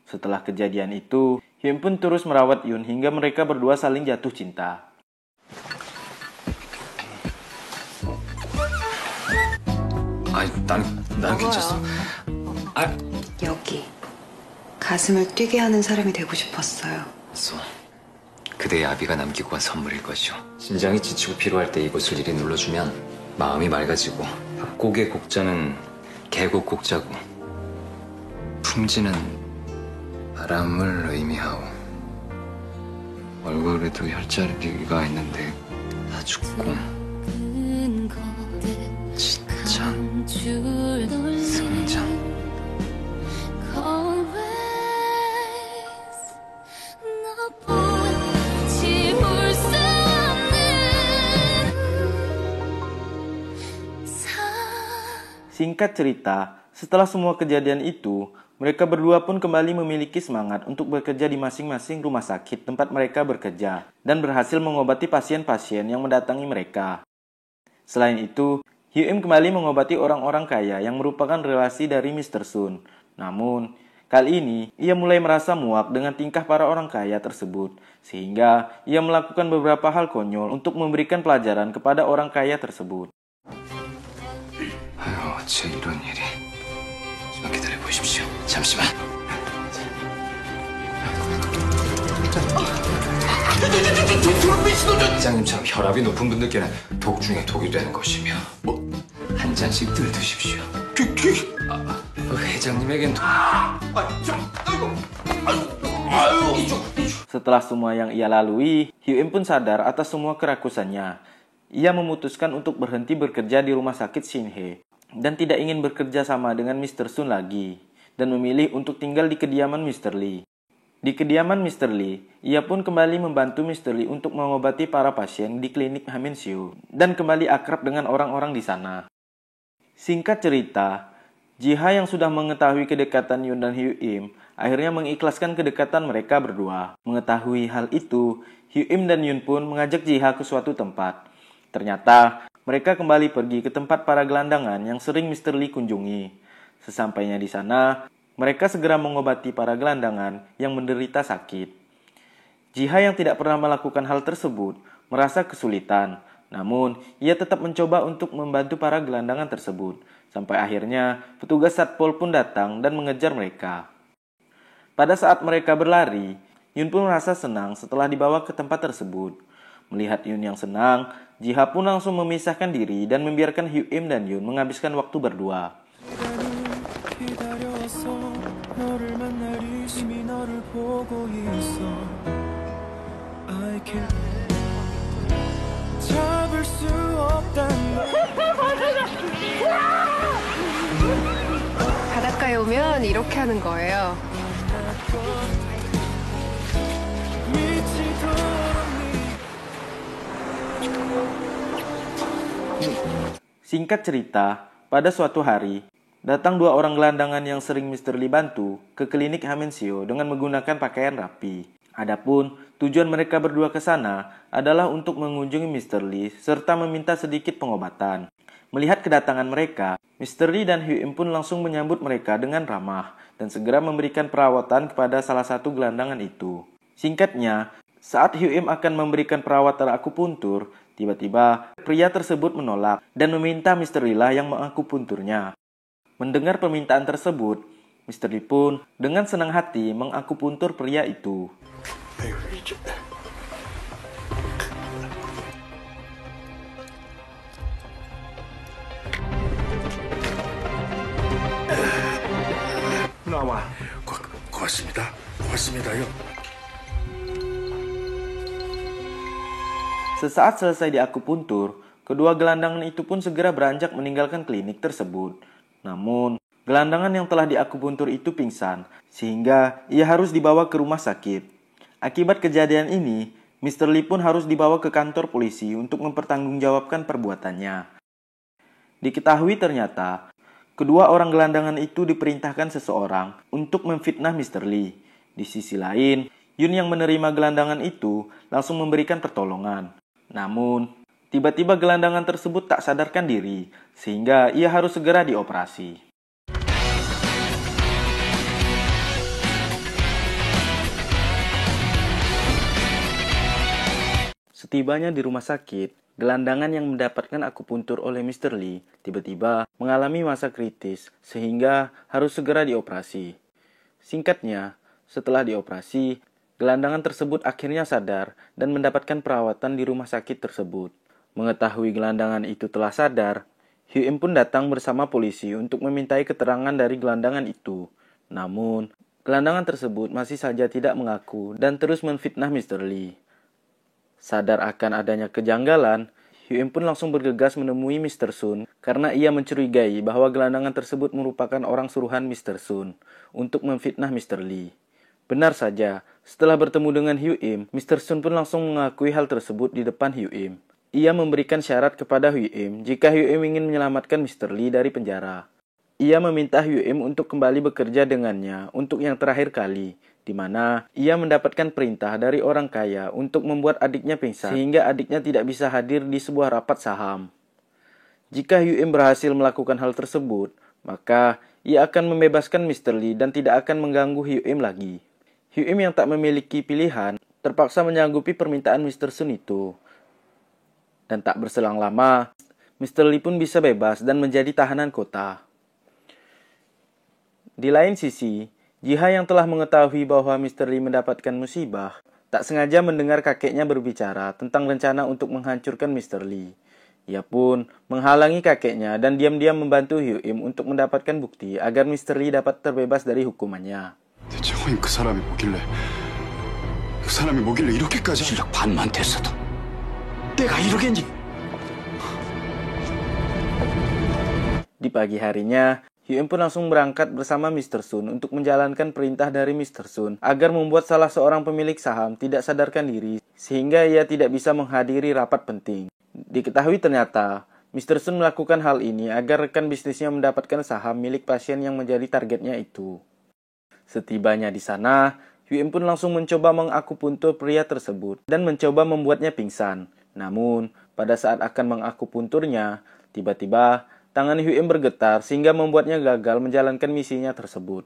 Setelah kejadian itu, Hyuim pun terus merawat Yoon hingga mereka berdua saling jatuh cinta. 난 괜찮았어. 여기 가슴을 뛰게 하는 사람이 되고 싶었어요. 그대의 아비가 남기고 간 선물일 것이오. 심장이 지치고 피로할 때 이곳을 이리 눌러주면 마음이 맑아지고 곡의 곡자는 계곡 곡자고 풍지는 바람을 의미하오. 얼굴에도 혈자리가 있는데 다 죽고 진짜 승장. Singkat cerita, setelah semua kejadian itu, mereka berdua pun kembali memiliki semangat untuk bekerja di masing-masing rumah sakit tempat mereka bekerja dan berhasil mengobati pasien-pasien yang mendatangi mereka. Selain itu, Hyuim kembali mengobati orang-orang kaya yang merupakan relasi dari Mr. Sun. Namun, kali ini ia mulai merasa muak dengan tingkah para orang kaya tersebut, sehingga ia melakukan beberapa hal konyol untuk memberikan pelajaran kepada orang kaya tersebut. 아유, 어째 이런 일이. 좀 기다려보십시오. 잠시만. 회장님처럼 혈압이 높은 분들께는 독 중에 독이 되는 것이며 한 잔씩들 드십시오. 회장님에겐 Setelah semua yang ia lalui, Hyuim pun sadar atas semua kerakusannya. Ia memutuskan untuk berhenti bekerja di rumah sakit Shinhe dan tidak ingin bekerja sama dengan Mr. Sun lagi, dan memilih untuk tinggal di kediaman Mr. Lee. Di kediaman Mr. Lee, ia pun kembali membantu Mr. Lee untuk mengobati para pasien di klinik Haminshu dan kembali akrab dengan orang-orang di sana. Singkat cerita, Jiha yang sudah mengetahui kedekatan Yoon dan Hyuim akhirnya mengikhlaskan kedekatan mereka berdua. Mengetahui hal itu, Hyuim dan Yoon pun mengajak Jiha ke suatu tempat. Ternyata, mereka kembali pergi ke tempat para gelandangan yang sering Mr. Lee kunjungi. Sesampainya di sana, mereka segera mengobati para gelandangan yang menderita sakit. Jiha yang tidak pernah melakukan hal tersebut merasa kesulitan. Namun, ia tetap mencoba untuk membantu para gelandangan tersebut. Sampai akhirnya, petugas Satpol pun datang dan mengejar mereka. Pada saat mereka berlari, Yoon pun merasa senang setelah dibawa ke tempat tersebut. Melihat Yoon yang senang, Jiha pun langsung memisahkan diri dan membiarkan Hyuim dan Yoon menghabiskan waktu berdua. 바닷가에 가까이 오면 이렇게 하는 거예요. Singkat cerita, pada suatu hari, datang dua orang gelandangan yang sering Mr. Lee bantu ke klinik Hamensio dengan menggunakan pakaian rapi. Adapun tujuan mereka berdua ke sana adalah untuk mengunjungi Mr. Lee serta meminta sedikit pengobatan. Melihat kedatangan mereka, Mr. Lee dan Hyuk-im pun langsung menyambut mereka dengan ramah dan segera memberikan perawatan kepada salah satu gelandangan itu. Singkatnya, saat Hyuk-im akan memberikan perawatan akupuntur, tiba-tiba pria tersebut menolak dan meminta Mr. Lee lah yang mengakupunturnya. Mendengar permintaan tersebut, Mr. Lee pun dengan senang hati mengakupuntur pria itu. 나와. 고맙습니다요. Sesaat selesai diakupuntur, kedua gelandangan itu pun segera beranjak meninggalkan klinik tersebut. Namun, gelandangan yang telah diakupuntur itu pingsan, sehingga ia harus dibawa ke rumah sakit. Akibat kejadian ini, Mr. Lee pun harus dibawa ke kantor polisi untuk mempertanggungjawabkan perbuatannya. Diketahui ternyata, kedua orang gelandangan itu diperintahkan seseorang untuk memfitnah Mr. Lee. Di sisi lain, Yun yang menerima gelandangan itu langsung memberikan pertolongan. Namun, tiba-tiba gelandangan tersebut tak sadarkan diri, sehingga ia harus segera dioperasi. Setibanya di rumah sakit, gelandangan yang mendapatkan akupuntur oleh Mr. Lee tiba-tiba mengalami masa kritis, sehingga harus segera dioperasi. Singkatnya, setelah dioperasi, gelandangan tersebut akhirnya sadar dan mendapatkan perawatan di rumah sakit tersebut. Mengetahui gelandangan itu telah sadar, Hyuk-im pun datang bersama polisi untuk memintai keterangan dari gelandangan itu. Namun, gelandangan tersebut masih saja tidak mengaku dan terus menfitnah Mr. Lee. Sadar akan adanya kejanggalan, Hyuk-im pun langsung bergegas menemui Mr. Sun karena ia mencurigai bahwa gelandangan tersebut merupakan orang suruhan Mr. Sun untuk memfitnah Mr. Lee. Benar saja, setelah bertemu dengan Hyuk-im, Mr. Sun pun langsung mengakui hal tersebut di depan Hyuk-im. Ia memberikan syarat kepada Hyuk-im jika Hyuk-im ingin menyelamatkan Mr. Lee dari penjara. Ia meminta Hyuk-im untuk kembali bekerja dengannya untuk yang terakhir kali, di mana ia mendapatkan perintah dari orang kaya untuk membuat adiknya pingsan sehingga adiknya tidak bisa hadir di sebuah rapat saham. Jika Hyuk-im berhasil melakukan hal tersebut, maka ia akan membebaskan Mr. Lee dan tidak akan mengganggu Hyuk-im lagi. Hyuk-im yang tak memiliki pilihan terpaksa menyanggupi permintaan Mr. Sun itu. Dan tak berselang lama, Mr. Lee pun bisa bebas dan menjadi tahanan kota. Di lain sisi, Ji-ha yang telah mengetahui bahwa Mr. Lee mendapatkan musibah, tak sengaja mendengar kakeknya berbicara tentang rencana untuk menghancurkan Mr. Lee. Ia pun menghalangi kakeknya dan diam-diam membantu Hyuk-im untuk mendapatkan bukti agar Mr. Lee dapat terbebas dari hukumannya. 대체 허인 그 사람이 뭐길래 이렇게까지 실력 반만 됐어도 내가 이러겠니? Di pagi harinya, Hyuk-im pun langsung berangkat bersama Mr. Sun untuk menjalankan perintah dari Mr. Sun agar membuat salah seorang pemilik saham tidak sadarkan diri sehingga ia tidak bisa menghadiri rapat penting. Diketahui ternyata Mr. Sun melakukan hal ini agar rekan bisnisnya mendapatkan saham milik pasien yang menjadi targetnya itu. Setibanya di sana, Hyuk-im pun langsung mencoba mengakupuntur pria tersebut dan mencoba membuatnya pingsan. Namun, pada saat akan mengakupunturnya, tiba-tiba tangan Hyuk-im bergetar sehingga membuatnya gagal menjalankan misinya tersebut.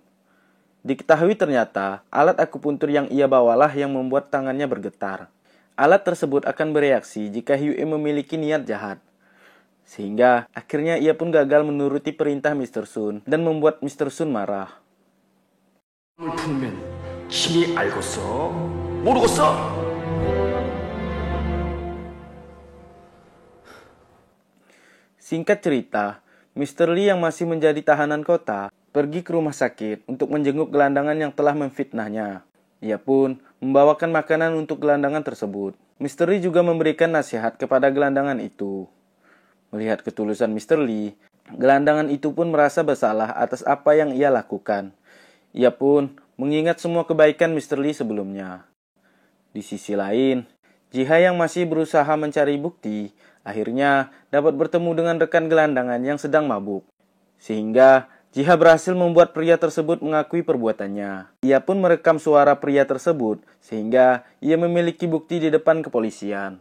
Diketahui ternyata, alat akupuntur yang ia bawalah yang membuat tangannya bergetar. Alat tersebut akan bereaksi jika Hyuk-im memiliki niat jahat. Sehingga akhirnya ia pun gagal menuruti perintah Mr. Sun dan membuat Mr. Sun marah. 풀면 심히 알겠어? 모르겠어? Singkat cerita, Mr. Lee yang masih menjadi tahanan kota pergi ke rumah sakit untuk menjenguk gelandangan yang telah memfitnahnya. Ia pun membawakan makanan untuk gelandangan tersebut. Mr. Lee juga memberikan nasihat kepada gelandangan itu. Melihat ketulusan Mr. Lee, Gelandangan itu pun merasa bersalah atas apa yang ia lakukan. Ia pun mengingat semua kebaikan Mr. Lee sebelumnya. Di sisi lain, Jiha yang masih berusaha mencari bukti, akhirnya dapat bertemu dengan rekan gelandangan yang sedang mabuk. Sehingga Jiha berhasil membuat pria tersebut mengakui perbuatannya. Ia pun merekam suara pria tersebut, sehingga ia memiliki bukti di depan kepolisian.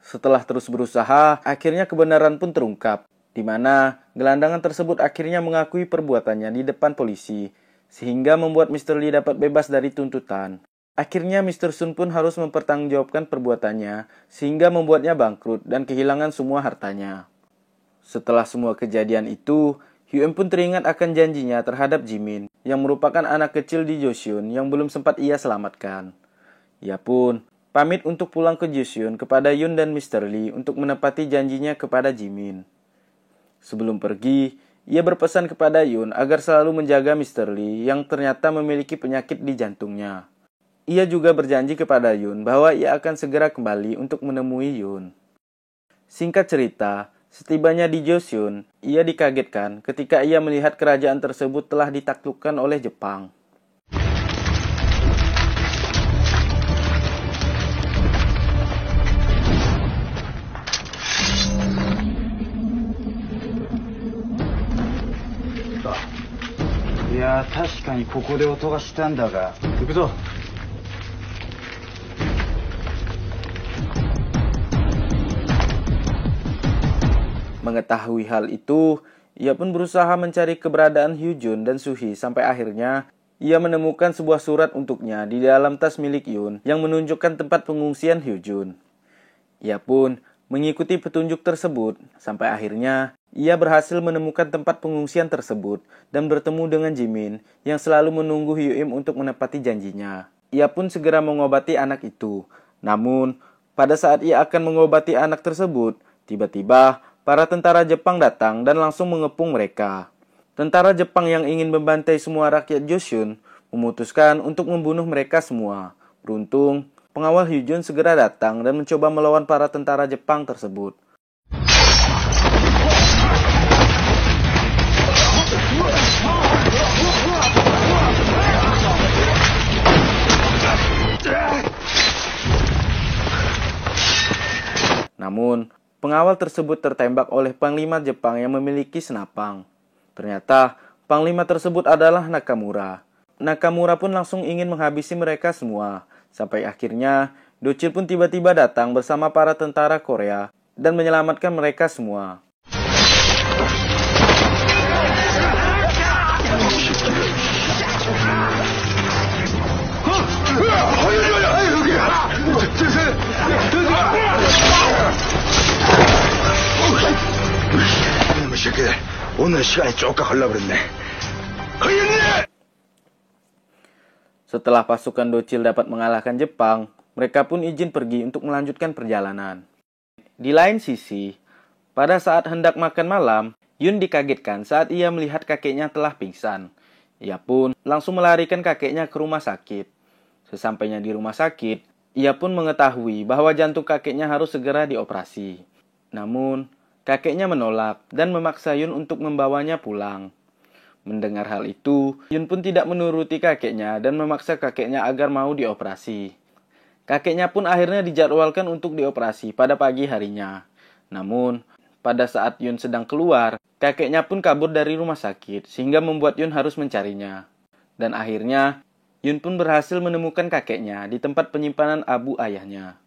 Setelah terus berusaha, akhirnya kebenaran pun terungkap, di mana gelandangan tersebut akhirnya mengakui perbuatannya di depan polisi, sehingga membuat Mr. Lee dapat bebas dari tuntutan. Akhirnya Mr. Sun pun harus mempertanggungjawabkan perbuatannya, sehingga membuatnya bangkrut dan kehilangan semua hartanya. Setelah semua kejadian itu, Hyun pun teringat akan janjinya terhadap Jimin, yang merupakan anak kecil di Joseon yang belum sempat ia selamatkan. Ia pun pamit untuk pulang ke Joseon kepada Yun dan Mr. Lee untuk menepati janjinya kepada Jimin. Sebelum pergi, ia berpesan kepada Yun agar selalu menjaga Mr. Lee yang ternyata memiliki penyakit di jantungnya. Ia juga berjanji kepada Yun bahwa ia akan segera kembali untuk menemui Yun. Singkat cerita, setibanya di Joseon, ia dikagetkan ketika ia melihat kerajaan tersebut telah ditaklukkan oleh Jepang. Ya, 確かにここで音がしたんだが。行くぞ。Mengetahui hal itu, ia pun berusaha mencari keberadaan Hyujun dan Suhi sampai akhirnya ia menemukan sebuah surat untuknya di dalam tas milik Yun yang menunjukkan tempat pengungsian Hyujun. Ia pun mengikuti petunjuk tersebut sampai akhirnya ia berhasil menemukan tempat pengungsian tersebut dan bertemu dengan Jimin yang selalu menunggu Hyuim untuk menepati janjinya. Ia pun segera mengobati anak itu. Namun, pada saat ia akan mengobati anak tersebut, tiba-tiba para tentara Jepang datang dan langsung mengepung mereka. Tentara Jepang yang ingin membantai semua rakyat Joseon memutuskan untuk membunuh mereka semua. Beruntung, pengawal Hyujun segera datang dan mencoba melawan para tentara Jepang tersebut. Namun, pengawal tersebut tertembak oleh Panglima Jepang yang memiliki senapang. Ternyata, Panglima tersebut adalah Nakamura. Nakamura pun langsung ingin menghabisi mereka semua. Sampai akhirnya, Dochil pun tiba-tiba datang bersama para tentara Korea dan menyelamatkan mereka semua. Setelah pasukan Dochil dapat mengalahkan Jepang, mereka pun izin pergi untuk melanjutkan perjalanan. Di lain sisi, pada saat hendak makan malam, Yun dikagetkan saat ia melihat kakeknya telah pingsan. Ia pun langsung melarikan kakeknya ke rumah sakit. Sesampainya di rumah sakit, ia pun mengetahui bahwa jantung kakeknya harus segera dioperasi. Namun, kakeknya menolak dan memaksa Yun untuk membawanya pulang. Mendengar hal itu, Yun pun tidak menuruti kakeknya dan memaksa kakeknya agar mau dioperasi. Kakeknya pun akhirnya dijadwalkan untuk dioperasi pada pagi harinya. Namun, pada saat Yun sedang keluar, kakeknya pun kabur dari rumah sakit sehingga membuat Yun harus mencarinya. Dan akhirnya, Yun pun berhasil menemukan kakeknya di tempat penyimpanan abu ayahnya.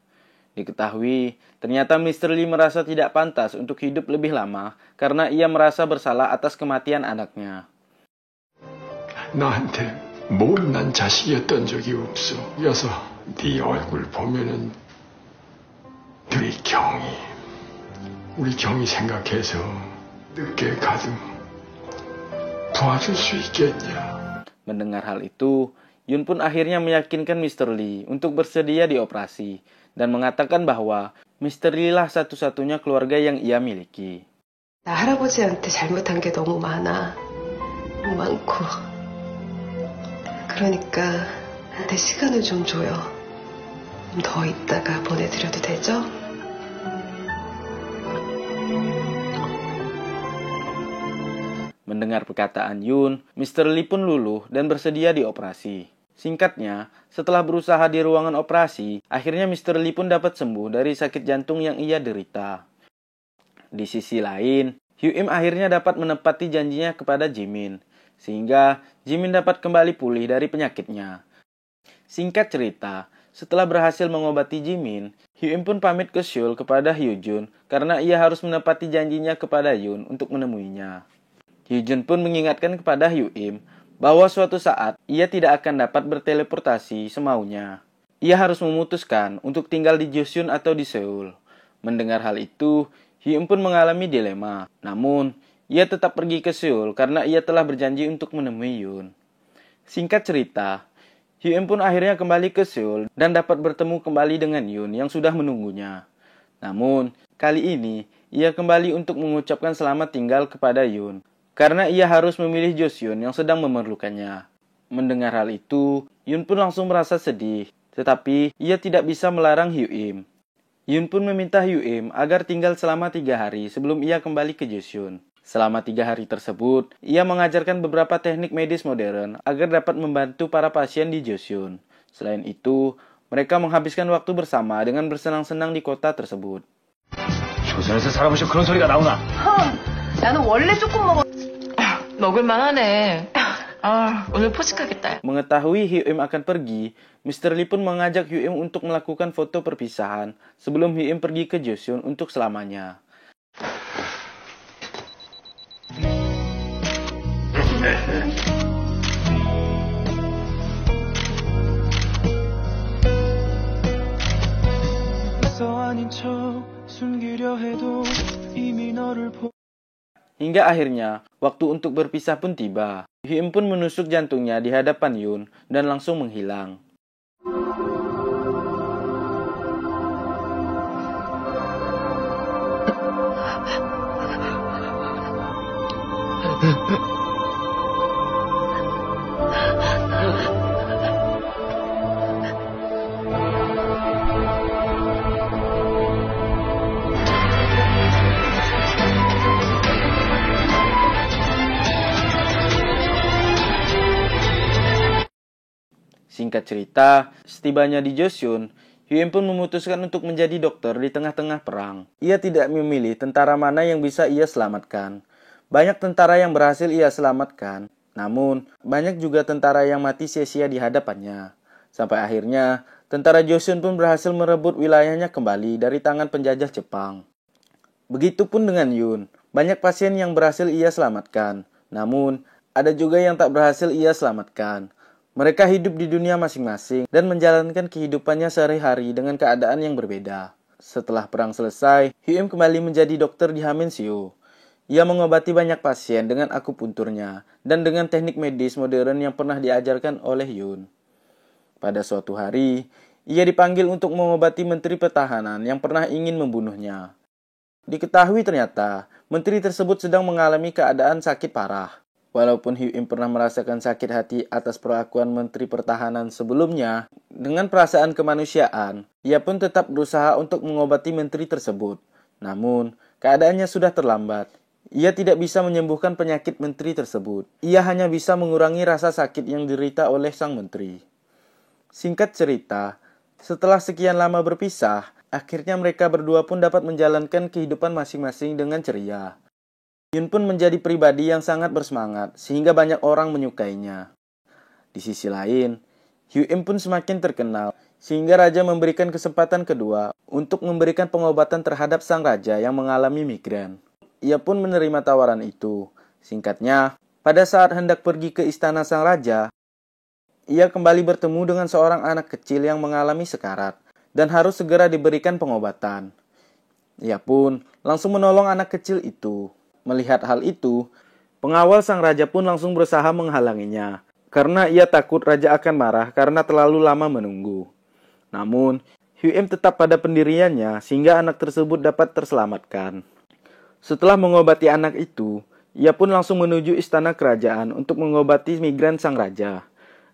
Diketahui, ternyata Mr. Lee merasa tidak pantas untuk hidup lebih lama karena ia merasa bersalah atas kematian anaknya. 나한테 모른난 자식이었던 적이 없어. 그래서 네 얼굴 보면은 우리 경이 생각해서 늦게 가든 도와줄 수 있겠냐. Mendengar hal itu, Yun pun akhirnya meyakinkan Mr. Lee untuk bersedia dioperasi dan mengatakan bahwa Mr. Lee lah satu-satunya keluarga yang ia miliki. 나 할아버지한테 잘못한 게 너무 많아. 너무 많고. 그러니까 나한테 시간을 좀 줘요. 좀 더 있다가 보내드려도 되죠? Mendengar perkataan Yun, Mr. Lee pun luluh dan bersedia dioperasi. Singkatnya, setelah berusaha di ruangan operasi, akhirnya Mr. Lee pun dapat sembuh dari sakit jantung yang ia derita. Di sisi lain, Hyuk-im akhirnya dapat menepati janjinya kepada Jimin, sehingga Jimin dapat kembali pulih dari penyakitnya. Singkat cerita, setelah berhasil mengobati Jimin, Hyuk-im pun pamit ke Seoul kepada Hyojun karena ia harus menepati janjinya kepada Yun untuk menemuinya. Hyojun pun mengingatkan kepada Hyuk-im bahwa suatu saat ia tidak akan dapat berteleportasi semaunya. Ia harus memutuskan untuk tinggal di Joseon atau di Seoul. Mendengar hal itu, Hyuk-im pun mengalami dilema. Namun, ia tetap pergi ke Seoul karena ia telah berjanji untuk menemui Yun. Singkat cerita, Hyuk-im pun akhirnya kembali ke Seoul dan dapat bertemu kembali dengan Yun yang sudah menunggunya. Namun, kali ini ia kembali untuk mengucapkan selamat tinggal kepada Yun karena ia harus memilih Joseon yang sedang memerlukannya. Mendengar hal itu, Yun pun langsung merasa sedih, tetapi ia tidak bisa melarang Hyuk-im. Yun pun meminta Hyuk-im agar tinggal selama 3 hari sebelum ia kembali ke Joseon. Selama 3 hari tersebut, ia mengajarkan beberapa teknik medis modern agar dapat membantu para pasien di Joseon. Selain itu, mereka menghabiskan waktu bersama dengan bersenang-senang di kota tersebut. 조선에서 살아보셔 그런 소리가 나오나? 나는 원래 조금 먹을 만하네. 오늘 포식하겠다. Mengetahui Hyuk-im akan pergi, Mr. Lee pun mengajak Hyuk-im untuk melakukan foto perpisahan sebelum Hyuk-im pergi ke Joseon untuk selamanya. Hingga akhirnya, waktu untuk berpisah pun tiba. Hyuk-im pun menusuk jantungnya di hadapan Yun dan langsung menghilang. Singkat cerita, setibanya di Joseon, Hyuk-im pun memutuskan untuk menjadi dokter di tengah-tengah perang. Ia tidak memilih tentara mana yang bisa ia selamatkan. Banyak tentara yang berhasil ia selamatkan, namun banyak juga tentara yang mati sia-sia di hadapannya. Sampai akhirnya, tentara Joseon pun berhasil merebut wilayahnya kembali dari tangan penjajah Jepang. Begitupun dengan Yun, banyak pasien yang berhasil ia selamatkan, namun ada juga yang tak berhasil ia selamatkan. Mereka hidup di dunia masing-masing dan menjalankan kehidupannya sehari-hari dengan keadaan yang berbeda. Setelah perang selesai, Hyuk-im kembali menjadi dokter di Hamenseo. Ia mengobati banyak pasien dengan akupunturnya dan dengan teknik medis modern yang pernah diajarkan oleh Yun. Pada suatu hari, ia dipanggil untuk mengobati Menteri Pertahanan yang pernah ingin membunuhnya. Diketahui ternyata, menteri tersebut sedang mengalami keadaan sakit parah. Walaupun Hyuk-im pernah merasakan sakit hati atas perlakuan Menteri Pertahanan sebelumnya, dengan perasaan kemanusiaan, ia pun tetap berusaha untuk mengobati menteri tersebut. Namun, keadaannya sudah terlambat. Ia tidak bisa menyembuhkan penyakit menteri tersebut. Ia hanya bisa mengurangi rasa sakit yang diderita oleh sang menteri. Singkat cerita, setelah sekian lama berpisah, akhirnya mereka berdua pun dapat menjalankan kehidupan masing-masing dengan ceria. Yun pun menjadi pribadi yang sangat bersemangat, sehingga banyak orang menyukainya. Di sisi lain, Hyuk-im pun semakin terkenal, sehingga raja memberikan kesempatan kedua untuk memberikan pengobatan terhadap sang raja yang mengalami migrain. Ia pun menerima tawaran itu. Singkatnya, pada saat hendak pergi ke istana sang raja, ia kembali bertemu dengan seorang anak kecil yang mengalami sekarat dan harus segera diberikan pengobatan. Ia pun langsung menolong anak kecil itu. Melihat hal itu, pengawal sang raja pun langsung berusaha menghalanginya, karena ia takut raja akan marah karena terlalu lama menunggu. Namun, Hyuk-im tetap pada pendiriannya sehingga anak tersebut dapat terselamatkan. Setelah mengobati anak itu, ia pun langsung menuju istana kerajaan untuk mengobati migrain sang raja.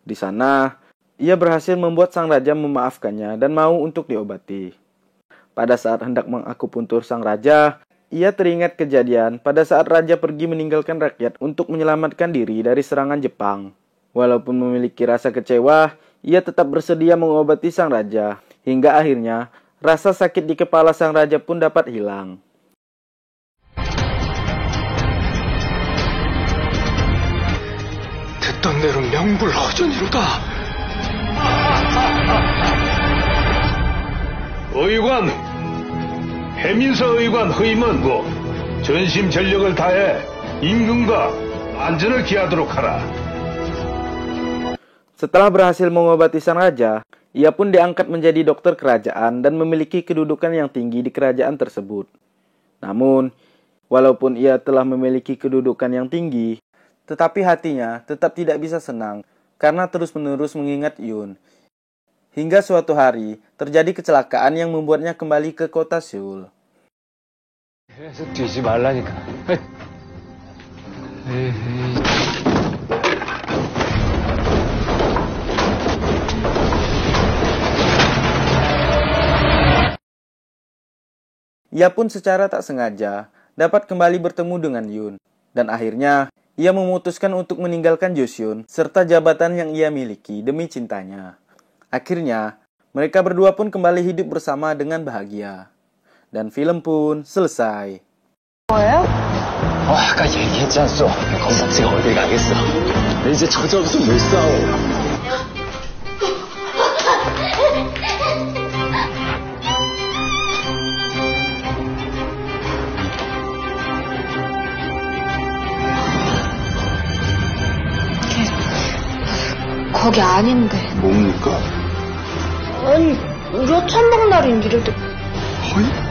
Di sana, ia berhasil membuat sang raja memaafkannya dan mau untuk diobati. Pada saat hendak mengakupuntur sang raja, ia teringat kejadian pada saat raja pergi meninggalkan rakyat untuk menyelamatkan diri dari serangan Jepang. Walaupun memiliki rasa kecewa, ia tetap bersedia mengobati sang raja. Hingga akhirnya, rasa sakit di kepala sang raja pun dapat hilang. 듣던 대로 명불허전이로다. 의관, 해민서 의관 허임원고 전심 전력을 다해 임금과 안전을 기하도록 하라. Setelah berhasil mengobati sang raja, ia pun diangkat menjadi dokter kerajaan dan memiliki kedudukan yang tinggi di kerajaan tersebut. Namun, walaupun ia telah memiliki kedudukan yang tinggi, tetapi hatinya tetap tidak bisa senang karena terus-menerus mengingat Yun. Hingga suatu hari, terjadi kecelakaan yang membuatnya kembali ke kota Seoul. 계속 뛰지 말라니까. Ia pun secara tak sengaja dapat kembali bertemu dengan Yun. Dan akhirnya, ia memutuskan untuk meninggalkan Joseon serta jabatan yang ia miliki demi cintanya. Akhirnya, mereka berdua pun kembali hidup bersama dengan bahagia. Dan film pun selesai. 뭐예요? 아까 얘기했지 않소. 검사치가 어딜 가겠어. 이제 저저없으면 못 싸워. 거기 아닌데. 뭡니까? 아니, 우리가 천박날인 이럴 때. 허이?